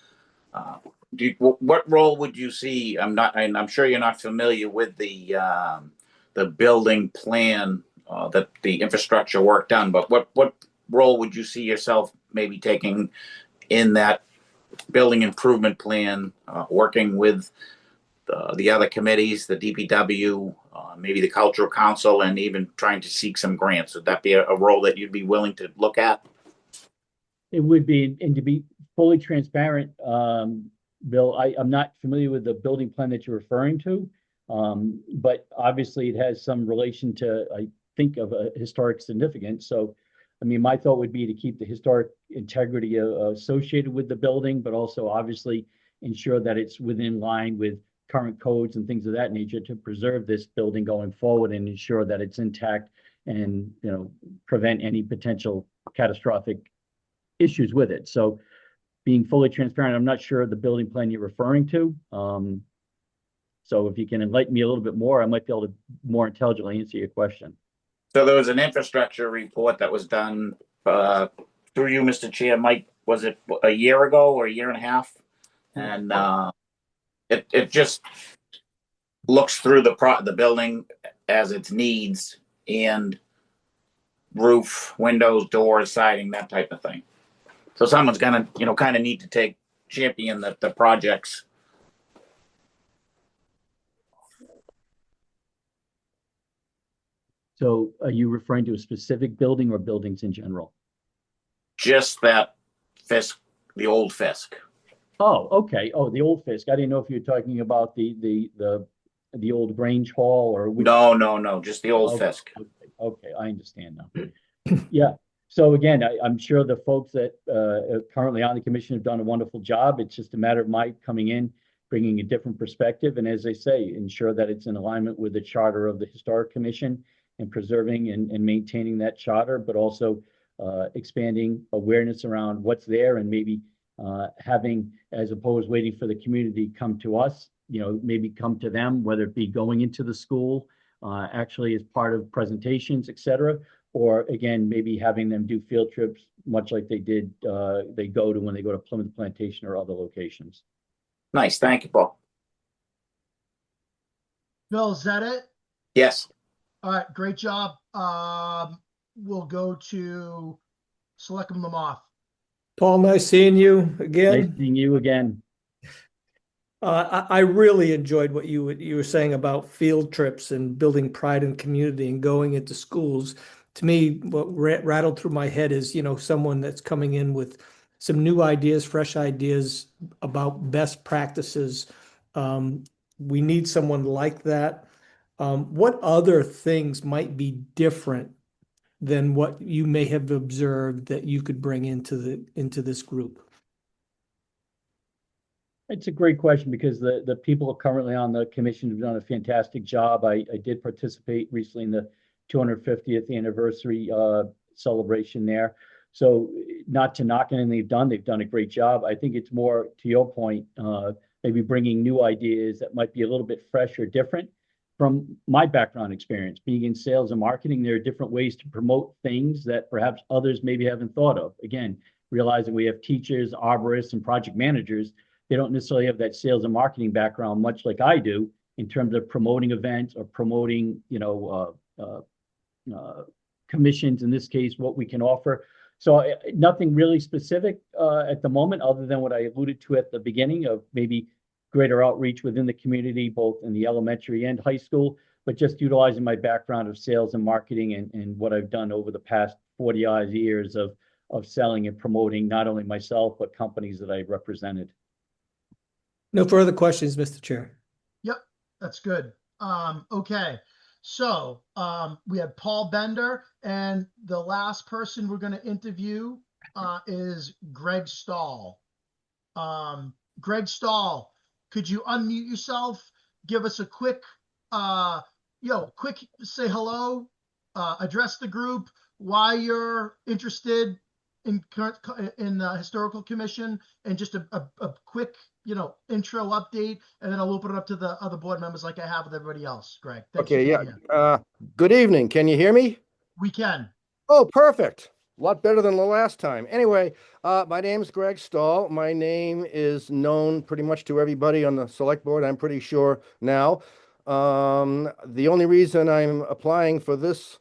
What role would you see? I'm sure you're not familiar with the building plan that the infrastructure work done, but what role would you see yourself maybe taking in that building improvement plan, working with the other committees, the DPW, maybe the Cultural Council, and even trying to seek some grants? Would that be a role that you'd be willing to look at? It would be, and to be fully transparent, Bill, I'm not familiar with the building plan that you're referring to, but obviously it has some relation to, I think, of a historic significance. So, I mean, my thought would be to keep the historic integrity associated with the building, but also obviously ensure that it's within line with current codes and things of that nature to preserve this building going forward and ensure that it's intact and, prevent any potential catastrophic issues with it. So being fully transparent, I'm not sure of the building plan you're referring to. So if you can enlighten me a little bit more, I might be able to more intelligently answer your question. So there was an infrastructure report that was done through you, Mr. Chair. Mike, was it a year ago or a year and a half? And it just looks through the building as its needs and roof, windows, doors, siding, that type of thing. So someone's gonna, kind of need to champion the projects. So are you referring to a specific building or buildings in general? Just that Fisk, the old Fisk. Oh, okay. Oh, the old Fisk. I didn't know if you were talking about the old Grange Hall or which. No, just the old Fisk. Okay, I understand now. Yeah. So again, I'm sure the folks that are currently on the commission have done a wonderful job. It's just a matter of my coming in, bringing a different perspective, and as I say, ensure that it's in alignment with the charter of the Historic Commission and preserving and maintaining that charter, but also expanding awareness around what's there and maybe having, as opposed waiting for the community come to us, maybe come to them, whether it be going into the school, actually as part of presentations, et cetera, or again, maybe having them do field trips, much like they go to when they go to Plymouth Plantation or other locations. Nice. Thank you, Paul. Bill, is that it? Yes. All right, great job. We'll go to Selectman Lamothe. Paul, nice seeing you again. Nice seeing you again. I really enjoyed what you were saying about field trips and building pride in community and going into schools. To me, what rattled through my head is, someone that's coming in with some new ideas, fresh ideas about best practices. We need someone like that. What other things might be different than what you may have observed that you could bring into this group? It's a great question because the people currently on the commission have done a fantastic job. I did participate recently in the 250th anniversary celebration there. So not to knock anything they've done a great job. I think it's more to your point, maybe bringing new ideas that might be a little bit fresh or different. From my background experience, being in sales and marketing, there are different ways to promote things that perhaps others maybe haven't thought of. Again, realizing we have teachers, arborists, and project managers. They don't necessarily have that sales and marketing background, much like I do, in terms of promoting events or promoting, commissions, in this case, what we can offer. So nothing really specific at the moment, other than what I alluded to at the beginning of maybe greater outreach within the community, both in the elementary and high school, but just utilizing my background of sales and marketing and what I've done over the past 40 odd years of selling and promoting not only myself, but companies that I've represented. No further questions, Mr. Chair. Yep, that's good. Okay, so we had Paul Bender, and the last person we're going to interview is Greg Stahl. Greg Stahl, could you unmute yourself? Give us a quick, quick say hello, address the group, why you're interested in the Historical Commission, and just a quick, intro update, and then I'll open it up to the other board members like I have with everybody else. Greg. Okay, yeah. Good evening. Can you hear me? We can. Oh, perfect. A lot better than the last time. Anyway, my name is Greg Stahl. My name is known pretty much to everybody on the select board, I'm pretty sure now. The only reason I'm applying for this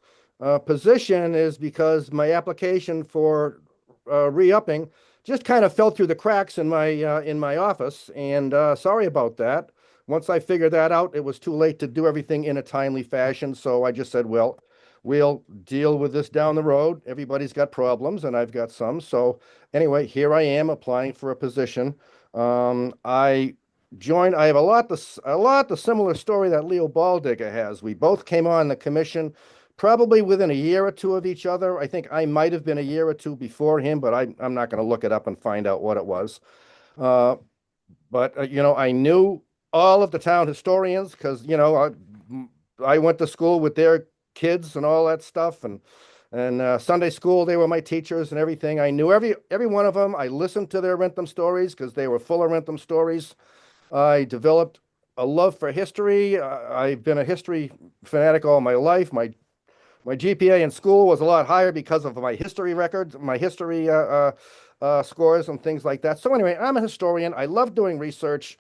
position is because my application for re-upping just kind of fell through the cracks in my office, and sorry about that. Once I figured that out, it was too late to do everything in a timely fashion, so I just said, well, we'll deal with this down the road. Everybody's got problems, and I've got some. So anyway, here I am applying for a position. I have a lot the similar story that Leo Baldigger has. We both came on the commission probably within a year or two of each other. I think I might have been a year or two before him, but I'm not going to look it up and find out what it was. But I knew all of the town historians because, I went to school with their kids and all that stuff. And And Sunday school, they were my teachers and everything. I knew every one of them. I listened to their Wrentham stories because they were full of Wrentham stories. I developed a love for history. I've been a history fanatic all my life. My GPA in school was a lot higher because of my history records, my history scores and things like that. So anyway, I'm a historian. I love doing research.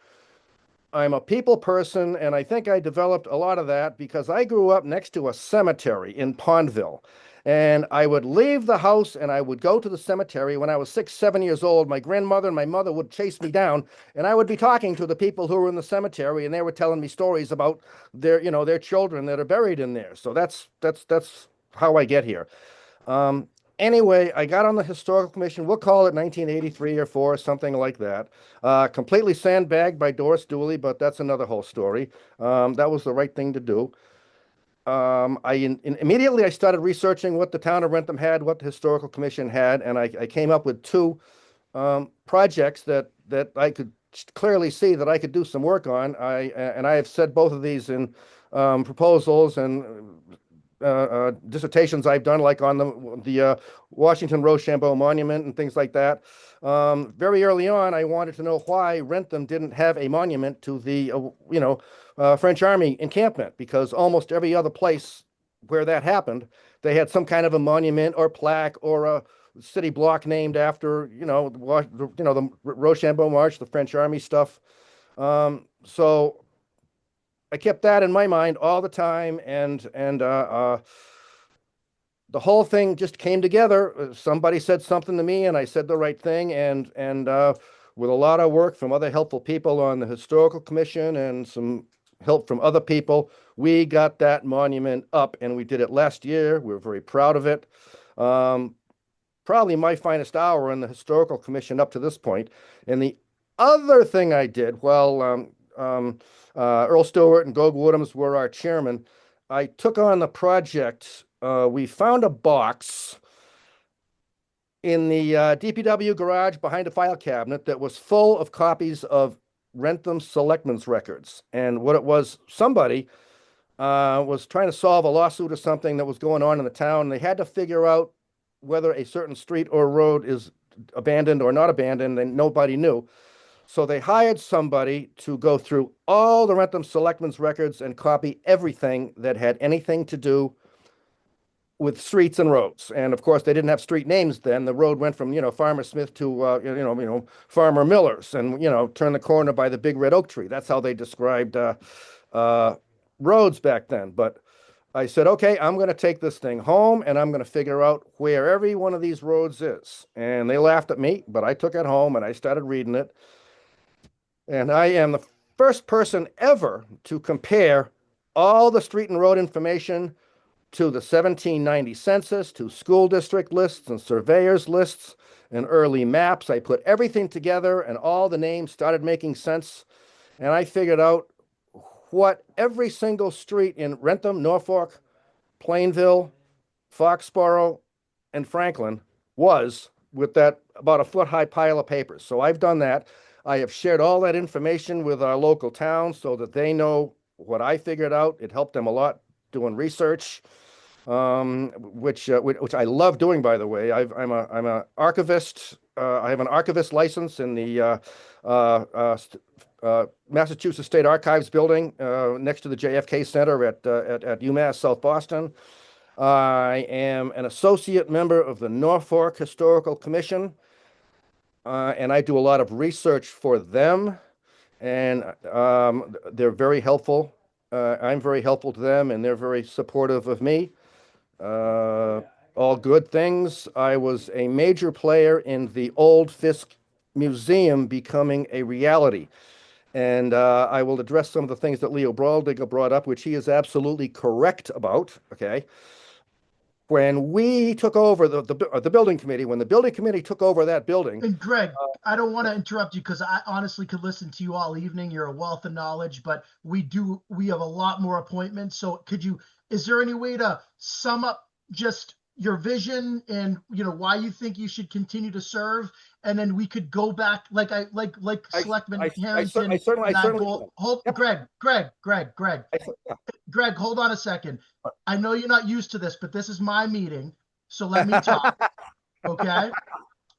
I'm a people person, and I think I developed a lot of that because I grew up next to a cemetery in Pondville. And I would leave the house and I would go to the cemetery when I was 6, 7 years old. My grandmother and my mother would chase me down, and I would be talking to the people who were in the cemetery, and they were telling me stories about their children that are buried in there. So that's how I get here. Anyway, I got on the historical commission. We'll call it 1983 or 4, something like that. Completely sandbagged by Doris Dooley, but that's another whole story. That was the right thing to do. Immediately I started researching what the town of Wrentham had, what the historical commission had, and I came up with 2 projects that I could clearly see that I could do some work on. I have said both of these in proposals and dissertations I've done, like on the Washington Rochambeau Monument and things like that. Very early on, I wanted to know why Wrentham didn't have a monument to the French Army encampment, because almost every other place where that happened, they had some kind of a monument or plaque or a city block named after the Rochambeau March, the French Army stuff. So I kept that in my mind all the time, and the whole thing just came together. Somebody said something to me, and I said the right thing, and with a lot of work from other helpful people on the historical commission and some help from other people, we got that monument up, and we did it last year. We're very proud of it. Probably my finest hour in the historical commission up to this point. And the other thing I did, well, Earl Stewart and Gog Woodhams were our chairman. I took on the project. We found a box in the DPW garage behind a file cabinet that was full of copies of Wrentham selectmen's records. And what it was, somebody was trying to solve a lawsuit or something that was going on in the town. They had to figure out whether a certain street or road is abandoned or not abandoned, and nobody knew. So they hired somebody to go through all the Wrentham selectmen's records and copy everything that had anything to do with streets and roads. And of course, they didn't have street names then. The road went from, Farmer Smith to, Farmer Miller's, and, turn the corner by the big red oak tree. That's how they described roads back then. But I said, okay, I'm going to take this thing home and I'm going to figure out where every one of these roads is. And they laughed at me, but I took it home and I started reading it. And I am the first person ever to compare all the street and road information to the 1790 census, to school district lists and surveyors lists and early maps. I put everything together and all the names started making sense. And I figured out what every single street in Wrentham, Norfolk, Plainville, Foxborough, and Franklin was with that about a foot-high pile of papers. So I've done that. I have shared all that information with our local towns so that they know what I figured out. It helped them a lot doing research, which I love doing, by the way. I'm an archivist. I have an archivist license in the Massachusetts State Archives building next to the JFK Center at UMass South Boston. I am an associate member of the Norfolk Historical Commission, and I do a lot of research for them, and they're very helpful. I'm very helpful to them, and they're very supportive of me. All good things. I was a major player in the Old Fisk Museum becoming a reality. And I will address some of the things that Leo Braldiger brought up, which he is absolutely correct about, okay? When we took over the building committee, when the building committee took over that building. And Greg, I don't want to interrupt you because I honestly could listen to you all evening. You're a wealth of knowledge, but we have a lot more appointments. So is there any way to sum up just your vision and why you think you should continue to serve, and then we could go back like Selectman Harrington. Greg, hold on a second. I know you're not used to this, but this is my meeting, So let me talk. Okay.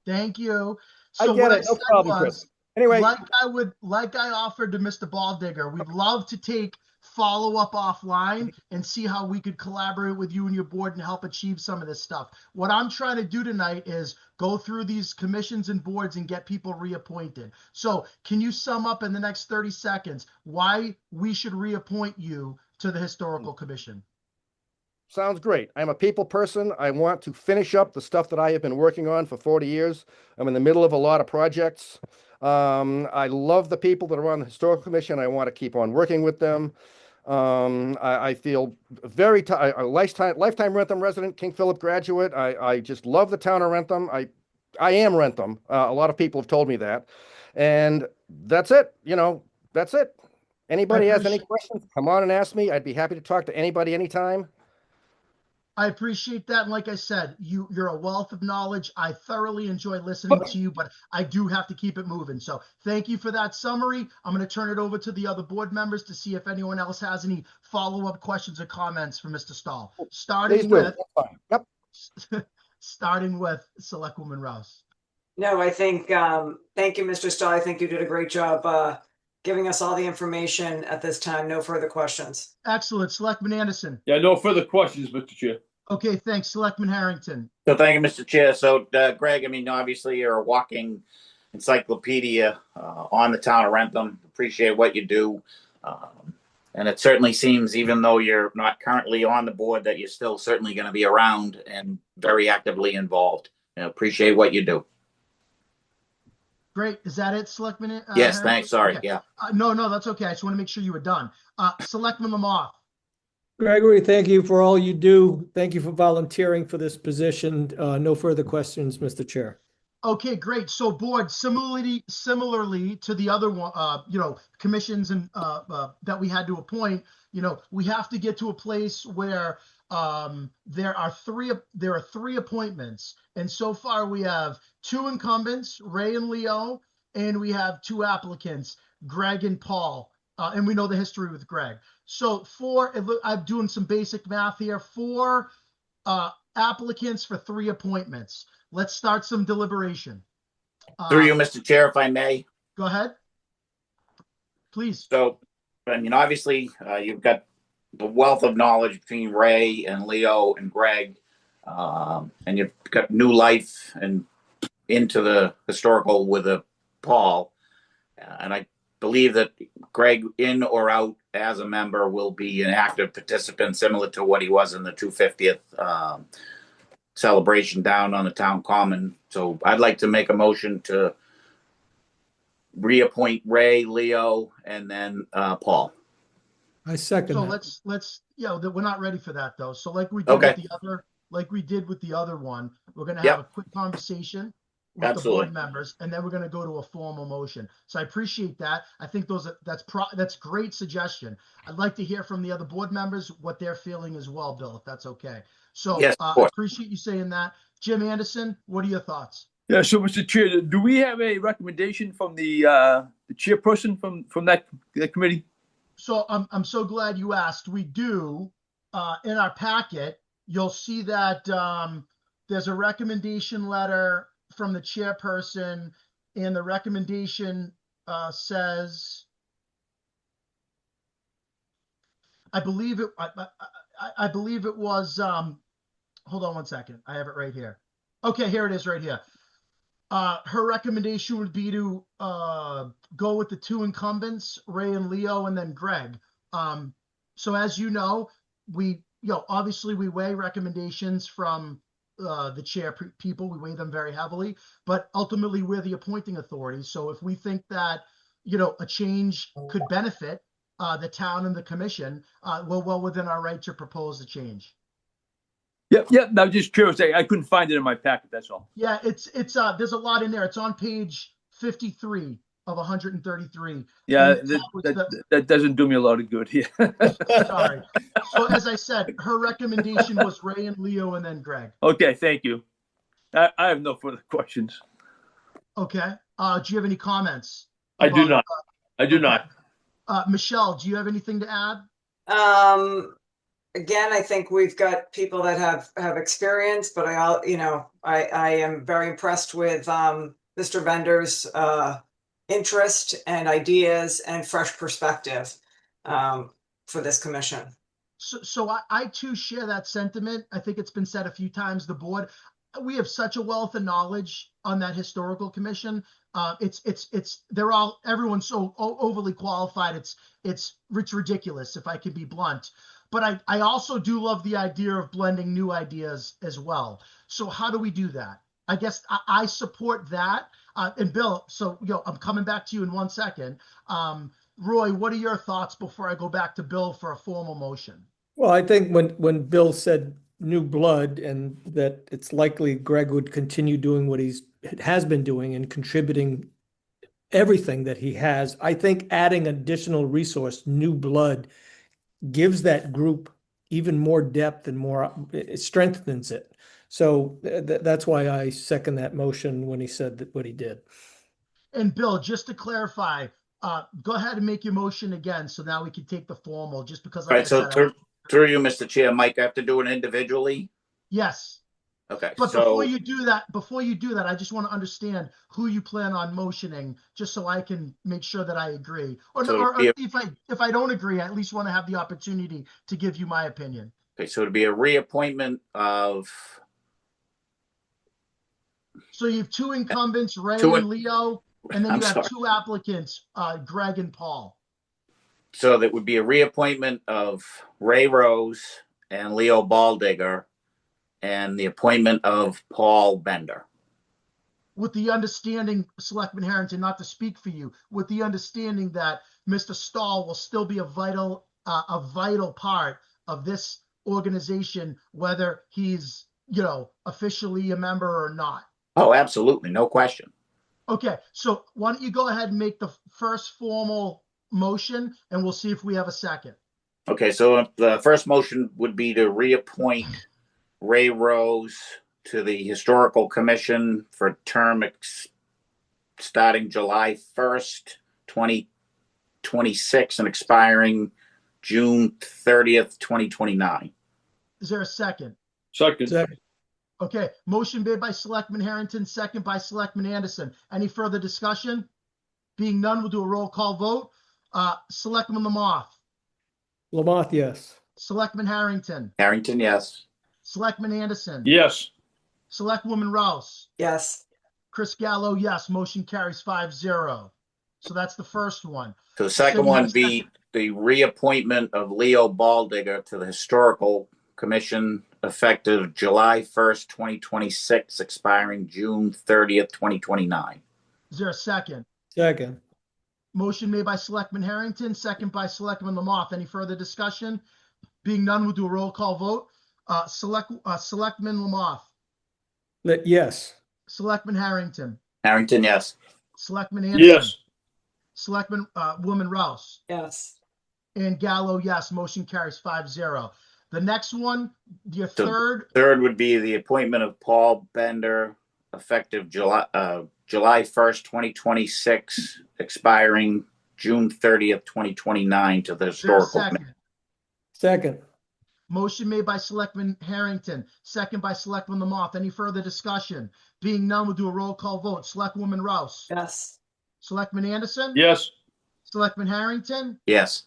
Thank you. I So get what it. I No said problem, Chris. was, Anyway, like I offered to Mr. Balldigger, we'd love to take follow up offline and see how we could collaborate with you and your board and help achieve some of this stuff. What I'm trying to do tonight is go through these commissions and boards and get people reappointed. So can you sum up in the next 30 seconds why we should reappoint you to the Historical Commission? sounds great. I'm a people person. I want to finish up the stuff that I have been working on for 40 years. I'm in the middle of a lot of projects. I love the people that are on the Historical Commission. I want to keep on working with them. I feel very, a lifetime Wrentham resident, King Philip graduate. I just love the town of Wrentham. I am Wrentham. A lot of people have told me that. And that's it. That's it. Anybody has any questions, come on and ask me. I'd be happy to talk to anybody anytime. I appreciate that. And like I said, you're a wealth of knowledge. I thoroughly enjoy listening to you, but I do have to keep it moving. So thank you for that summary. I'm going to turn it over to the other board members to see if anyone else has any follow-up questions or comments for Mr. Stahl. Starting with Selectwoman Rouse. No, I think, thank you, Mr. Stahl. I think you did a great job giving us all the information at this time. No further questions. Excellent. Selectman Anderson. Yeah, no further questions, Mr. Chair. Okay, thanks. Selectman Harrington. So thank you, Mr. Chair. So Greg, I mean, obviously you're a walking encyclopedia on the town of Wrentham. Appreciate what you do. And it certainly seems, even though you're not currently on the board, that you're still certainly going to be around and very actively involved. Appreciate what you do. Great. Is that it, Selectman? Yes, Harrington? thanks. Sorry. Okay. Yeah. No, that's okay. I just want to make sure you were done. Selectman Lamar. Gregory, thank you for all you do. Thank you for volunteering for this position. No further questions, Mr. Chair. Okay, great. So board, similarly to the other one, commissions and that we had to appoint, we have to get to a place where there are three appointments. And so far we have two incumbents, Ray and Leo, and we have two applicants, Greg and Paul. And we know the history with Greg. So I'm doing some basic math here, 4 applicants for 3 appointments. Let's start some deliberation. Through you, Mr. Chair, if I may. Go ahead. Please. So, I mean, obviously, you've got the wealth of knowledge between Ray and Leo and Greg, and you've got new life and into the historical with Paul. And I believe that Greg, in or out as a member, will be an active participant, similar to what he was in the 250th celebration down on the town common. So I'd like to make a motion to reappoint Ray, Leo, and then Paul. I second. So that. let's we're not ready for that though. So like we did with the other one, we're gonna have a quick conversation with the board members, and then we're gonna go to a formal motion. So I appreciate that. I think that's great suggestion. I'd like to hear from the other board members what they're feeling as well, Bill, if that's okay. So yes, I appreciate you saying that. Jim Anderson, what are your thoughts? Yeah, so Mr. Chair, do we have a recommendation from the chairperson from that committee? So I'm so glad you asked. We do. In our packet, you'll see that there's a recommendation letter from the chairperson, and the recommendation says, I believe it was, hold on one second. I have it right here. Okay, here it is right here. Her recommendation would be to go with the 2 incumbents, Ray and Leo, and then Greg. So as you know, obviously we weigh recommendations from the chair people. We weigh them very heavily, but ultimately we're the appointing authority. So if we think that, a change could benefit the town and the commission, we're well within our right to propose a change. Yep. I'm just curious. I couldn't find it in my packet. That's all. Yeah, it's there's a lot in there. It's on page 53 of 133. Yeah, that doesn't do me a lot of good here. Sorry. So as I said, her recommendation was Ray and Leo, and then Greg. Okay, thank you. I have no further questions. Okay. Do you have any comments? I do not. I do not. Michelle, do you have anything to add? again, I think we've got people that have experience, but I am very impressed with Mr. Bender's interest and ideas and fresh perspective for this commission. So I too share that sentiment. I think it's been said a few times, the board, we have such a wealth of knowledge on that historical commission. Everyone's so overly qualified. It's ridiculous, if I can be blunt. But I also do love the idea of blending new ideas as well. So how do we do that? I guess I support that. And Bill, so I'm coming back to you in 1 second. Roy, what are your thoughts before I go back to Bill for a formal motion? Well, I think when Bill said new blood and that it's likely Greg would continue doing what has been doing and contributing everything that he has, I think adding additional resource, new blood, gives that group even more depth and it strengthens it. So that's why I second that motion when he said what he did. And Bill, just to clarify, go ahead and make your motion again. So now we can take the formal, just because like All right, so through you, Mr. Chair, Mike, I have to do it individually? Yes. Okay. But before you do that, I just want to understand who you plan on motioning, just so I can make sure that I agree. Or if I don't agree, I at least want to have the opportunity to give you my opinion. Okay, so it'd be a reappointment of. So you have two incumbents, Ray and Leo, and then you have two applicants, Greg and Paul. So that would be a reappointment of Ray Rose and Leo Baldigger, and the appointment of Paul Bender. With the understanding, Selectman Harrington, not to speak for you, with the understanding that Mr. Stahl will still be a vital part of this organization, whether he's, officially a member or not. Oh, absolutely. No question. Okay. So why don't you go ahead and make the first formal motion, and we'll see if we have a second. Okay. So the first motion would be to reappoint Ray Rose to the Historical Commission for term starting July 1st, 2026 and expiring June 30th, 2029. Is there a second? Second. Okay. Motion made by Selectman Harrington, second by Selectman Anderson. Any further discussion? Being none, we'll do a roll call vote. Selectman Lamothe. Lamothe, yes. Selectman Harrington. Harrington, yes. Selectman Anderson. Yes. Selectwoman Rouse. Yes. Chris Gallo, yes. Motion carries 5-0. So that's the first one. So the second one be the reappointment of Leo Baldigger to the Historical Commission effective July 1st, 2026, expiring June 30th, 2029. Is there a second? Second. Motion made by Selectman Harrington, second by Selectman Lamothe. Any further discussion? Being none, we'll do a roll call vote. Selectman Lamothe. Yes. Selectman Harrington. Harrington, yes. Selectman Anderson. Yes. Selectman Woman Rouse. Yes. And Gallo, yes. Motion carries 5-0. The next one, your third. Third would be the appointment of Paul Bender effective July 1st, 2026, expiring June 30th, 2029 to the Historical Commission. Second. Motion made by Selectman Harrington, second by Selectman Lamothe. Any further discussion? Being none, we'll do a roll call vote. Selectwoman Rouse. Yes. Selectman Anderson. Yes. Selectman Harrington. Yes.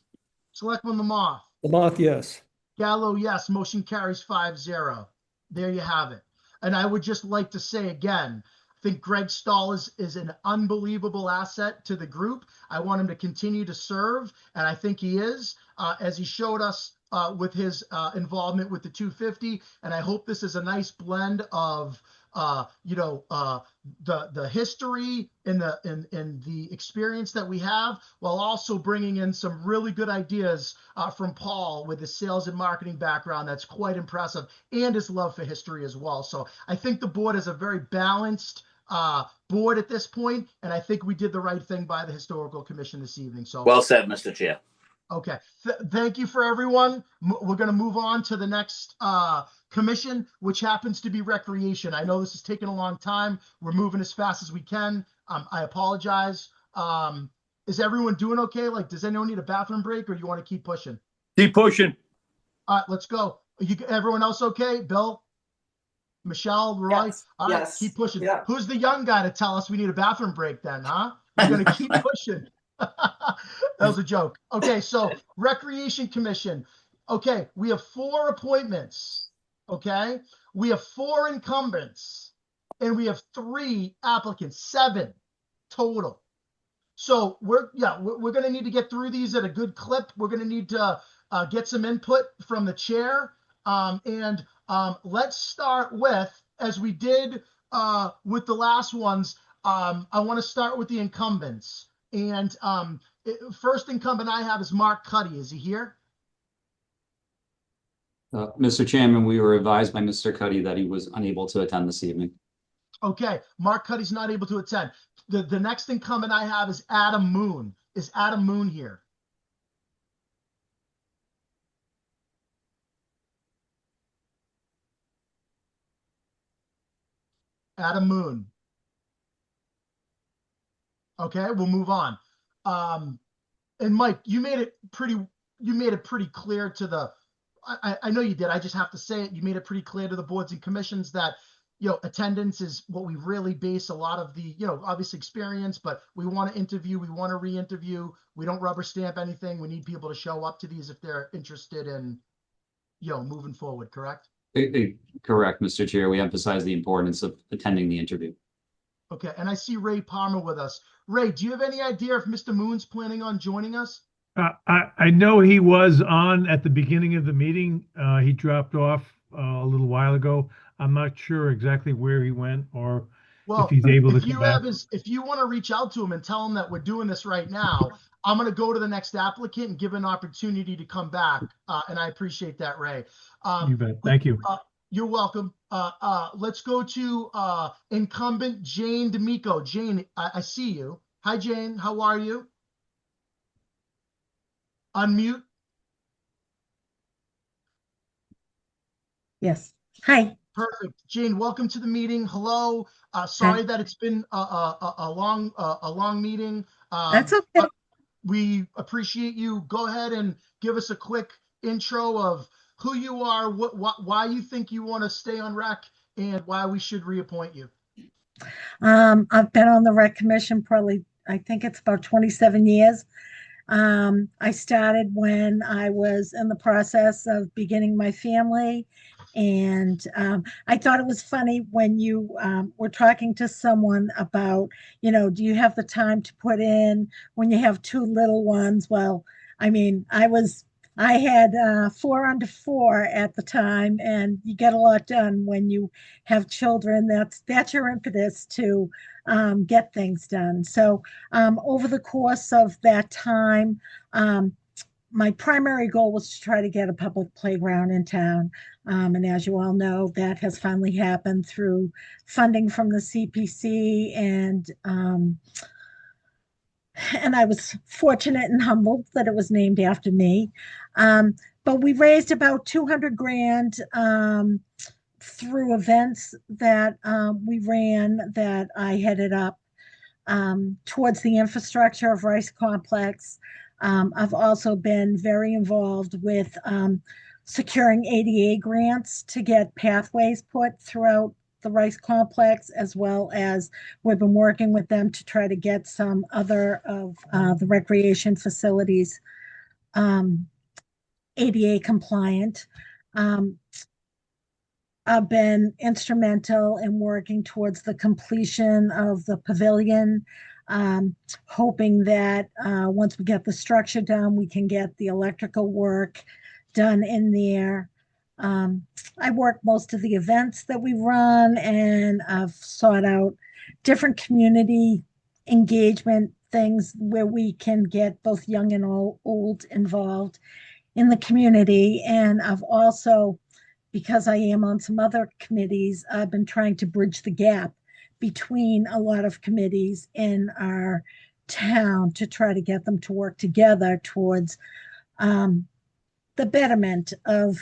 Selectman Lamothe. Lamothe, yes. Gallo, yes. Motion carries 5-0. There you have it. And I would just like to say again, I think Greg Stahl is an unbelievable asset to the group. I want him to continue to serve, and I think he is, as he showed us with his involvement with the 250. And I hope this is a nice blend of the history and the experience that we have, while also bringing in some really good ideas from Paul with his sales and marketing background. That's quite impressive, and his love for history as well. So I think the board is a very balanced board at this point, and I think we did the right thing by the Historical Commission this evening. So well said, Mr. Chair. Okay. Thank you for everyone. We're going to move on to the next commission, which happens to be recreation. I know this is taking a long time. We're moving as fast as we can. I apologize. Is everyone doing okay? Like, does anyone need a bathroom break, or you want to keep pushing? Keep pushing. All right, let's go. Everyone else okay? Bill, Michelle, Roy? Yes. All right, Yes. keep pushing. Yeah. Who's the young guy to tell us we need a bathroom break then, huh? We're going to keep pushing. That was a joke. Okay, so Recreation Commission. Okay, we have 4 appointments. Okay, we have 4 incumbents, and we have 3 applicants, 7 total. So we're going to need to get through these at a good clip. We're going to need to get some input from the chair, and let's start with, as we did with the last ones. I want to start with the incumbents, and first incumbent I have is Mark Cuddy. Is he here? Mr. Chairman, we were advised by Mr. Cuddy that he was unable to attend this evening. Okay, Mark Cuddy's not able to attend. The next incumbent I have is Adam Moon. Is Adam Moon here? Adam Moon. Okay, we'll move on. And Mike, you made it pretty clear to the, I know you did. I just have to say it. You made it pretty clear to the boards and commissions that, attendance is what we really base a lot of the, obviously experience, but we want to interview, we want to re-interview. We don't rubber stamp anything. We need people to show up to these if they're interested in, moving forward, correct? Correct, Mr. Chair. We emphasize the importance of attending the interview. Okay, and I see Ray Palmer with us. Ray, do you have any idea if Mr. Moon's planning on joining us? I know he was on at the beginning of the meeting. He dropped off a little while ago. I'm not sure exactly where he went or if he's able to come back. If you want to reach out to him and tell him that we're doing this right now, I'm going to go to the next applicant and give an opportunity to come back. And I appreciate that, Ray. You bet. Thank you. You're welcome. Let's go to incumbent Jane D'Amico. Jane, I see you. Hi, Jane. How are you? Unmute. Yes. Hi. Perfect. Jane, welcome to the meeting. Hello. Sorry that it's been a long meeting. That's okay. We appreciate you. Go ahead and give us a quick intro of who you are, why you think you want to stay on rec, and why we should reappoint you. I've been on the rec commission probably, I think it's about 27 years. I started when I was in the process of beginning my family. And I thought it was funny when you were talking to someone about, do you have the time to put in when you have 2 little ones? Well, I mean, I had 4 under 4 at the time, and you get a lot done when you have children. That's your impetus to get things done. So over the course of that time, my primary goal was to try to get a public playground in town. And as you all know, that has finally happened through funding from the CPC, and I was fortunate and humbled that it was named after me. But we raised about 200 grand through events that we ran, that I headed up towards the infrastructure of Rice Complex. I've also been very involved with securing ADA grants to get pathways put throughout the Rice Complex, as well as we've been working with them to try to get some other of the recreation facilities ADA compliant. I've been instrumental in working towards the completion of the pavilion, hoping that once we get the structure done, we can get the electrical work done in there. I work most of the events that we run, and I've sought out different community engagement things where we can get both young and old involved in the community. And I've also, because I am on some other committees, I've been trying to bridge the gap between a lot of committees in our town to try to get them to work together towards the betterment of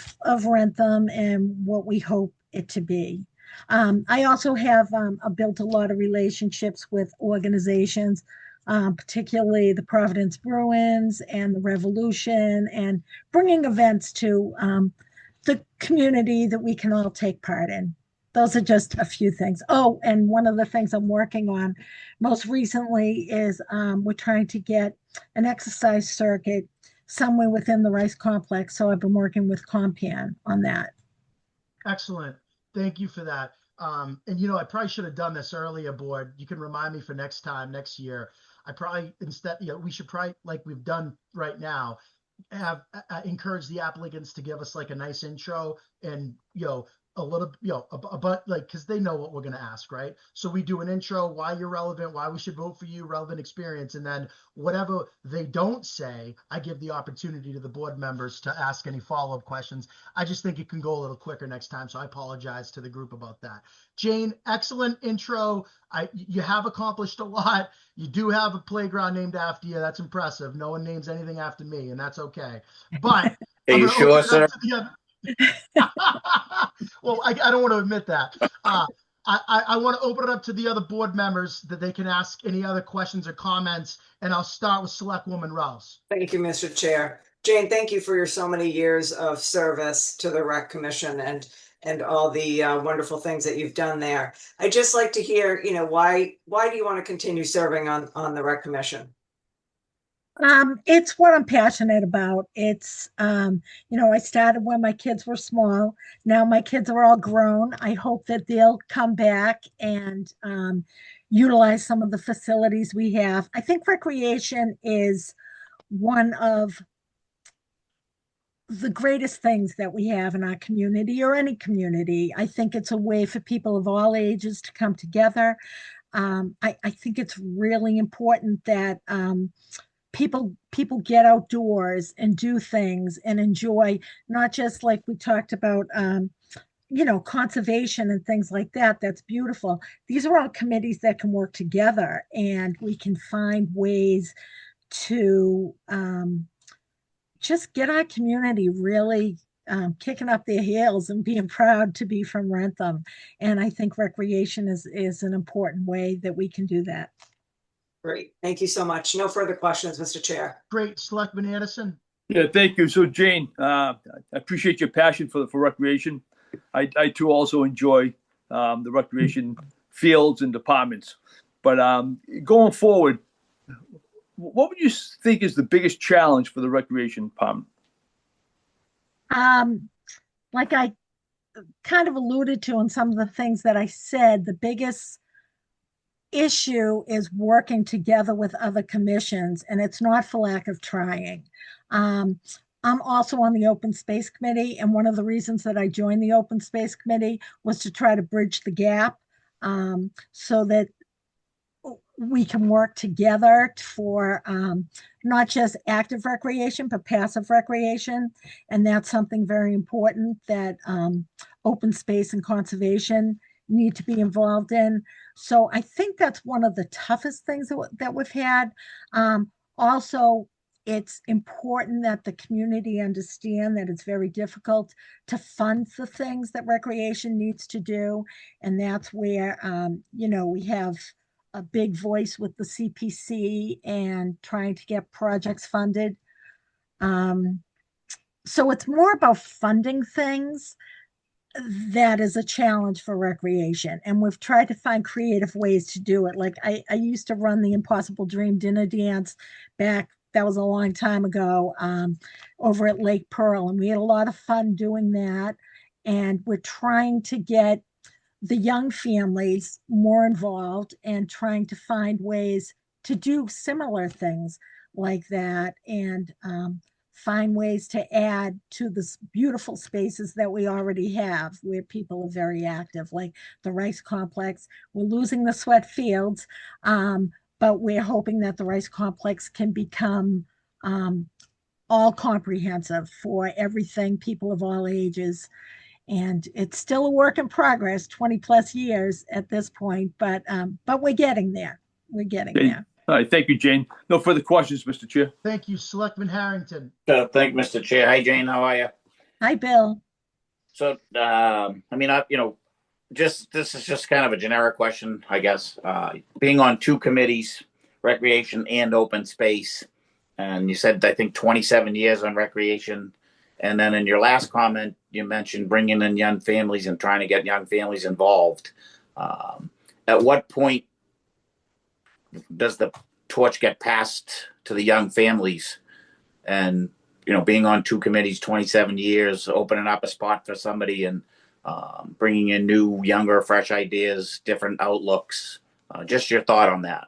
Wrentham and what we hope it to be. I also have built a lot of relationships with organizations particularly the Providence Bruins and the Revolution, and bringing events to the community that we can all take part in. Those are just a few things. Oh, and one of the things I'm working on most recently is we're trying to get an exercise circuit somewhere within the Rice Complex. So I've been working with Compan on that. Excellent. Thank you for that. And you know, I probably should have done this earlier, board. You can remind me for next time, next year. I probably instead, you know, we should probably, like we've done right now, have encourage the applicants to give us like a nice intro and, you know, a little, you know, but like, because they know what we're going to ask, right? So we do an intro, why you're relevant, why we should vote for you, relevant experience, and then whatever they don't say, I give the opportunity to the board members to ask any follow-up questions. I just think it can go a little quicker next time, so I apologize to the group about that. Jane, excellent intro. You have accomplished a lot. You do have a playground named after you. That's impressive. No one names anything after me, and that's okay. But Are you sure, sir? Well, I don't want to admit that. I want to open it up to the other board members that they can ask any other questions or comments, and I'll start with Selectwoman Rouse. Thank you, Mr. Chair. Jane, thank you for your so many years of service to the Rec Commission and all the wonderful things that you've done there. I'd just like to hear, you know, why do you want to continue serving on the Rec Commission? It's what I'm passionate about. It's, you know, I started when my kids were small. Now my kids are all grown. I hope that they'll come back and utilize some of the facilities we have. I think recreation is one of the greatest things that we have in our community or any community. I think it's a way for people of all ages to come together. I think it's really important that people get outdoors and do things and enjoy, not just like we talked about, you know, conservation and things like that. That's beautiful. These are all committees that can work together, and we can find ways to just get our community really kicking up their heels and being proud to be from Wrentham. And I think recreation is an important way that we can do that. Great. Thank you so much. No further questions, Mr. Chair. Great. Selectman Anderson. Yeah, thank you. So Jane, I appreciate your passion for recreation. I too also enjoy the recreation fields and departments. But going forward, what would you think is the biggest challenge for the recreation department? Like I kind of alluded to in some of the things that I said, the biggest issue is working together with other commissions, and it's not for lack of trying. I'm also on the Open Space Committee, and one of the reasons that I joined the Open Space Committee was to try to bridge the gap so that we can work together for not just active recreation, but passive recreation. And that's something very important that open space and conservation need to be involved in. So I think that's one of the toughest things that we've had. Also, it's important that the community understand that it's very difficult to fund the things that recreation needs to do. And that's where, you know, we have a big voice with the CPC and trying to get projects funded. So it's more about funding things that is a challenge for recreation. And we've tried to find creative ways to do it. Like I used to run the Impossible Dream Dinner Dance back, that was a long time ago, over at Lake Pearl. And we had a lot of fun doing that. And we're trying to get the young families more involved and trying to find ways to do similar things like that, and find ways to add to the beautiful spaces that we already have where people are very active, like the Rice Complex. We're losing the Sweat Fields, but we're hoping that the Rice Complex can become all comprehensive for everything, people of all ages. And it's still a work in progress, 20 plus years at this point, but we're getting there. We're getting there. All right, thank you, Jane. No further questions, Mr. Chair. Thank you, Selectman Harrington. Thank you, Mr. Chair. Hi, Jane. How are you? Hi, Bill. So, I mean, you know, this is just kind of a generic question, I guess. Being on two committees, recreation and open space. And you said, I think, 27 years on recreation. And then in your last comment, you mentioned bringing in young families and trying to get young families involved. At what point does the torch get passed to the young families? And, being on two committees, 27 years, opening up a spot for somebody and bringing in new, younger, fresh ideas, different outlooks. Just your thought on that.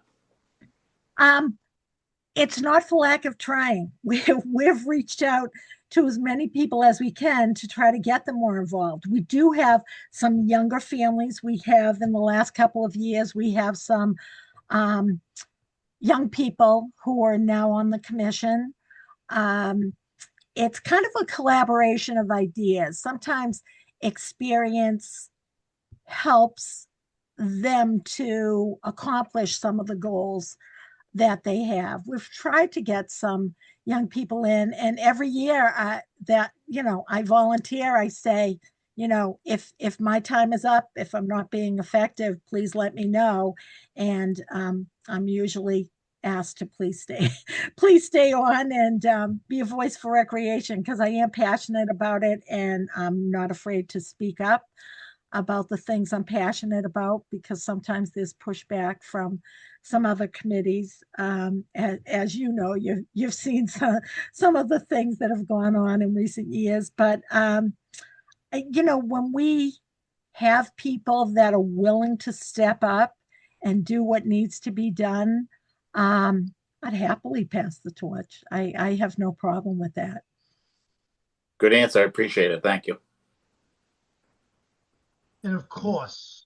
It's not for lack of trying. We've reached out to as many people as we can to try to get them more involved. We do have some younger families. We have, in the last couple of years, we have some young people who are now on the commission. It's kind of a collaboration of ideas. Sometimes experience helps them to accomplish some of the goals that they have. We've tried to get some young people in, and every year I volunteer. I say, if my time is up, if I'm not being effective, please let me know. And I'm usually asked to please stay on and be a voice for recreation, because I am passionate about it, and I'm not afraid to speak up about the things I'm passionate about, because sometimes there's pushback from some other committees. As you know, you've seen some of the things that have gone on in recent years. But, when we have people that are willing to step up and do what needs to be done, I'd happily pass the torch. I have no problem with that. Good answer. I appreciate it. Thank you. And of course,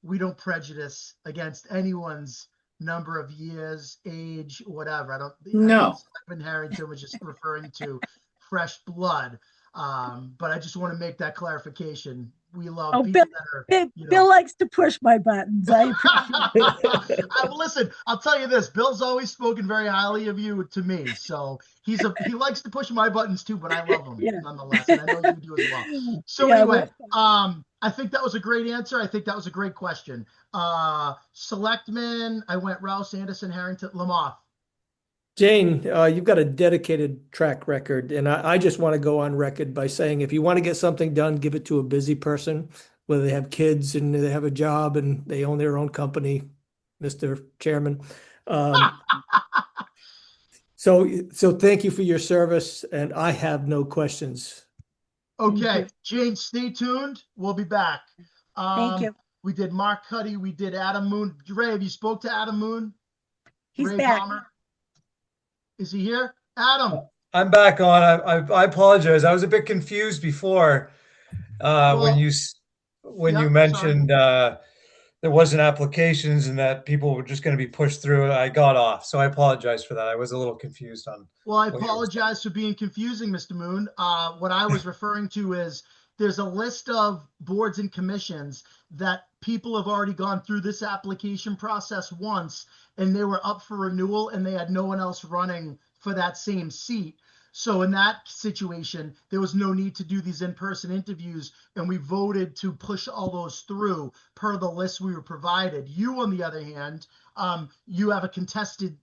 we don't prejudice against anyone's number of years, age, whatever. I think Selectman Harrington was just referring to fresh blood. But I just want to make that clarification. We love people that are. Bill likes to push my buttons. I appreciate it. Listen, I'll tell you this. Bill's always spoken very highly of you to me. So he likes to push my buttons too, but I love him nonetheless. And I know you do as well. So anyway, I think that was a great answer. I think that was a great question. Selectmen, I went Rouse, Anderson, Harrington, Lamothe. Jane, you've got a dedicated track record, and I just want to go on record by saying, if you want to get something done, give it to a busy person, whether they have kids and they have a job and they own their own company, Mr. Chairman. So thank you for your service, and I have no questions. Okay, Jane, stay tuned. We'll be back. Thank you. We did Mark Cuddy. We did Adam Moon. Ray, have you spoke to Adam Moon? He's Ray back. Palmer? Is he here? Adam. I'm back on. I apologize. I was a bit confused before when you mentioned there wasn't applications and that people were just going to be pushed through. I got off, so I apologize for that. I was a little confused on. Well, I apologize for being confusing, Mr. Moon. What I was referring to is there's a list of boards and commissions that people have already gone through this application process once, and they were up for renewal and they had no one else running for that same seat. So in that situation, there was no need to do these in-person interviews, and we voted to push all those through per the list we were provided. You, on the other hand, you have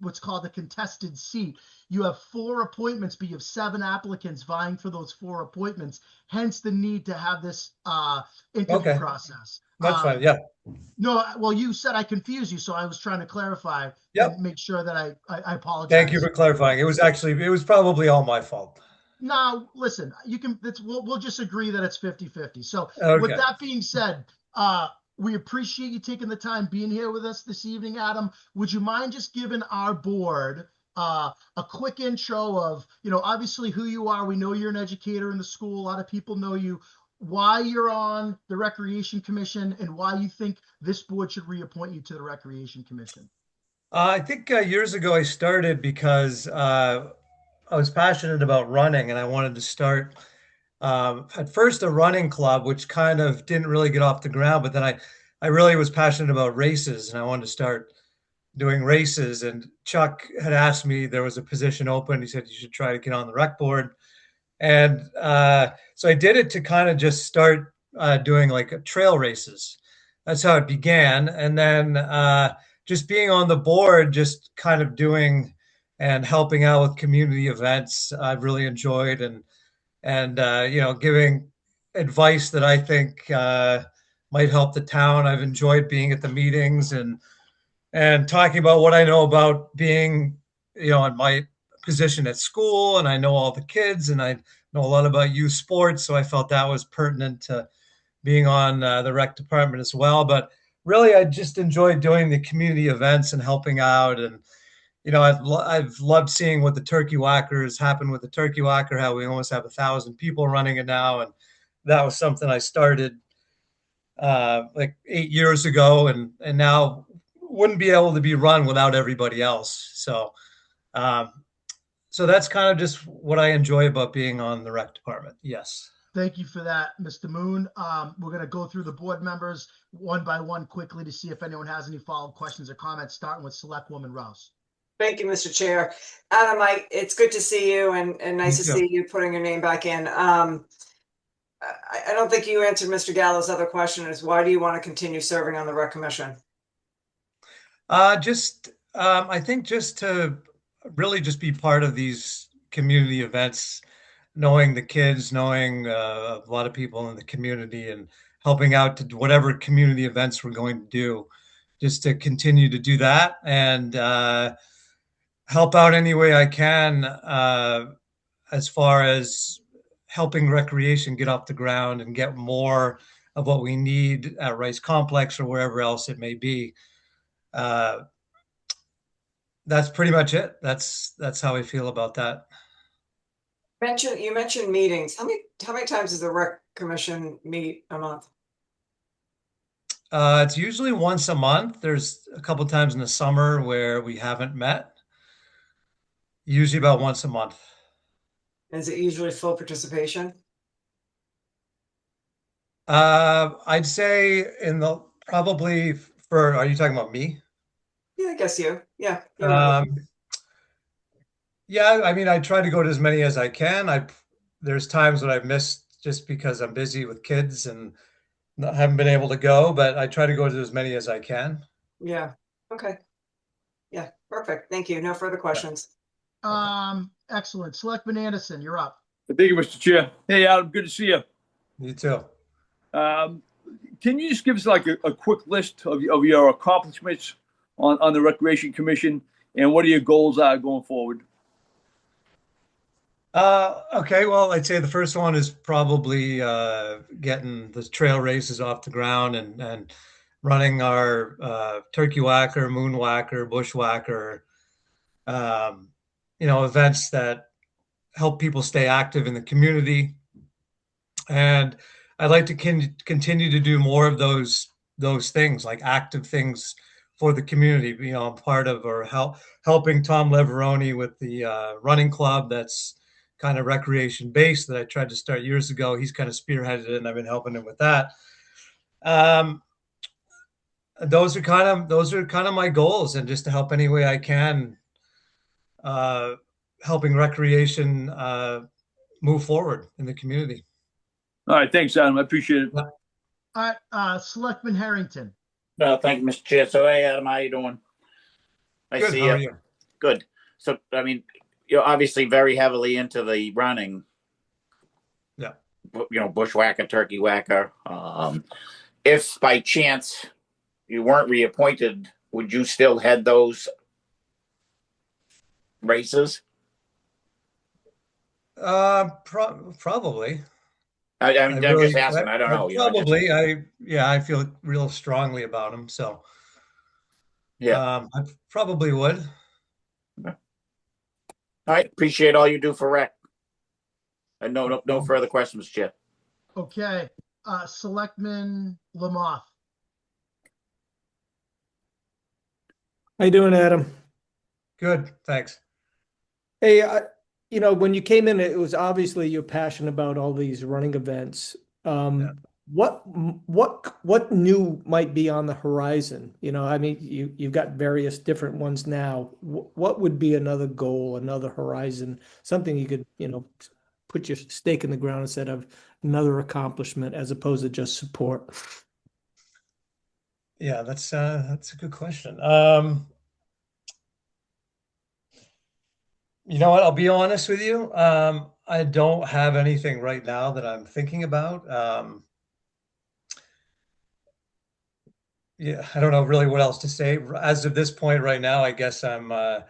what's called a contested seat. You have 4 appointments, but you have 7 applicants vying for those 4 appointments, hence the need to have this interview process. That's fine, yeah. No, well, you said I confused you, so I was trying to clarify and make sure that I apologize. Thank you for clarifying. It was probably all my fault. No, listen, we'll just agree that it's 50-50. So with Okay. that being said, we appreciate you taking the time being here with us this evening, Adam. Would you mind just giving our board a quick intro of, obviously who you are? We know you're an educator in the school. A lot of people know you. Why you're on the Recreation Commission and why you think this board should reappoint you to the Recreation Commission. I think years ago I started because I was passionate about running and I wanted to start at first a running club, which kind of didn't really get off the ground, but then I really was passionate about races and I wanted to start doing races. And Chuck had asked me, there was a position open. He said, you should try to get on the rec board. And so I did it to kind of just start doing like trail races. That's how it began. And then just being on the board, just kind of doing and helping out with community events, I've really enjoyed, and giving advice that I think might help the town. I've enjoyed being at the meetings and talking about what I know about being, in my position at school, and I know all the kids, and I know a lot about youth sports, so I felt that was pertinent to being on the rec department as well. But really, I just enjoyed doing the community events and helping out, and I've loved seeing what the turkey whackers happen with the turkey whacker, how we almost have 1,000 people running it now, and that was something I started like 8 years ago, and now wouldn't be able to be run without everybody else. So that's kind of just what I enjoy about being on the rec department. Yes. Thank you for that, Mr. Moon. We're going to go through the board members one by one quickly to see if anyone has any follow-up questions or comments, starting with Selectwoman Rouse. Thank you, Mr. Chair. Adam, it's good to see you, and nice to see you putting your name back in. I don't think you answered Mr. Gallo's other question, is why do you want to continue serving on the rec commission? I think just to really just be part of these community events, knowing the kids, knowing a lot of people in the community, and helping out to whatever community events we're going to do, just to continue to do that and help out any way I can as far as helping recreation get off the ground and get more of what we need at Rice Complex or wherever else it may be. That's pretty much it. That's how I feel about that. You mentioned meetings. How many times does the rec commission meet a month? It's usually once a month. There's a couple times in the summer where we haven't met. Usually about once a month. Is it usually full participation? I'd say probably for, are you talking about me? Yeah, I guess you. Yeah. Yeah, I mean, I try to go to as many as I can. There's times that I've missed just because I'm busy with kids and haven't been able to go, but I try to go to as many as I can. Yeah. Okay. Yeah. Perfect. Thank you. No further questions. Excellent. Selectman Anderson, you're up. Thank you, Mr. Chair. Hey, Adam, good to see you. You too. Can you just give us like a quick list of your accomplishments on the Recreation Commission, and what are your goals going forward? Okay, well, I'd say the first one is probably getting the trail races off the ground and running our turkey whacker, moon whacker, bushwhacker, events that help people stay active in the community. And I'd like to continue to do more of those things, like active things for the community. I'm part of or helping Tom Leveroni with the running club that's kind of recreation based that I tried to start years ago. He's kind of spearheaded it, and I've been helping him with that. Those are kind of my goals, and just to help any way I can, helping recreation move forward in the community. All right, thanks, Adam. I appreciate it. All right, Selectman Harrington. Thank you, Mr. Chair. So, hey, Adam, how you doing? Good. How are you? Good. So, I mean, you're obviously very heavily into the running. Yeah. Bushwhacker, turkey whacker. If by chance you weren't reappointed, would you still head those races? Probably. I'm just asking. I don't know. Probably. I feel real strongly about them. So, yeah, I probably would. All right. Appreciate all you do for rec. And no further questions, Chair. Okay. Selectman Lamoth. How you doing, Adam? Good. Thanks. Hey, when you came in, it was obviously you're passionate about all these running events. Yeah. What new might be on the horizon? I mean, you've got various different ones now. What would be another goal, another horizon, something you could, put your stake in the ground instead of another accomplishment as opposed to just support? Yeah, that's a good question. You know what? I'll be honest with you. I don't have anything right now that I'm thinking about. Yeah, I don't know really what else to say. As of this point right now, I guess I'm, I'm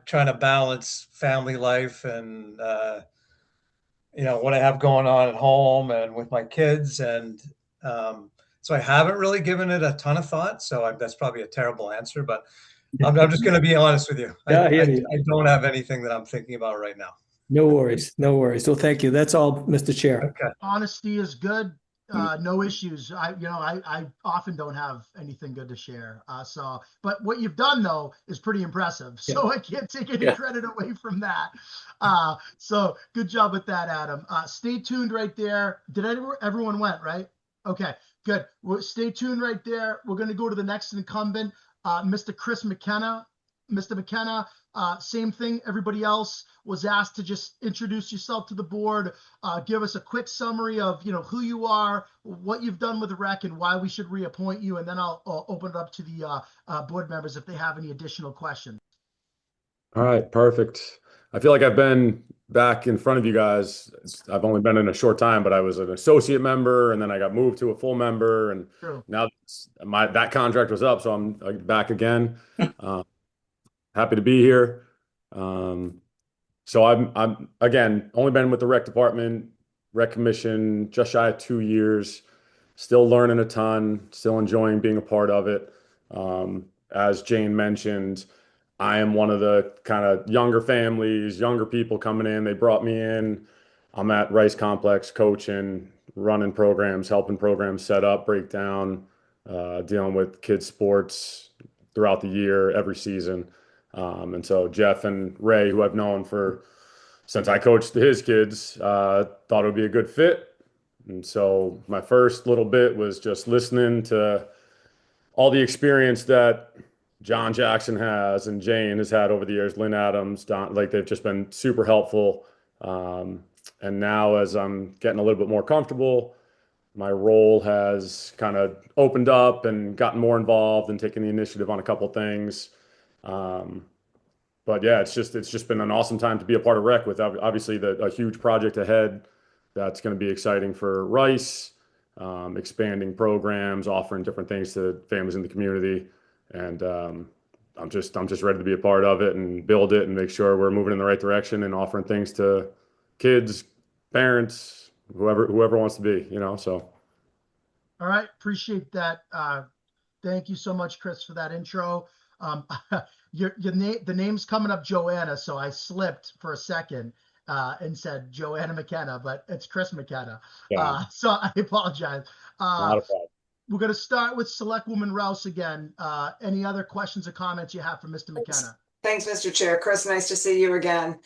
trying to balance family life and, what I have going on at home and with my kids. And so I haven't really given it a ton of thought. So that's probably a terrible answer, but I'm just going to be honest with you. Yeah, I I hear you. don't have anything that I'm thinking about right now. No worries. No worries. Well, thank you. That's all, Mr. Chair. Okay. Honesty is good. No issues. I often don't have anything good to share. But what you've done though is pretty impressive. So I can't take any credit away from that. So good job with that, Adam. Stay tuned right there. Everyone went, right? Okay, good. Stay tuned right there. We're going to go to the next incumbent, Mr. Chris McKenna. Mr. McKenna, same thing. Everybody else was asked to just introduce yourself to the board, give us a quick summary of who you are, what you've done with the rec, and why we should reappoint you. And then I'll open it up to the board members if they have any additional questions. All right, perfect. I feel like I've been back in front of you guys. I've only been in a short time, but I was an associate member, and then I got moved to a full member, and now that contract was up, so I'm back again. Happy to be here. So I'm again only been with the rec department, rec commission, just shy of 2 years. Still learning a ton. Still enjoying being a part of it. As Jane mentioned, I am one of the kind of younger families, younger people coming in. They brought me in. I'm at Rice Complex coaching, running programs, helping programs set up, break down, dealing with kids sports throughout the year, every season. And so Jeff and Ray, who I've known since I coached his kids, thought it would be a good fit. And so my first little bit was just listening to all the experience that John Jackson has and Jane has had over the years, Lynn Adams, Don, like they've just been super helpful. And now as I'm getting a little bit more comfortable, my role has kind of opened up and gotten more involved and taken the initiative on a couple things. But yeah, it's just been an awesome time to be a part of rec with obviously a huge project ahead that's going to be exciting for Rice, expanding programs, offering different things to families in the community. And I'm just ready to be a part of it and build it and make sure we're moving in the right direction and offering things to kids, parents, whoever wants to be, so. All right. Appreciate that. Thank you so much, Chris, for that intro. The name's coming up Joanna, so I slipped for a second and said Joanna McKenna, but it's Chris McKenna. Yeah. So I apologize. Not a problem. We're going to start with Selectwoman Rouse again. Any other questions or comments you have for Mr. McKenna? Thanks, Mr. Chair. Chris, nice to see you again.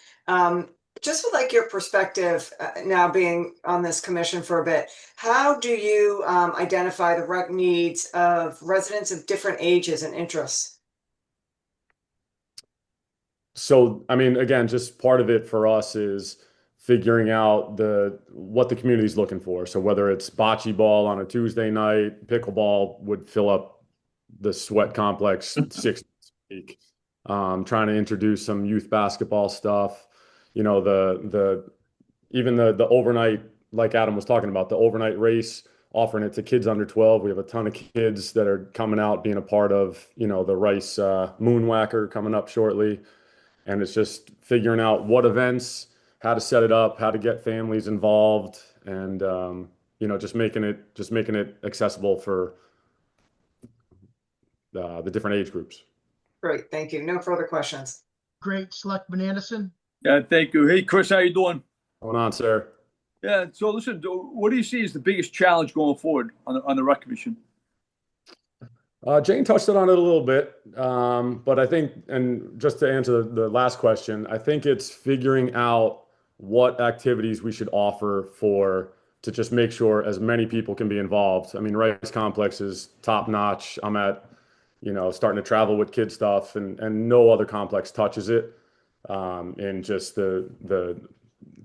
Just would like your perspective now being on this commission for a bit. How do you identify the rec needs of residents of different ages and interests? So, I mean, again, just part of it for us is figuring out what the community is looking for. So whether it's bocce ball on a Tuesday night, pickleball would fill up the sweat complex 6 days a week. Trying to introduce some youth basketball stuff. Even the overnight, like Adam was talking about, the overnight race, offering it to kids under 12. We have a ton of kids that are coming out, being a part of, the Rice Moonwhacker coming up shortly. And it's just figuring out what events, how to set it up, how to get families involved, and just making it accessible for the different age groups. Great, thank you. No further questions. Great, Selectman Anderson. Yeah, thank you. Hey, Chris, how you doing? Going on, sir? Yeah. So listen, what do you see as the biggest challenge going forward on the rec commission? Jane touched on it a little bit, but I think, and just to answer the last question, I think it's figuring out what activities we should offer to just make sure as many people can be involved. I mean, Rice Complex is top notch. I'm starting to travel with kid stuff, and no other complex touches it. And just the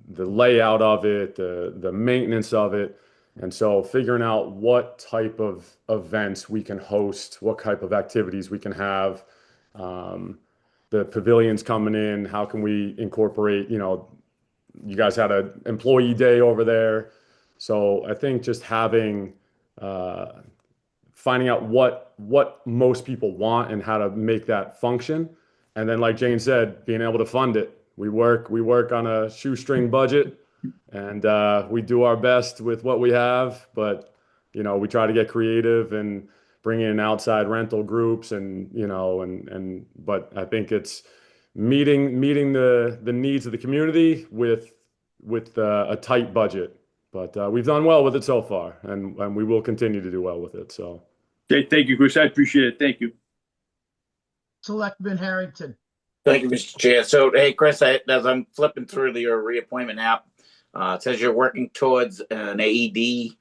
layout of it, the maintenance of it. And so figuring out what type of events we can host, what type of activities we can have, the pavilions coming in, how can we incorporate, you guys had an employee day over there. So I think just having, finding out what most people want and how to make that function. And then like Jane said, being able to fund it. We work on a shoestring budget, and we do our best with what we have, but we try to get creative and bring in outside rental groups but I think it's meeting the needs of the community with a tight budget. But we've done well with it so far, and we will continue to do well with it. So Thank you, Chris. I appreciate it. Thank you. Selectman Harrington. Thank you, Mr. Chair. So, hey, Chris, as I'm flipping through your reappointment app, it says you're working towards an AED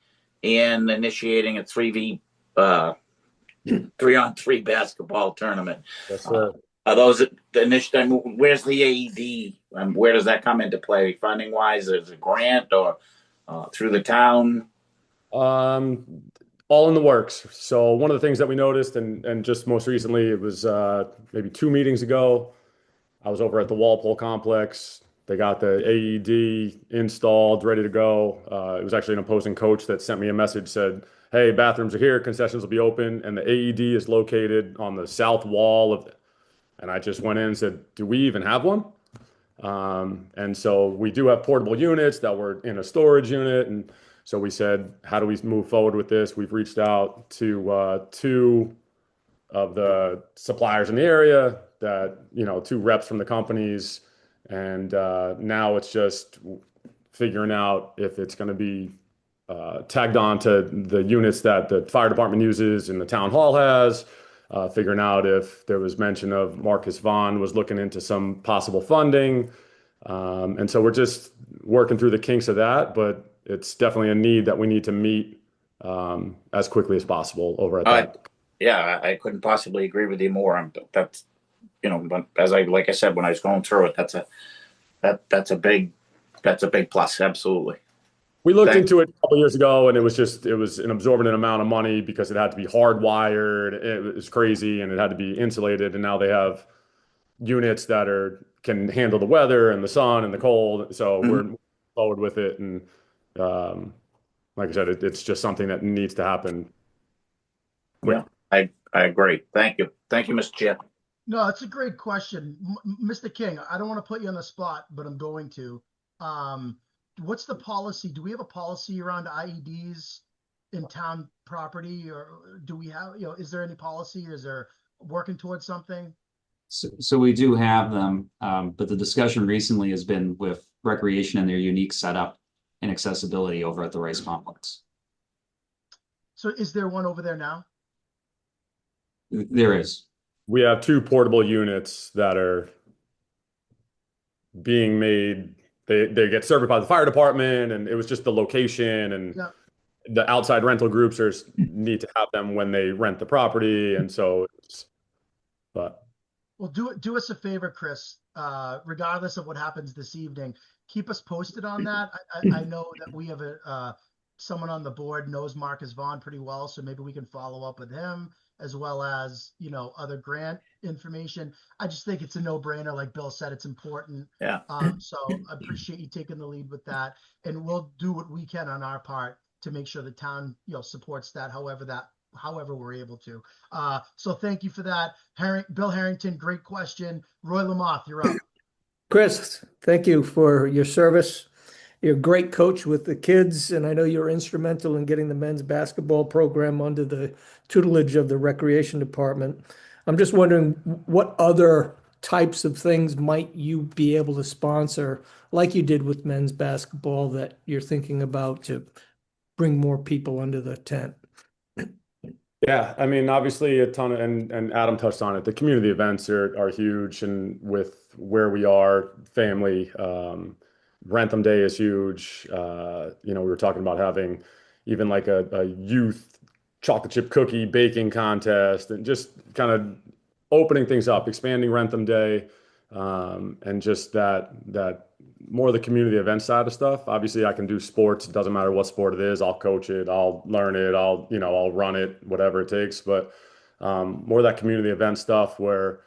and initiating a 3-on-3 basketball tournament. Yes, sir. Are those the initiative? Where's the AED? Where does that come into play? Funding wise, is it a grant or through the town? All in the works. So one of the things that we noticed, and just most recently, it was maybe 2 meetings ago, I was over at the Walpole complex. They got the AED installed, ready to go. It was actually an opposing coach that sent me a message, said, "Hey, bathrooms are here, concessions will be open, and the AED is located on the south wall of." And I just went in and said, "Do we even have one?" And so we do have portable units that were in a storage unit, and so we said, "How do we move forward with this?" We've reached out to 2 of the suppliers in the area, that 2 reps from the companies, and now it's just figuring out if it's going to be tagged on to the units that the fire department uses and the town hall has, figuring out if there was mention of Marcus Vaughn was looking into some possible funding. And so we're just working through the kinks of that, but it's definitely a need that we need to meet as quickly as possible over at that. Yeah, I couldn't possibly agree with you more. That's, like I said, when I was going through it, that's a big plus. Absolutely. We looked into it a couple years ago, and it was an absorbent amount of money because it had to be hardwired. It was crazy, and it had to be insulated. And now they have units that can handle the weather and the sun and the cold. So we're moving forward with it. And like I said, it's just something that needs to happen quick. Yeah, I agree. Thank you, Mr. Chair. No, it's a great question. Mr. King, I don't want to put you on the spot, but I'm going to. What's the policy? Do we have a policy around IEDs in town property, or do we have, is there any policy, or is there working towards something? So we do have them, but the discussion recently has been with recreation and their unique setup and accessibility over at the Rice Complex. So is there one over there now? There is. We have 2 portable units that are being made. They get served by the fire department, and it was just the location, and the outside rental groups need to have them when they rent the property. And so well, do us a favor, Chris, regardless of what happens this evening, keep us posted on that. I know that we have someone on the board knows Marcus Vaughn pretty well, so maybe we can follow up with him, as well as, other grant information. I just think it's a no-brainer. Like Bill said, it's important. Yeah. So I appreciate you taking the lead with that, and we'll do what we can on our part to make sure the town, supports that however we're able to. So thank you for that. Bill Harrington, great question. Roy Lamoth, you're up. Chris, thank you for your service. You're a great coach with the kids, and I know you're instrumental in getting the men's basketball program under the tutelage of the recreation department. I'm just wondering, what other types of things might you be able to sponsor, like you did with men's basketball, that you're thinking about to bring more people under the tent? Yeah, I mean, obviously a ton of, and Adam touched on it, the community events are huge, and with where we are, family, Wrentham Day is huge. We were talking about having even like a youth chocolate chip cookie baking contest, and just kind of opening things up, expanding Wrentham Day, and just that more the community event side of stuff. Obviously, I can do sports. It doesn't matter what sport it is. I'll coach it. I'll learn it. I'll run it, whatever it takes. But more that community event stuff where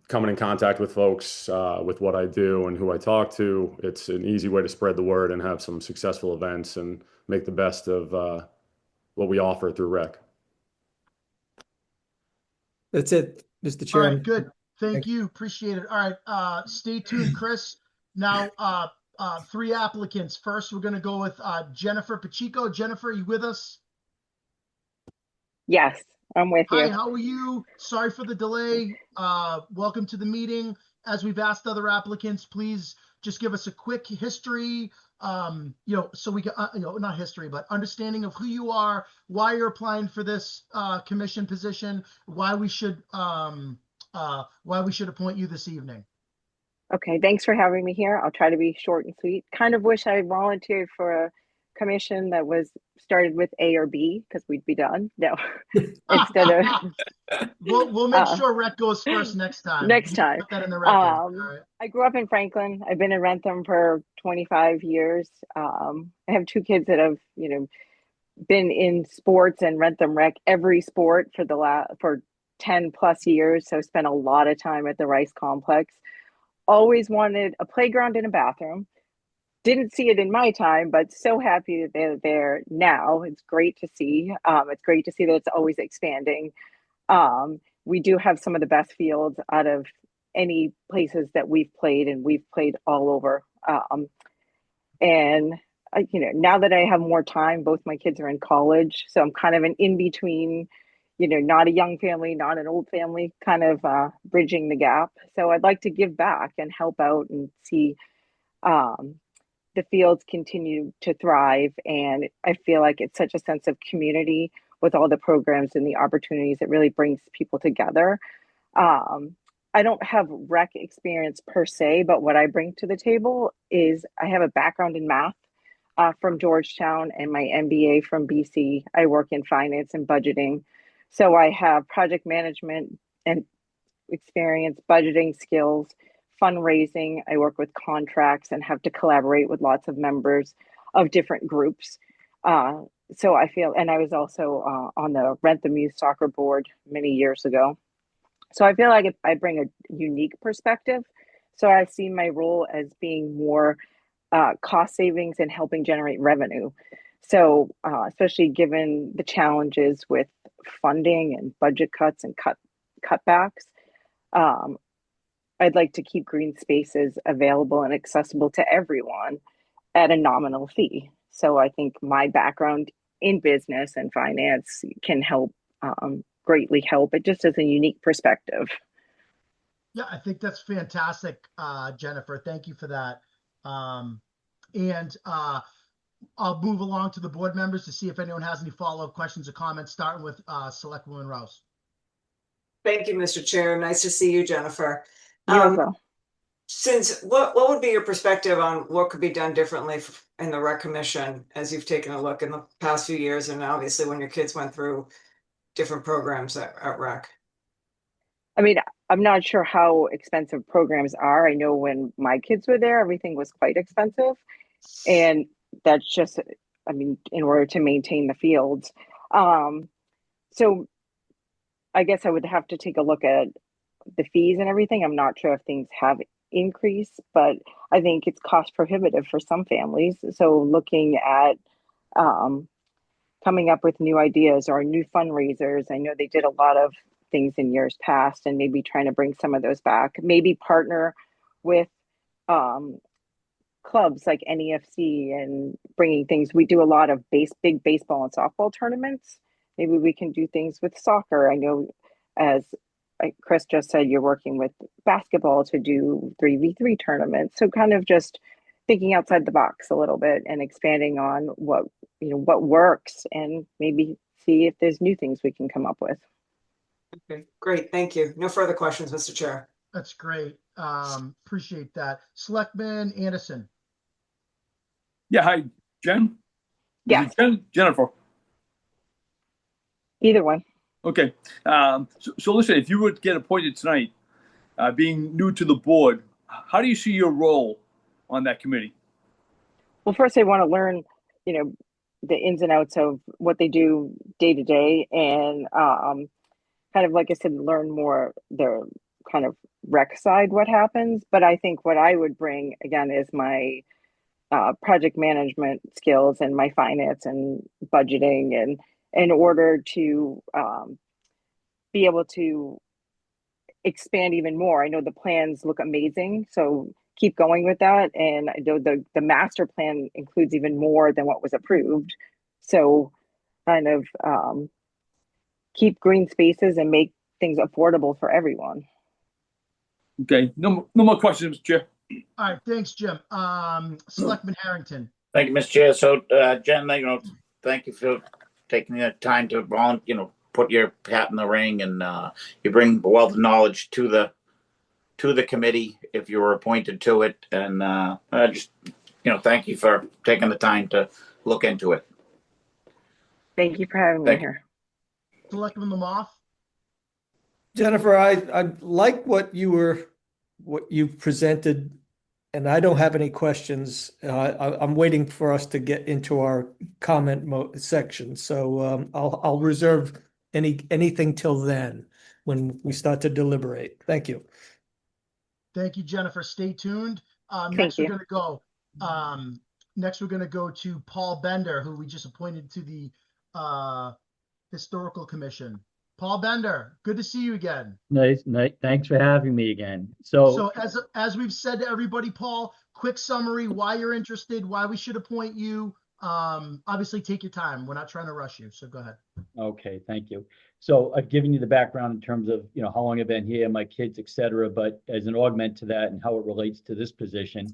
coming in contact with folks with what I do and who I talk to, it's an easy way to spread the word and have some successful events and make the best of what we offer through rec. That's it, Mr. All Chairman. right, good. Thank you. Appreciate it. All right, stay tuned, Chris. Now, 3 applicants. First, we're going to go with Jennifer Pacheco. Jennifer, you with us? Yes, I'm with Hi, you. how are you? Sorry for the delay. Welcome to the meeting. As we've asked other applicants, please just give us a quick history, so we can, not history, but understanding of who you are, why you're applying for this commission position, why we should appoint you this evening. Okay, thanks for having me here. I'll try to be short and sweet. Kind of wish I volunteered for a commission that was started with A or B because we'd be done. No, instead of we'll make sure rec goes first next time. Next You time. put that in the record. All right. I grew up in Franklin. I've been in Wrentham for 25 years. I have 2 kids that have, been in sports and Wrentham Rec, every sport for 10 plus years. So I spent a lot of time at the Rice Complex. Always wanted a playground and a bathroom. Didn't see it in my time, but so happy that they're there now. It's great to see. It's great to see that it's always expanding. We do have some of the best fields out of any places that we've played, and we've played all over. Now that I have more time, both my kids are in college, so I'm kind of an in-between, not a young family, not an old family, kind of bridging the gap. So I'd like to give back and help out and see the fields continue to thrive. And I feel like it's such a sense of community with all the programs and the opportunities. It really brings people together. I don't have rec experience per se, but what I bring to the table is I have a background in math from Georgetown and my MBA from BC. I work in finance and budgeting. So I have project management and experience, budgeting skills, fundraising. I work with contracts and have to collaborate with lots of members of different groups. So I feel, and I was also on the Wrentham Youth Soccer Board many years ago. So I feel like I bring a unique perspective. So I see my role as being more cost savings and helping generate revenue. So especially given the challenges with funding and budget cuts and cutbacks, I'd like to keep green spaces available and accessible to everyone at a nominal fee. So I think my background in business and finance can help, greatly help. It just is a unique perspective. Yeah, I think that's fantastic, Jennifer. Thank you for that. I'll move along to the board members to see if anyone has any follow-up questions or comments, starting with Selectwoman Rouse. Thank you, Mr. Chair. Nice to see you, Jennifer. You as well. Since what would be your perspective on what could be done differently in the rec commission as you've taken a look in the past few years, and obviously when your kids went through different programs at rec? I mean, I'm not sure how expensive programs are. I know when my kids were there, everything was quite expensive. And that's just, I mean, in order to maintain the fields. So I guess I would have to take a look at the fees and everything. I'm not sure if things have increased, but I think it's cost prohibitive for some families. So looking at coming up with new ideas or new fundraisers. I know they did a lot of things in years past, and maybe trying to bring some of those back. Maybe partner with clubs like NEFC and bringing things. We do a lot of big baseball and softball tournaments. Maybe we can do things with soccer. I know, as Chris just said, you're working with basketball to do 3v3 tournaments. So kind of just thinking outside the box a little bit and expanding on what works, and maybe see if there's new things we can come up with. Okay, great. Thank you. No further questions, Mr. Chair. That's great. Appreciate that. Selectman Anderson. Yeah, hi, Jen? Yeah. Jennifer. Either one. Okay. So listen, if you would get appointed tonight, being new to the board, how do you see your role on that committee? Well, first I want to learn, you know, the ins and outs of what they do day to day, and kind of like I said, learn more the kind of rec side, what happens. But I think what I would bring again is my project management skills and my finance and budgeting, and in order to be able to expand even more. I know the plans look amazing, so keep going with that. And I know the master plan includes even more than what was approved. So kind of keep green spaces and make things affordable for everyone. Okay, no more questions, Mr. Chair. All right, thanks, Jim. Selectman Harrington. Thank you, Mr. Chair. So, Jen, thank you for taking the time to put your hat in the ring, and you bring a wealth of knowledge to the committee if you were appointed to it. And just thank you for taking the time to look into it. Thank you for having me here. Selectman Lamoth. Jennifer, I like what you presented, and I don't have any questions. I'm waiting for us to get into our comment section, so I'll reserve anything till then when we start to deliberate. Thank you. Thank you, Jennifer. Stay tuned. Thank you. Next, we're going to go to Paul Bender, who we just appointed to the Historical Commission. Paul Bender, good to see you again. Nice. Thanks for having me again. So as we've said to everybody, Paul, quick summary, why you're interested, why we should appoint you. Obviously, take your time. We're not trying to rush you, so go ahead. Okay, thank you. So I've given you the background in terms of how long I've been here, my kids, etc. But as an augment to that and how it relates to this position,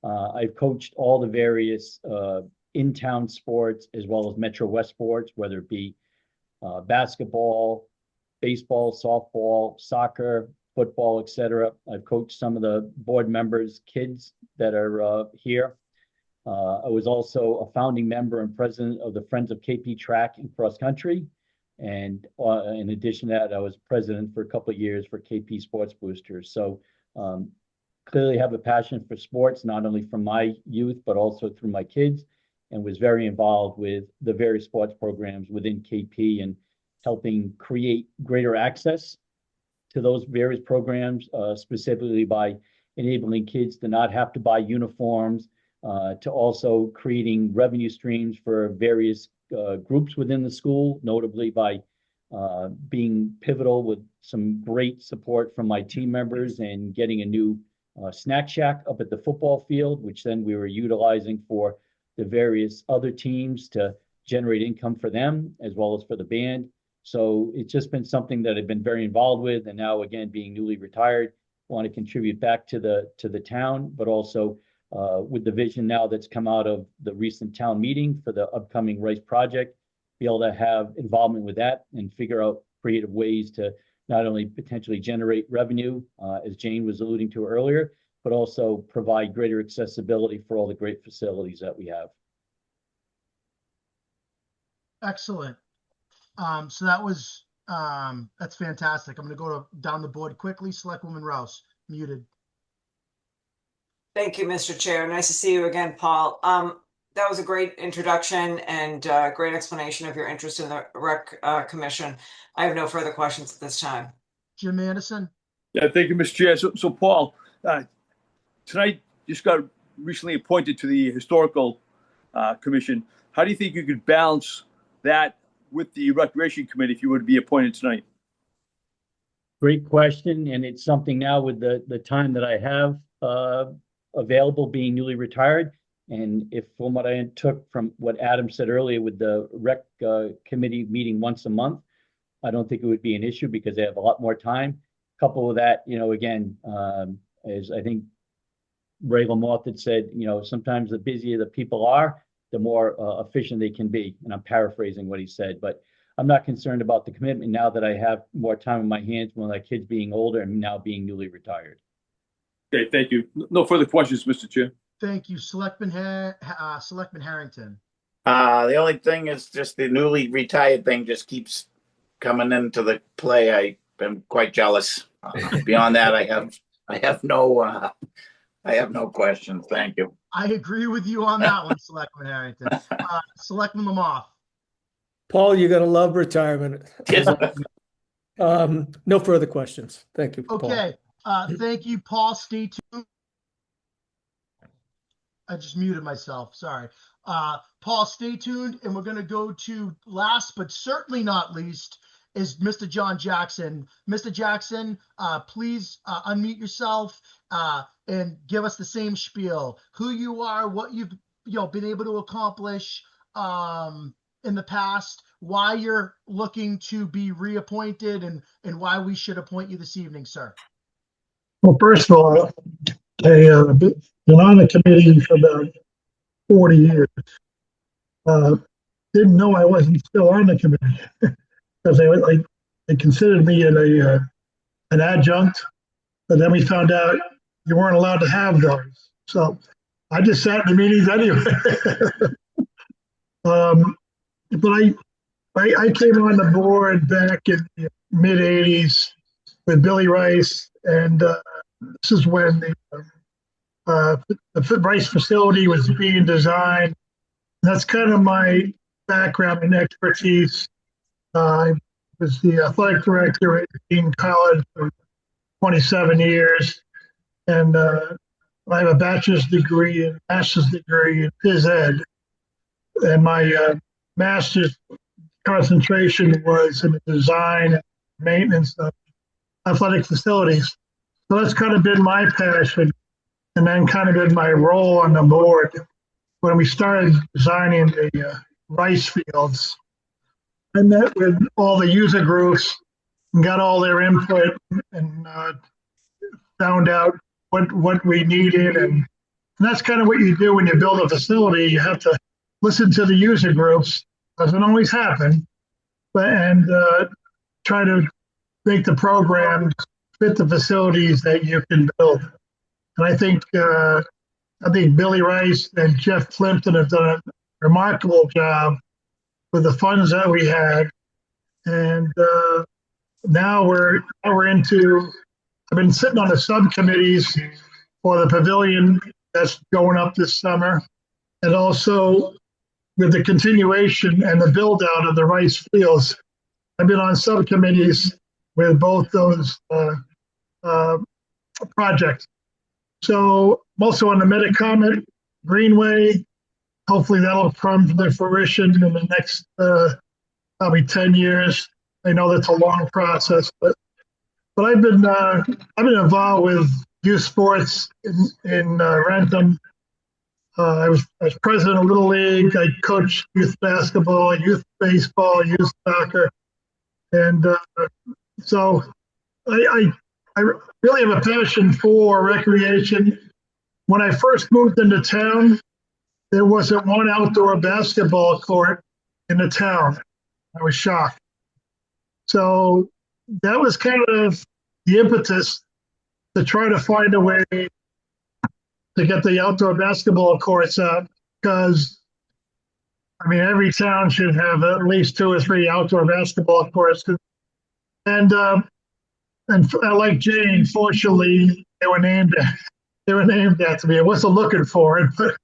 I've coached all the various in-town sports as well as Metro West sports, whether it be basketball, baseball, softball, soccer, football, etc. I've coached some of the board members' kids that are here. I was also a founding member and president of the Friends of KP Track and Cross Country. And in addition to that, I was president for a couple of years for KP Sports Boosters. So clearly have a passion for sports, not only from my youth, but also through my kids, and was very involved with the various sports programs within KP and helping create greater access to those various programs, specifically by enabling kids to not have to buy uniforms, to also creating revenue streams for various groups within the school, notably by being pivotal with some great support from my team members and getting a new snack shack up at the football field, which then we were utilizing for the various other teams to generate income for them as well as for the band. So it's just been something that I've been very involved with, and now again being newly retired, want to contribute back to the town, but also with the vision now that's come out of the recent town meeting for the upcoming Rice project, be able to have involvement with that and figure out creative ways to not only potentially generate revenue, as Jane was alluding to earlier, but also provide greater accessibility for all the great facilities that we have. Excellent. So that was that's fantastic. I'm going to go down the board quickly. Selectwoman Rouse, muted. Thank you, Mr. Chair. Nice to see you again, Paul. That was a great introduction and great explanation of your interest in the Rec Commission. I have no further questions at this time. Jim Anderson. Yeah, thank you, Mr. Chair. So Paul, tonight just got recently appointed to the Historical Commission. How do you think you could balance that with the Recreation Committee if you were to be appointed tonight? Great question, and it's something now with the time that I have available, being newly retired, and if from what I took from what Adam said earlier with the Rec Committee meeting once a month, I don't think it would be an issue because they have a lot more time. Couple with that, again, as I think Ray Lamoth had said, sometimes the busier the people are, the more efficient they can be. And I'm paraphrasing what he said, but I'm not concerned about the commitment now that I have more time in my hands when my kids being older and now being newly retired. Okay, thank you. No further questions, Mr. Chair. Thank you. Selectman Harrington. The only thing is just the newly retired thing just keeps coming into the play. I'm quite jealous. Beyond that, I have no I have no questions. Thank you. I agree with you on that one, Selectman Harrington. Selectman Lamothe. Paul, you're gonna love retirement. No further questions. Thank you, Paul. Okay, thank you, Paul. Stay tuned. I just muted myself, sorry. Paul, stay tuned, and we're gonna go to last, but certainly not least, is Mr. John Jackson. Mr. Jackson, please unmute yourself and give us the same spiel. Who you are, what you've been able to accomplish in the past, why you're looking to be reappointed, and why we should appoint you this evening, sir. Well, first of all, I've been on the committee for about 40 years. Didn't know I wasn't still on the committee because they considered me an adjunct, but then we found out you weren't allowed to have those. So I just sat in the meetings anyway. But I came on the board back in the mid 80s with Billy Rice, and this is when the Rice facility was being designed. That's kind of my background and expertise. I was the athletic director at Dean College for 27 years, and I have a bachelor's degree and master's degree in phys ed, and my master's concentration was in the design and maintenance of athletic facilities. So that's kind of been my passion, and then kind of been my role on the board. When we started designing the rice fields, I met with all the user groups and got all their input, and found out what we needed. And that's kind of what you do when you build a facility. You have to listen to the user groups. Doesn't always happen, and try to make the programs fit the facilities that you can build. And I think Billy Rice and Jeff Plimpton have done a remarkable job with the funds that we had. And now we're into, I've been sitting on the subcommittees for the pavilion that's going up this summer, and also with the continuation and the build out of the rice fields. I've been on subcommittees with both those projects. So I'm also on the Metacomet Greenway. Hopefully that'll come to fruition in the next probably 10 years. I know that's a long process, but I've been involved with youth sports in Wrentham. I was president of Little League. I coached youth basketball, youth baseball, youth soccer, and so I really have a passion for recreation. When I first moved into town, there wasn't one outdoor basketball court in the town. I was shocked. So that was kind of the impetus to try to find a way to get the outdoor basketball courts up, because every town should have at least 2 or 3 outdoor basketball courts. And like Jane, fortunately, they were named after me. I wasn't looking for it, but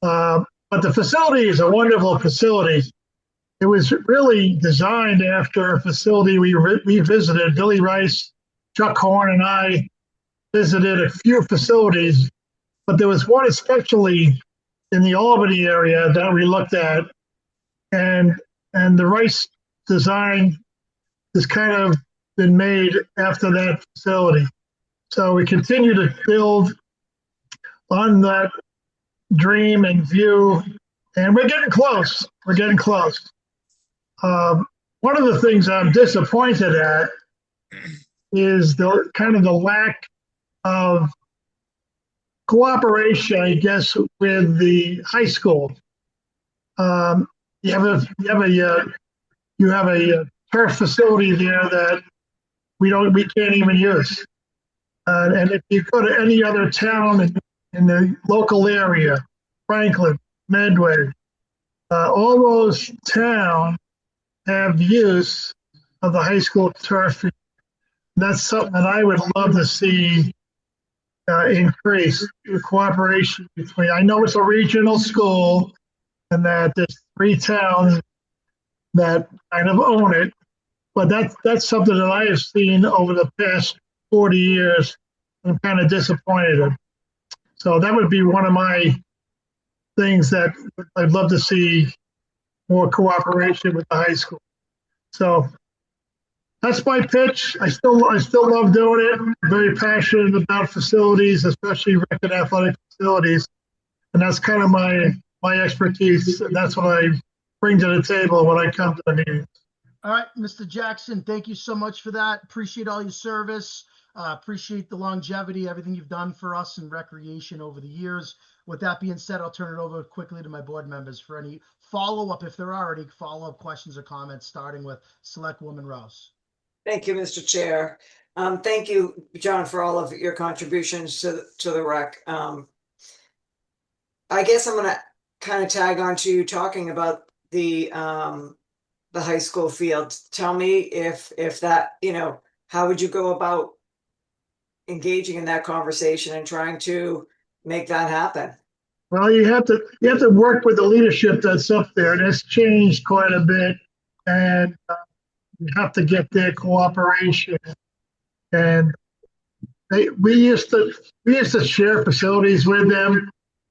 the facility is a wonderful facility. It was really designed after a facility we visited. Billy Rice, Chuck Horn, and I visited a few facilities, but there was one especially in the Albany area that we looked at, and the Rice design has kind of been made after that facility. So we continue to build on that dream and view, and we're getting close. We're getting close. One of the things I'm disappointed at is the kind of the lack of cooperation, I guess, with the high school. You have a turf facility there that we can't even use. And if you go to any other town in the local area, Franklin, Medway, all those towns have use of the high school turf. That's something that I would love to see increase the cooperation between, I know it's a regional school and that there's 3 towns that kind of own it, but that's something that I have seen over the past 40 years. I'm kind of disappointed in. So that would be one of my things that I'd love to see more cooperation with the high school. So that's my pitch. I still love doing it. I'm very passionate about facilities, especially rec and athletic facilities, and that's kind of my expertise. And that's what I bring to the table when I come to the meetings. All right, Mr. Jackson, thank you so much for that. Appreciate all your service. Appreciate the longevity, everything you've done for us in recreation over the years. With that being said, I'll turn it over quickly to my board members for any follow-up, if there are any follow-up questions or comments, starting with Selectwoman Rouse. Thank you, Mr. Chair. Thank you, John, for all of your contributions to the rec. I guess I'm going to kind of tag on to you talking about the high school field. Tell me if that, how would you go about engaging in that conversation and trying to make that happen? Well, you have to work with the leadership that's up there, and it's changed quite a bit, and you have to get their cooperation. And we used to share facilities with them,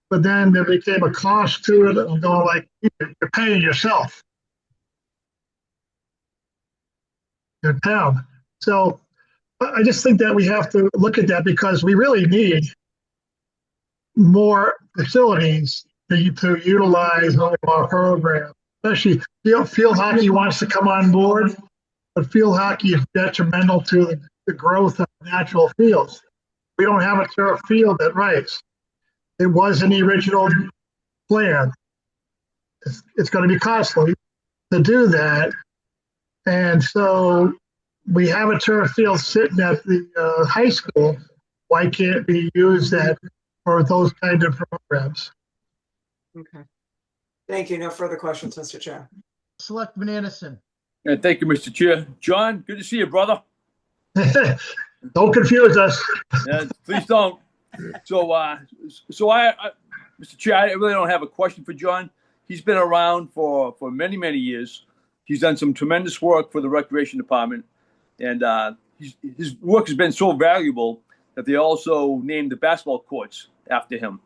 but then there became a cost to it. I'm going like, you're paying yourself, your town. So I just think that we have to look at that because we really need more facilities to utilize all of our programs. Especially field hockey wants to come on board, but field hockey is detrimental to the growth of natural fields. We don't have a turf field at Rice. It was in the original plan. It's going to be costly to do that. And so we have a turf field sitting at the high school. Why can't we use that for those kind of programs? Okay. Thank you. No further questions, Mr. Chair. Selectman Anderson. Yeah, thank you, Mr. Chair. John, good to see you, brother. Don't confuse us. Yeah, please don't. So I, Mr. Chair, I really don't have a question for John. He's been around for many, many years. He's done some tremendous work for the Recreation Department, and his work has been so valuable that they also named the basketball courts after him.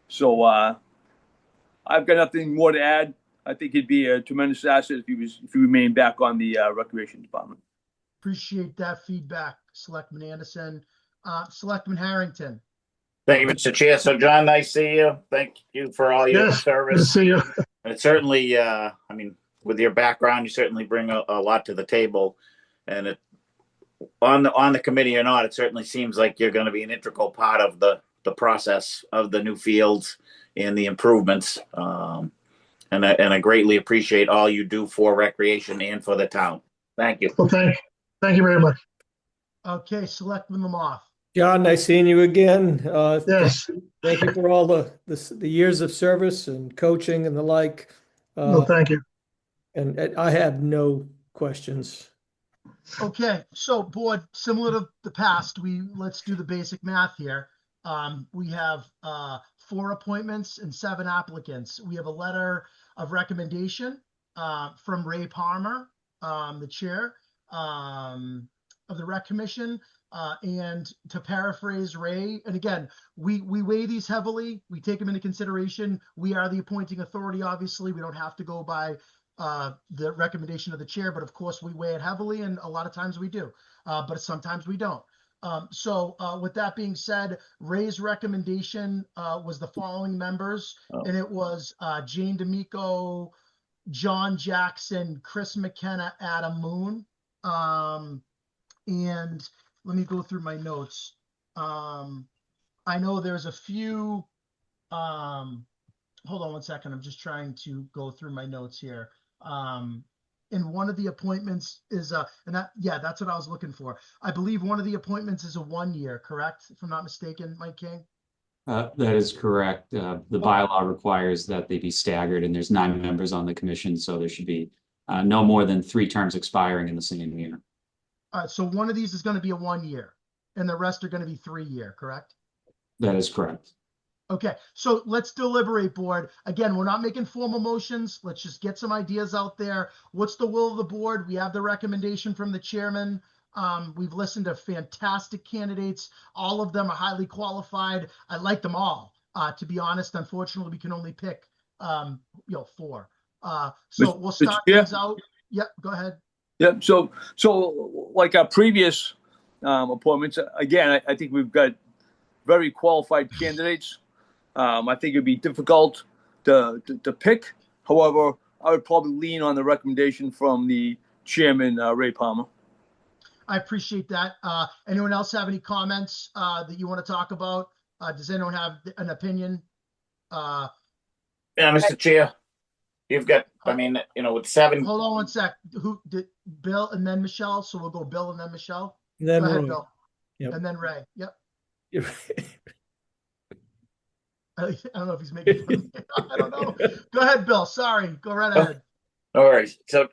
So I've got nothing more to add. I think he'd be a tremendous asset if he remained back on the Recreation Department. Appreciate that feedback, Selectman Anderson. Selectman Harrington. Thank you, Mr. Chair. So, John, nice to see you. Thank you for all your service. Good to see you. And it certainly, with your background, you certainly bring a lot to the table. And on the committee or not, it certainly seems like you're going to be an integral part of the process of the new fields and the improvements. And I greatly appreciate all you do for recreation and for the town. Thank you. Well, thank you very much. Okay, Selectman Lamothe. John, nice seeing you again. Yes. Thank you for all the years of service and coaching and the like. Well, thank you. And I have no questions. Okay, so board, similar to the past, let's do the basic math here. We have 4 appointments and 7 applicants. We have a letter of recommendation from Ray Palmer, the chair of the Rec Commission. And to paraphrase Ray, and again, we weigh these heavily. We take them into consideration. We are the appointing authority, obviously. We don't have to go by the recommendation of the chair, but of course we weigh it heavily, and a lot of times we do, but sometimes we don't. So with that being said, Ray's recommendation was the following members, and it was Jane D'Amico, John Jackson, Chris McKenna, Adam Moon. And let me go through my notes. I know there's a few, hold on one second. I'm just trying to go through my notes here. And one of the appointments is, that's what I was looking for. I believe one of the appointments is a 1 year, correct? If I'm not mistaken, Mike King? That is correct. The bylaw requires that they be staggered, and there's 9 members on the commission, so there should be no more than 3 terms expiring in the same year. All right, so one of these is going to be a 1 year, and the rest are going to be 3 year, correct? That is correct. Okay, so let's deliberate, board. Again, we're not making formal motions. Let's just get some ideas out there. What's the will of the board? We have the recommendation from the chairman. We've listened to fantastic candidates. All of them are highly qualified. I like them all. To be honest, unfortunately, we can only pick, 4. So we'll start things out. Yep, go ahead. Yep. So like our previous appointments, again, I think we've got very qualified candidates. I think it'd be difficult to pick. However, I would probably lean on the recommendation from the chairman, Ray Palmer. I appreciate that. Anyone else have any comments that you want to talk about? Does anyone have an opinion? Yeah, Mr. Chair, you've got, with 7. Hold on one sec. Who did Bill and then Michelle? So we'll go Bill and then Michelle. Then go ahead, Roy. Bill. Yep. And then Ray. Yep. I don't know if he's making fun of me. I don't know. Go ahead, Bill. Sorry. Go right ahead. All right. So,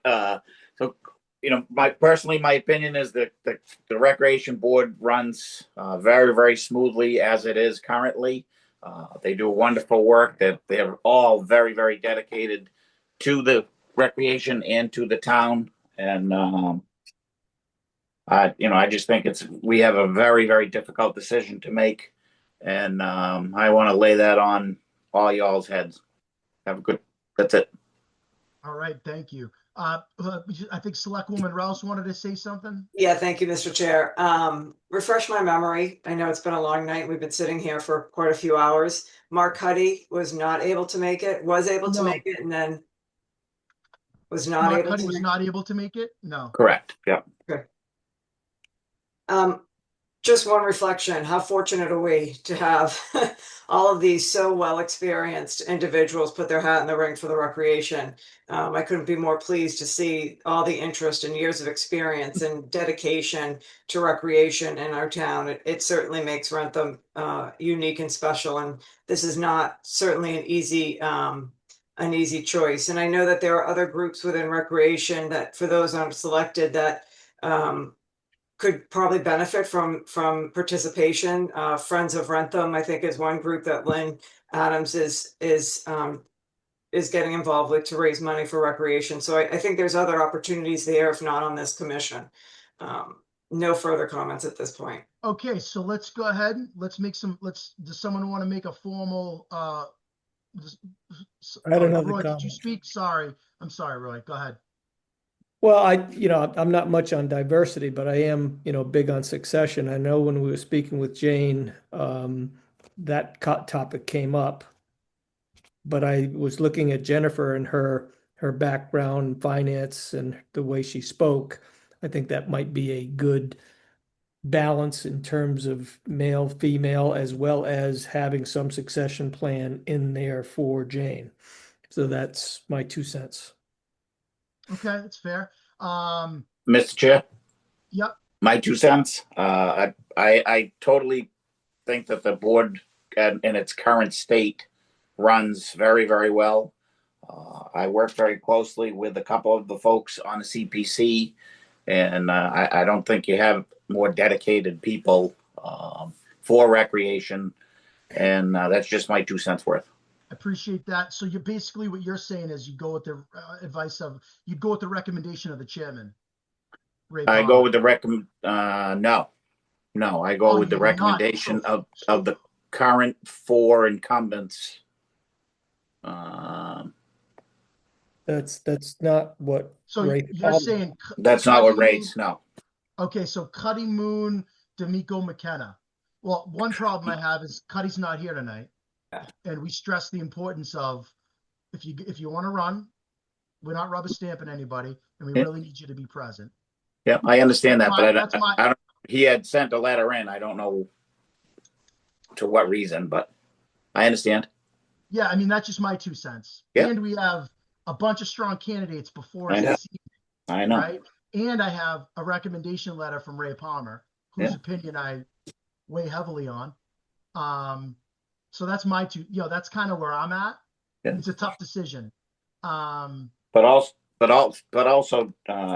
my opinion is that the recreation board runs very, very smoothly as it is currently. They do wonderful work. They're all very, very dedicated to the recreation and to the town. And I just think we have a very, very difficult decision to make. And I want to lay that on all y'all's heads. That's it. All right, thank you. I think Selectwoman Rouse wanted to say something. Yeah, thank you, Mr. Chair. Refresh my memory. I know it's been a long night. We've been sitting here for quite a few hours. Mark Cuddy was not able to make it, to make it, and then was not Mark able Cuddy to was make not able to make it? No. Correct. Yeah. Okay. Just one reflection. How fortunate are we to have all of these so well-experienced individuals put their hat in the ring for the recreation. I couldn't be more pleased to see all the interest and years of experience and dedication to recreation in our town. It certainly makes Wrentham unique and special. And this is not certainly an easy choice. And I know that there are other groups within recreation that, for those unselected, that could probably benefit from participation. Friends of Wrentham, I think, is one group that Lynn Adams is getting involved with to raise money for recreation. So I think there's other opportunities there, if not on this commission. No further comments at this point. Okay, so let's go ahead. Let's make some. Does someone want to make a formal? I don't know. Roy, did you speak? Sorry, I'm sorry, Roy. Go ahead. Well, I'm not much on diversity, but I am, big on succession. I know when we were speaking with Jane, that topic came up, but I was looking at Jennifer and her background in finance and the way she spoke. I think that might be a good balance in terms of male, female, as well as having some succession plan in there for Jane. So that's my 2 cents. Okay, that's fair. Mr. Chair? Yep. My 2 cents. I totally think that the board in its current state runs very, very well. I work very closely with a couple of the folks on the CPC, and I don't think you have more dedicated people for recreation, and that's just my 2 cents worth. I appreciate that. So you're basically, what you're saying is you go with the you'd go with the recommendation of the chairman. I go with the no, I go with the recommendation of the current 4 incumbents. That's not what. So you're saying that's not what Ray's. No. Okay, so Cuddy, Moon, D'Amico, McKenna. Well, one problem I have is Cuddy's not here tonight. And we stress the importance of if you want to run, we're not rubber stamping anybody, and we really need you to be present. Yeah, I understand that, but I don't. He had sent a letter in. I don't know to what reason, but I understand. Yeah, I mean that's just my 2 cents. Yeah. And we have a bunch of strong candidates before us this evening. I know. Right? And I have a recommendation letter from Ray Palmer, whose opinion I weigh heavily on. So that's my 2. That's kind of where I'm at. Yeah. It's a tough decision. But also,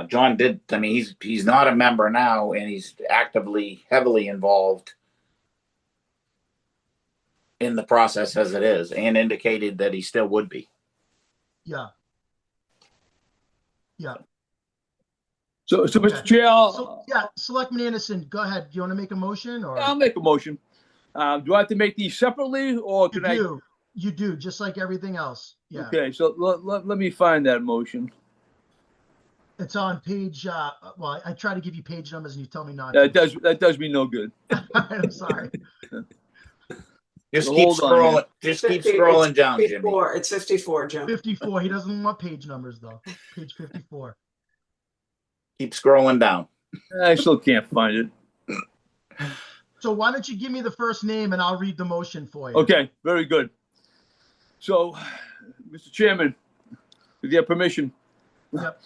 John did. I mean, he's not a member now, and he's actively, heavily involved in the process as it is, and indicated that he still would be. Yeah. Yeah. So Okay. Mr. Chair, Yeah, Selectman Anderson, go ahead. Do you want to make a motion or? I'll make a motion. Do I have to make these separately or can I? You do, just like everything else. Yeah. Okay, so let me find that motion. It's on page, well, I try to give you page numbers and you tell me not to. That does me no good. I'm sorry. Just keep scrolling. Just keep scrolling down, Jimmy. It's 54, Jim. 54. He doesn't want page numbers though. Page 54. Keep scrolling down. I still can't find it. So why don't you give me the first name and I'll read the motion for you. Okay, very good. So, Mr. Chairman, with your permission, yep.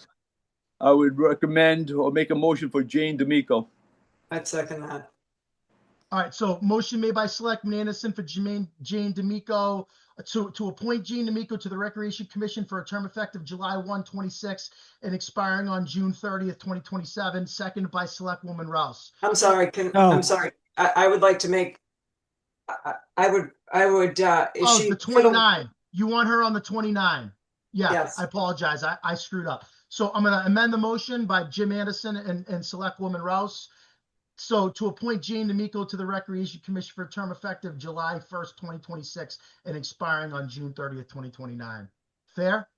I would recommend or make a motion for Jane D'Amico. I'd second that. All right, so motion made by Selectman Anderson for Jane D'Amico to appoint Jane D'Amico to the Recreation Commission for a term effective July 1, 26 and expiring on June 30th, 2027, seconded by Selectwoman Rouse. I'm sorry. I'm sorry. I would like to make. I would. Is she the 29? You want her on the 29? Yeah. Yes. I apologize. I screwed up. So I'm going to amend the motion by Jim Anderson and Selectwoman Rouse. So to appoint Jane D'Amico to the Recreation Commission for a term effective July 1st, 2026 and expiring on June 30th, 2029. Fair?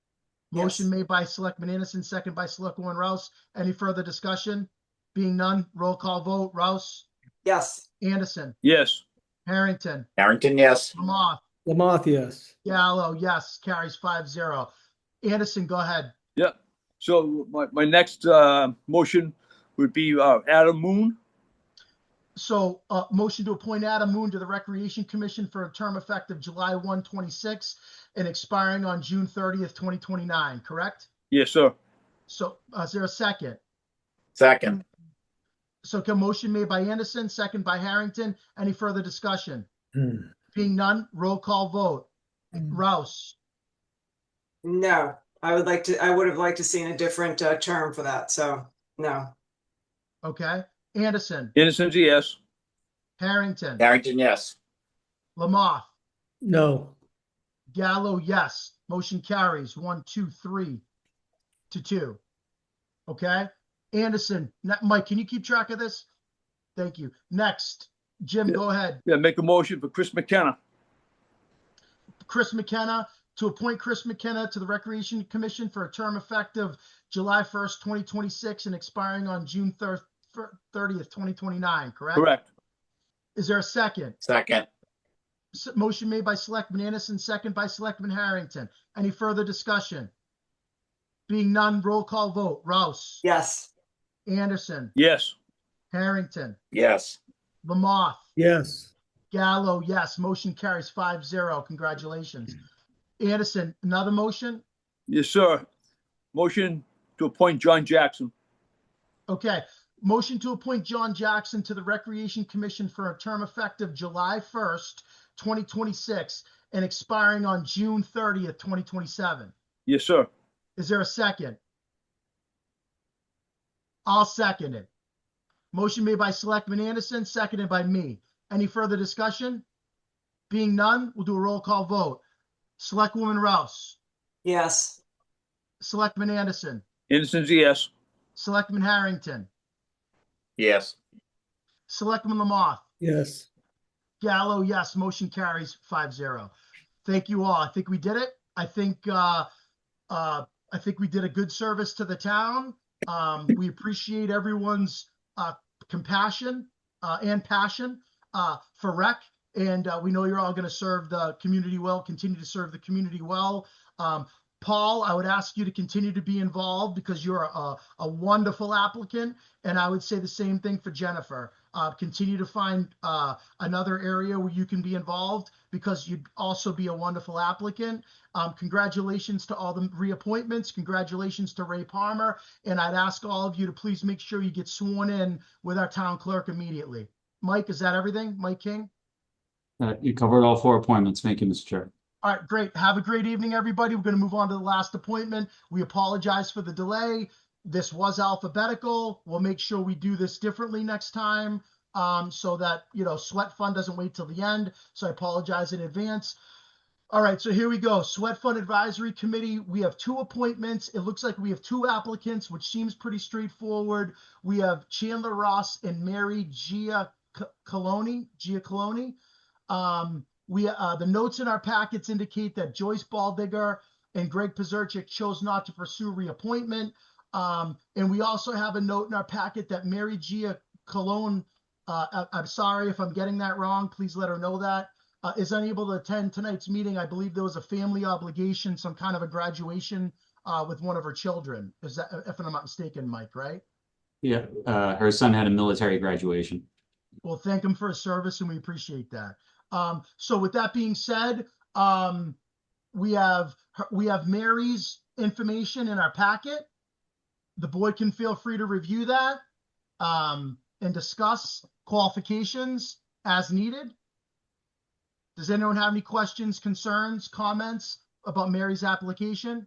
Motion made by Selectman Anderson, second by Selectwoman Rouse. Any further discussion? Being none, roll call vote. Rouse? Yes. Anderson? Yes. Harrington? Harrington, yes. Lamothe, yes. Gallo, yes. Carries 5-0. Anderson, go ahead. Yep. So my next motion would be Adam Moon. So motion to appoint Adam Moon to the Recreation Commission for a term effective July 1, 26 and expiring on June 30th, 2029, correct? Yes, sir. So is there a second? Second. So motion made by Anderson, second by Harrington. Any further discussion? Being none, roll call vote. Rouse? No. I would have liked to seen a different term for that. So no. Okay. Anderson? Anderson's yes. Harrington? Harrington, yes. Lamothe? No. Gallo, yes. Motion carries 1-2-3 to 2. Okay. Anderson, Mike, can you keep track of this? Thank you. Next, Jim, go ahead. Yeah, make a motion for Chris McKenna. Chris McKenna, to appoint Chris McKenna to the Recreation Commission for a term effective July 1st, 2026 and expiring on June 30th, 2029, correct? Correct. Is there a second? Second. Motion made by Selectman Anderson, second by Selectman Harrington. Any further discussion? Being none, roll call vote. Rouse? Yes. Anderson? Yes. Harrington? Yes. Lamothe? Yes. Gallo, yes. Motion carries 5-0. Congratulations. Anderson, another motion? Yes, sir. Motion to appoint John Jackson. Okay. Motion to appoint John Jackson to the Recreation Commission for a term effective July 1st, 2026 and expiring on June 30th, 2027. Yes, sir. Is there a second? I'll second it. Motion made by Selectman Anderson, seconded by me. Any further discussion? Being none, we'll do a roll call vote. Selectwoman Rouse? Yes. Selectman Anderson? Anderson's yes. Selectman Harrington? Yes. Selectman Lamothe? Yes. Gallo, yes. Motion carries 5-0. Thank you all. I think we did it. I think we did a good service to the town. We appreciate everyone's compassion and passion for rec. And we know you're all going to serve the community well, continue to serve the community well. Paul, I would ask you to continue to be involved because you're a wonderful applicant. And I would say the same thing for Jennifer. Continue to find another area where you can be involved because you'd also be a wonderful applicant. Congratulations to all the reappointments. Congratulations to Ray Palmer. And I'd ask all of you to please make sure you get sworn in with our town clerk immediately. Mike, is that everything? Mike King? You covered all 4 appointments. Thank you, Mr. Chair. All right, great. Have a great evening, everybody. We're going to move on to the last appointment. We apologize for the delay. This was alphabetical. We'll make sure we do this differently next time. so that, Sweat Fund doesn't wait till the end. So I apologize in advance. All right, so here we go. Sweat Fund Advisory Committee. We have 2 appointments. It looks like we have 2 applicants, which seems pretty straightforward. We have Chandler Ross and Mary Giacoloni. The notes in our packets indicate that Joyce Baldigger and Greg Pazurchik chose not to pursue reappointment. And we also have a note in our packet that Mary Giacoloni, I'm sorry if I'm getting that wrong, please let her know that, is unable to attend tonight's meeting. I believe there was a family obligation, some kind of a graduation with one of her children. Is that, if I'm not mistaken, Mike, right? Yeah, her son had a military graduation. Well, thank him for his service, and we appreciate that. So with that being said, we have Mary's information in our packet. The board can feel free to review that and discuss qualifications as needed. Does anyone have any questions, concerns, comments about Mary's application?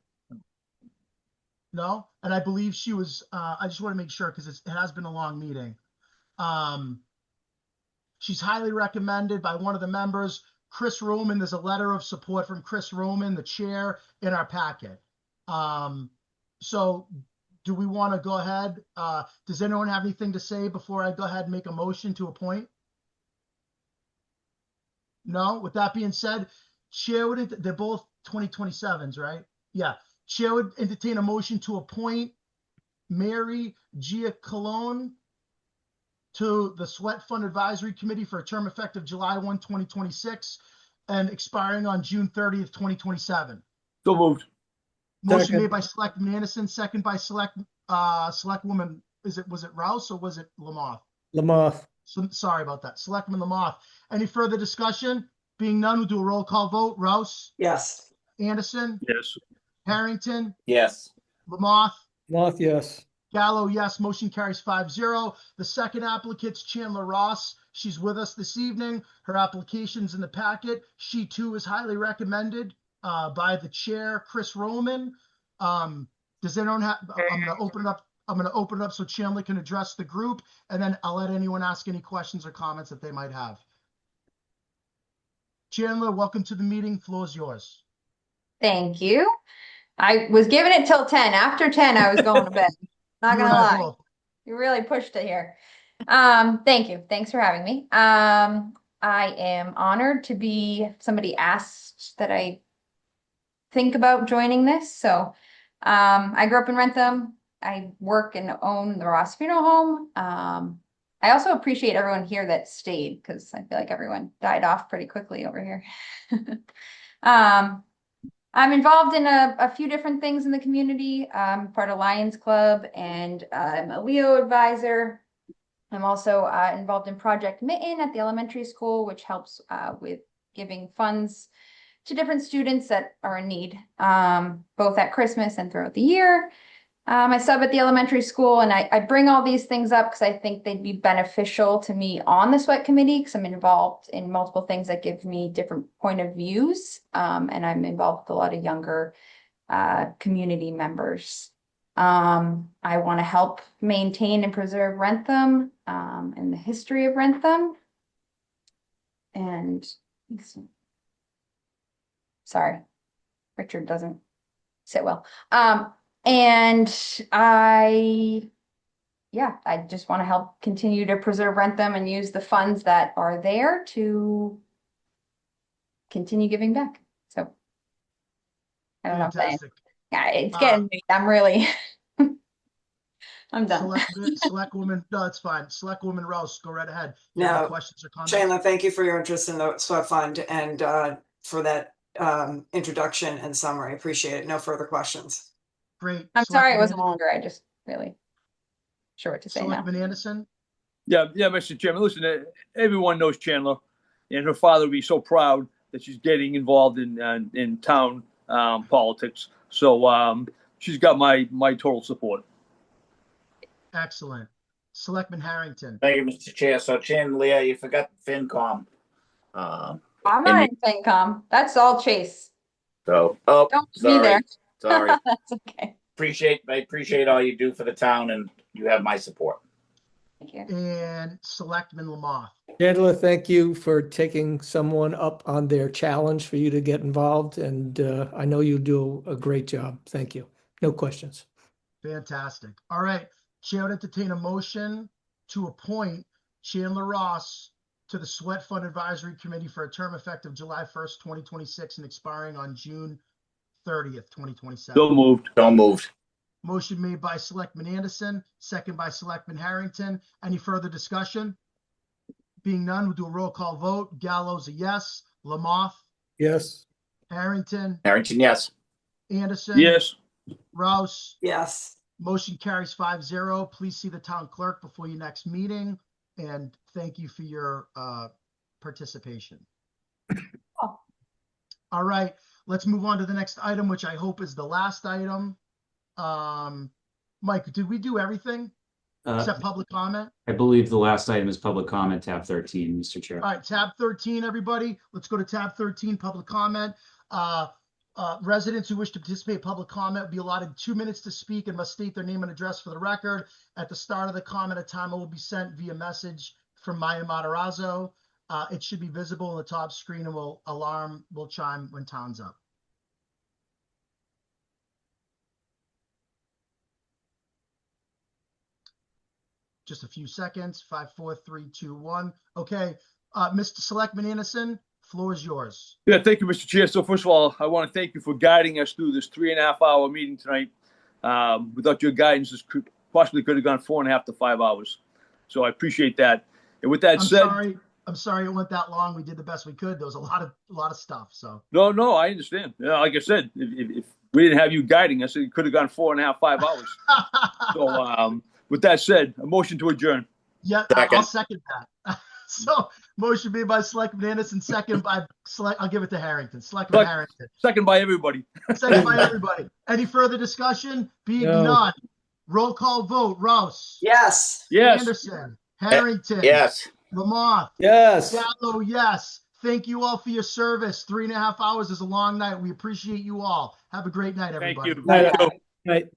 No? And I believe she was, I just want to make sure because it has been a long meeting. She's highly recommended by one of the members, Chris Roman. There's a letter of support from Chris Roman, the chair, in our packet. So do we want to go ahead? Does anyone have anything to say before I go ahead and make a motion to appoint? No? With that being said, Chair would, they're both 2027s, right? Yeah. Chair would entertain a motion to appoint Mary Giacoloni to the Sweat Fund Advisory Committee for a term effective July 1, 2026 and expiring on June 30th, 2027. So moved. Motion made by Selectman Anderson, second by Selectwoman, was it Rouse or was it Lamoth? Lamoth. So, sorry about that. Selectman Lamoth. Any further discussion? Being none, we'll do a roll call vote. Rouse? Yes. Anderson? Yes. Harrington? Yes. Lamoth? Lamoth, yes. Gallo, yes. Motion carries 5-0. The second applicant's Chandler Ross. She's with us this evening. Her application's in the packet. She too is highly recommended by the chair, Chris Roman. Does anyone have, I'm going to open it up so Chandler can address the group, and then I'll let anyone ask any questions or comments that they might have. Chandler, welcome to the meeting. Floor is yours. Thank you. I was giving it till 10. After 10, I was going to bed. Not gonna lie. You really pushed it here. Thank you. Thanks for having me. I am honored to be, somebody asked that I think about joining this. So I grew up in Wrentham. I work and own the Ross Funeral Home. I also appreciate everyone here that stayed because I feel like everyone died off pretty quickly over here. I'm involved in a few different things in the community. I'm part of Lions Club and I'm a Leo advisor. I'm also involved in Project Mitten at the elementary school, which helps with giving funds to different students that are in need, both at Christmas and throughout the year. I sub at the elementary school, and I bring all these things up because I think they'd be beneficial to me on the SWEAT committee because I'm involved in multiple things that give me different point of views, and I'm involved with a lot of younger community members. I want to help maintain and preserve Wrentham and the history of Wrentham. And sorry, Richard doesn't sit well. And I just want to help continue to preserve Wrentham and use the funds that are there to continue giving back. So I don't know if that, yeah, it's getting me. I'm really, I'm done. Selectwoman, no, it's fine. Selectwoman Rouse, go right ahead. No, questions or comments? Chandler, thank you for your interest in the SWEAT Fund and for that introduction and summary. Appreciate it. No further questions. Great. I'm sorry it wasn't longer. I just really sure what to say now. Selectman Anderson? Yeah, Mr. Chairman. Listen, everyone knows Chandler, and her father would be so proud that she's getting involved in town politics. So she's got my total support. Excellent. Selectman Harrington. Thank you, Mr. Chair. So Chandler, you forgot FinCom. I'm not in FinCom. That's all Chase. So, don't be there. Sorry. That's okay. I appreciate all you do for the town, and you have my support. Thank you. and Selectman Lamothe. Angela, thank you for taking someone up on their challenge for you to get involved. And I know you do a great job. Thank you. No questions. Fantastic. All right. Chair would entertain a motion to appoint Chandler Ross to the Sweat Fund Advisory Committee for a term effective July 1st, 2026 and expiring on June 30th, 2027. So moved. So moved. Motion made by Selectman Anderson, second by Selectman Harrington. Any further discussion? Being none, we'll do a roll call vote. Gallows, a yes. Lamothe, Yes. Harrington, Harrington, yes. Anderson, Yes. Rouse. Yes. Motion carries 5-0. Please see the town clerk before your next meeting. And thank you for your participation. Oh. All right, let's move on to the next item, which I hope is the last item. Mike, did we do everything except public comment? I believe the last item is public comment, tab 13, Mr. Chair. All right, tab 13, everybody. Let's go to tab 13, public comment. Residents who wish to participate in public comment will be allotted 2 minutes to speak and must state their name and address for the record. At the start of the comment, a timer will be sent via message from Maya Matarazzo. It should be visible on the top screen and alarm will chime when time's up. Just a few seconds. 5, 4, 3, 2, 1. Okay, Mr. Selectman Anderson, floor is yours. Yeah, thank you, Mr. Chair. So first of all, I want to thank you for guiding us through this 3.5-hour meeting tonight. Without your guidance, this possibly could have gone 4.5 to 5 hours. So I appreciate that. And with that said, I'm sorry it went that long. We did the best we could. There was a lot of stuff. So no, I understand. Yeah, like I said, if we didn't have you guiding us, it could have gone 4.5, 5 hours. So with that said, a motion to adjourn. Yeah, I'll second that. So motion made by Selectman Anderson, second by I'll give it to Harrington. Selectman Harrington. Second by everybody. Second by everybody. Any further discussion? Being none. Roll call vote. Rouse. Yes. Yes. Anderson. Harrington. Yes. Lamothe. Yes. Gallo, yes. Thank you all for your service. 3.5 hours is a long night. We appreciate you all. Have a great night, everybody. Thank you. Night.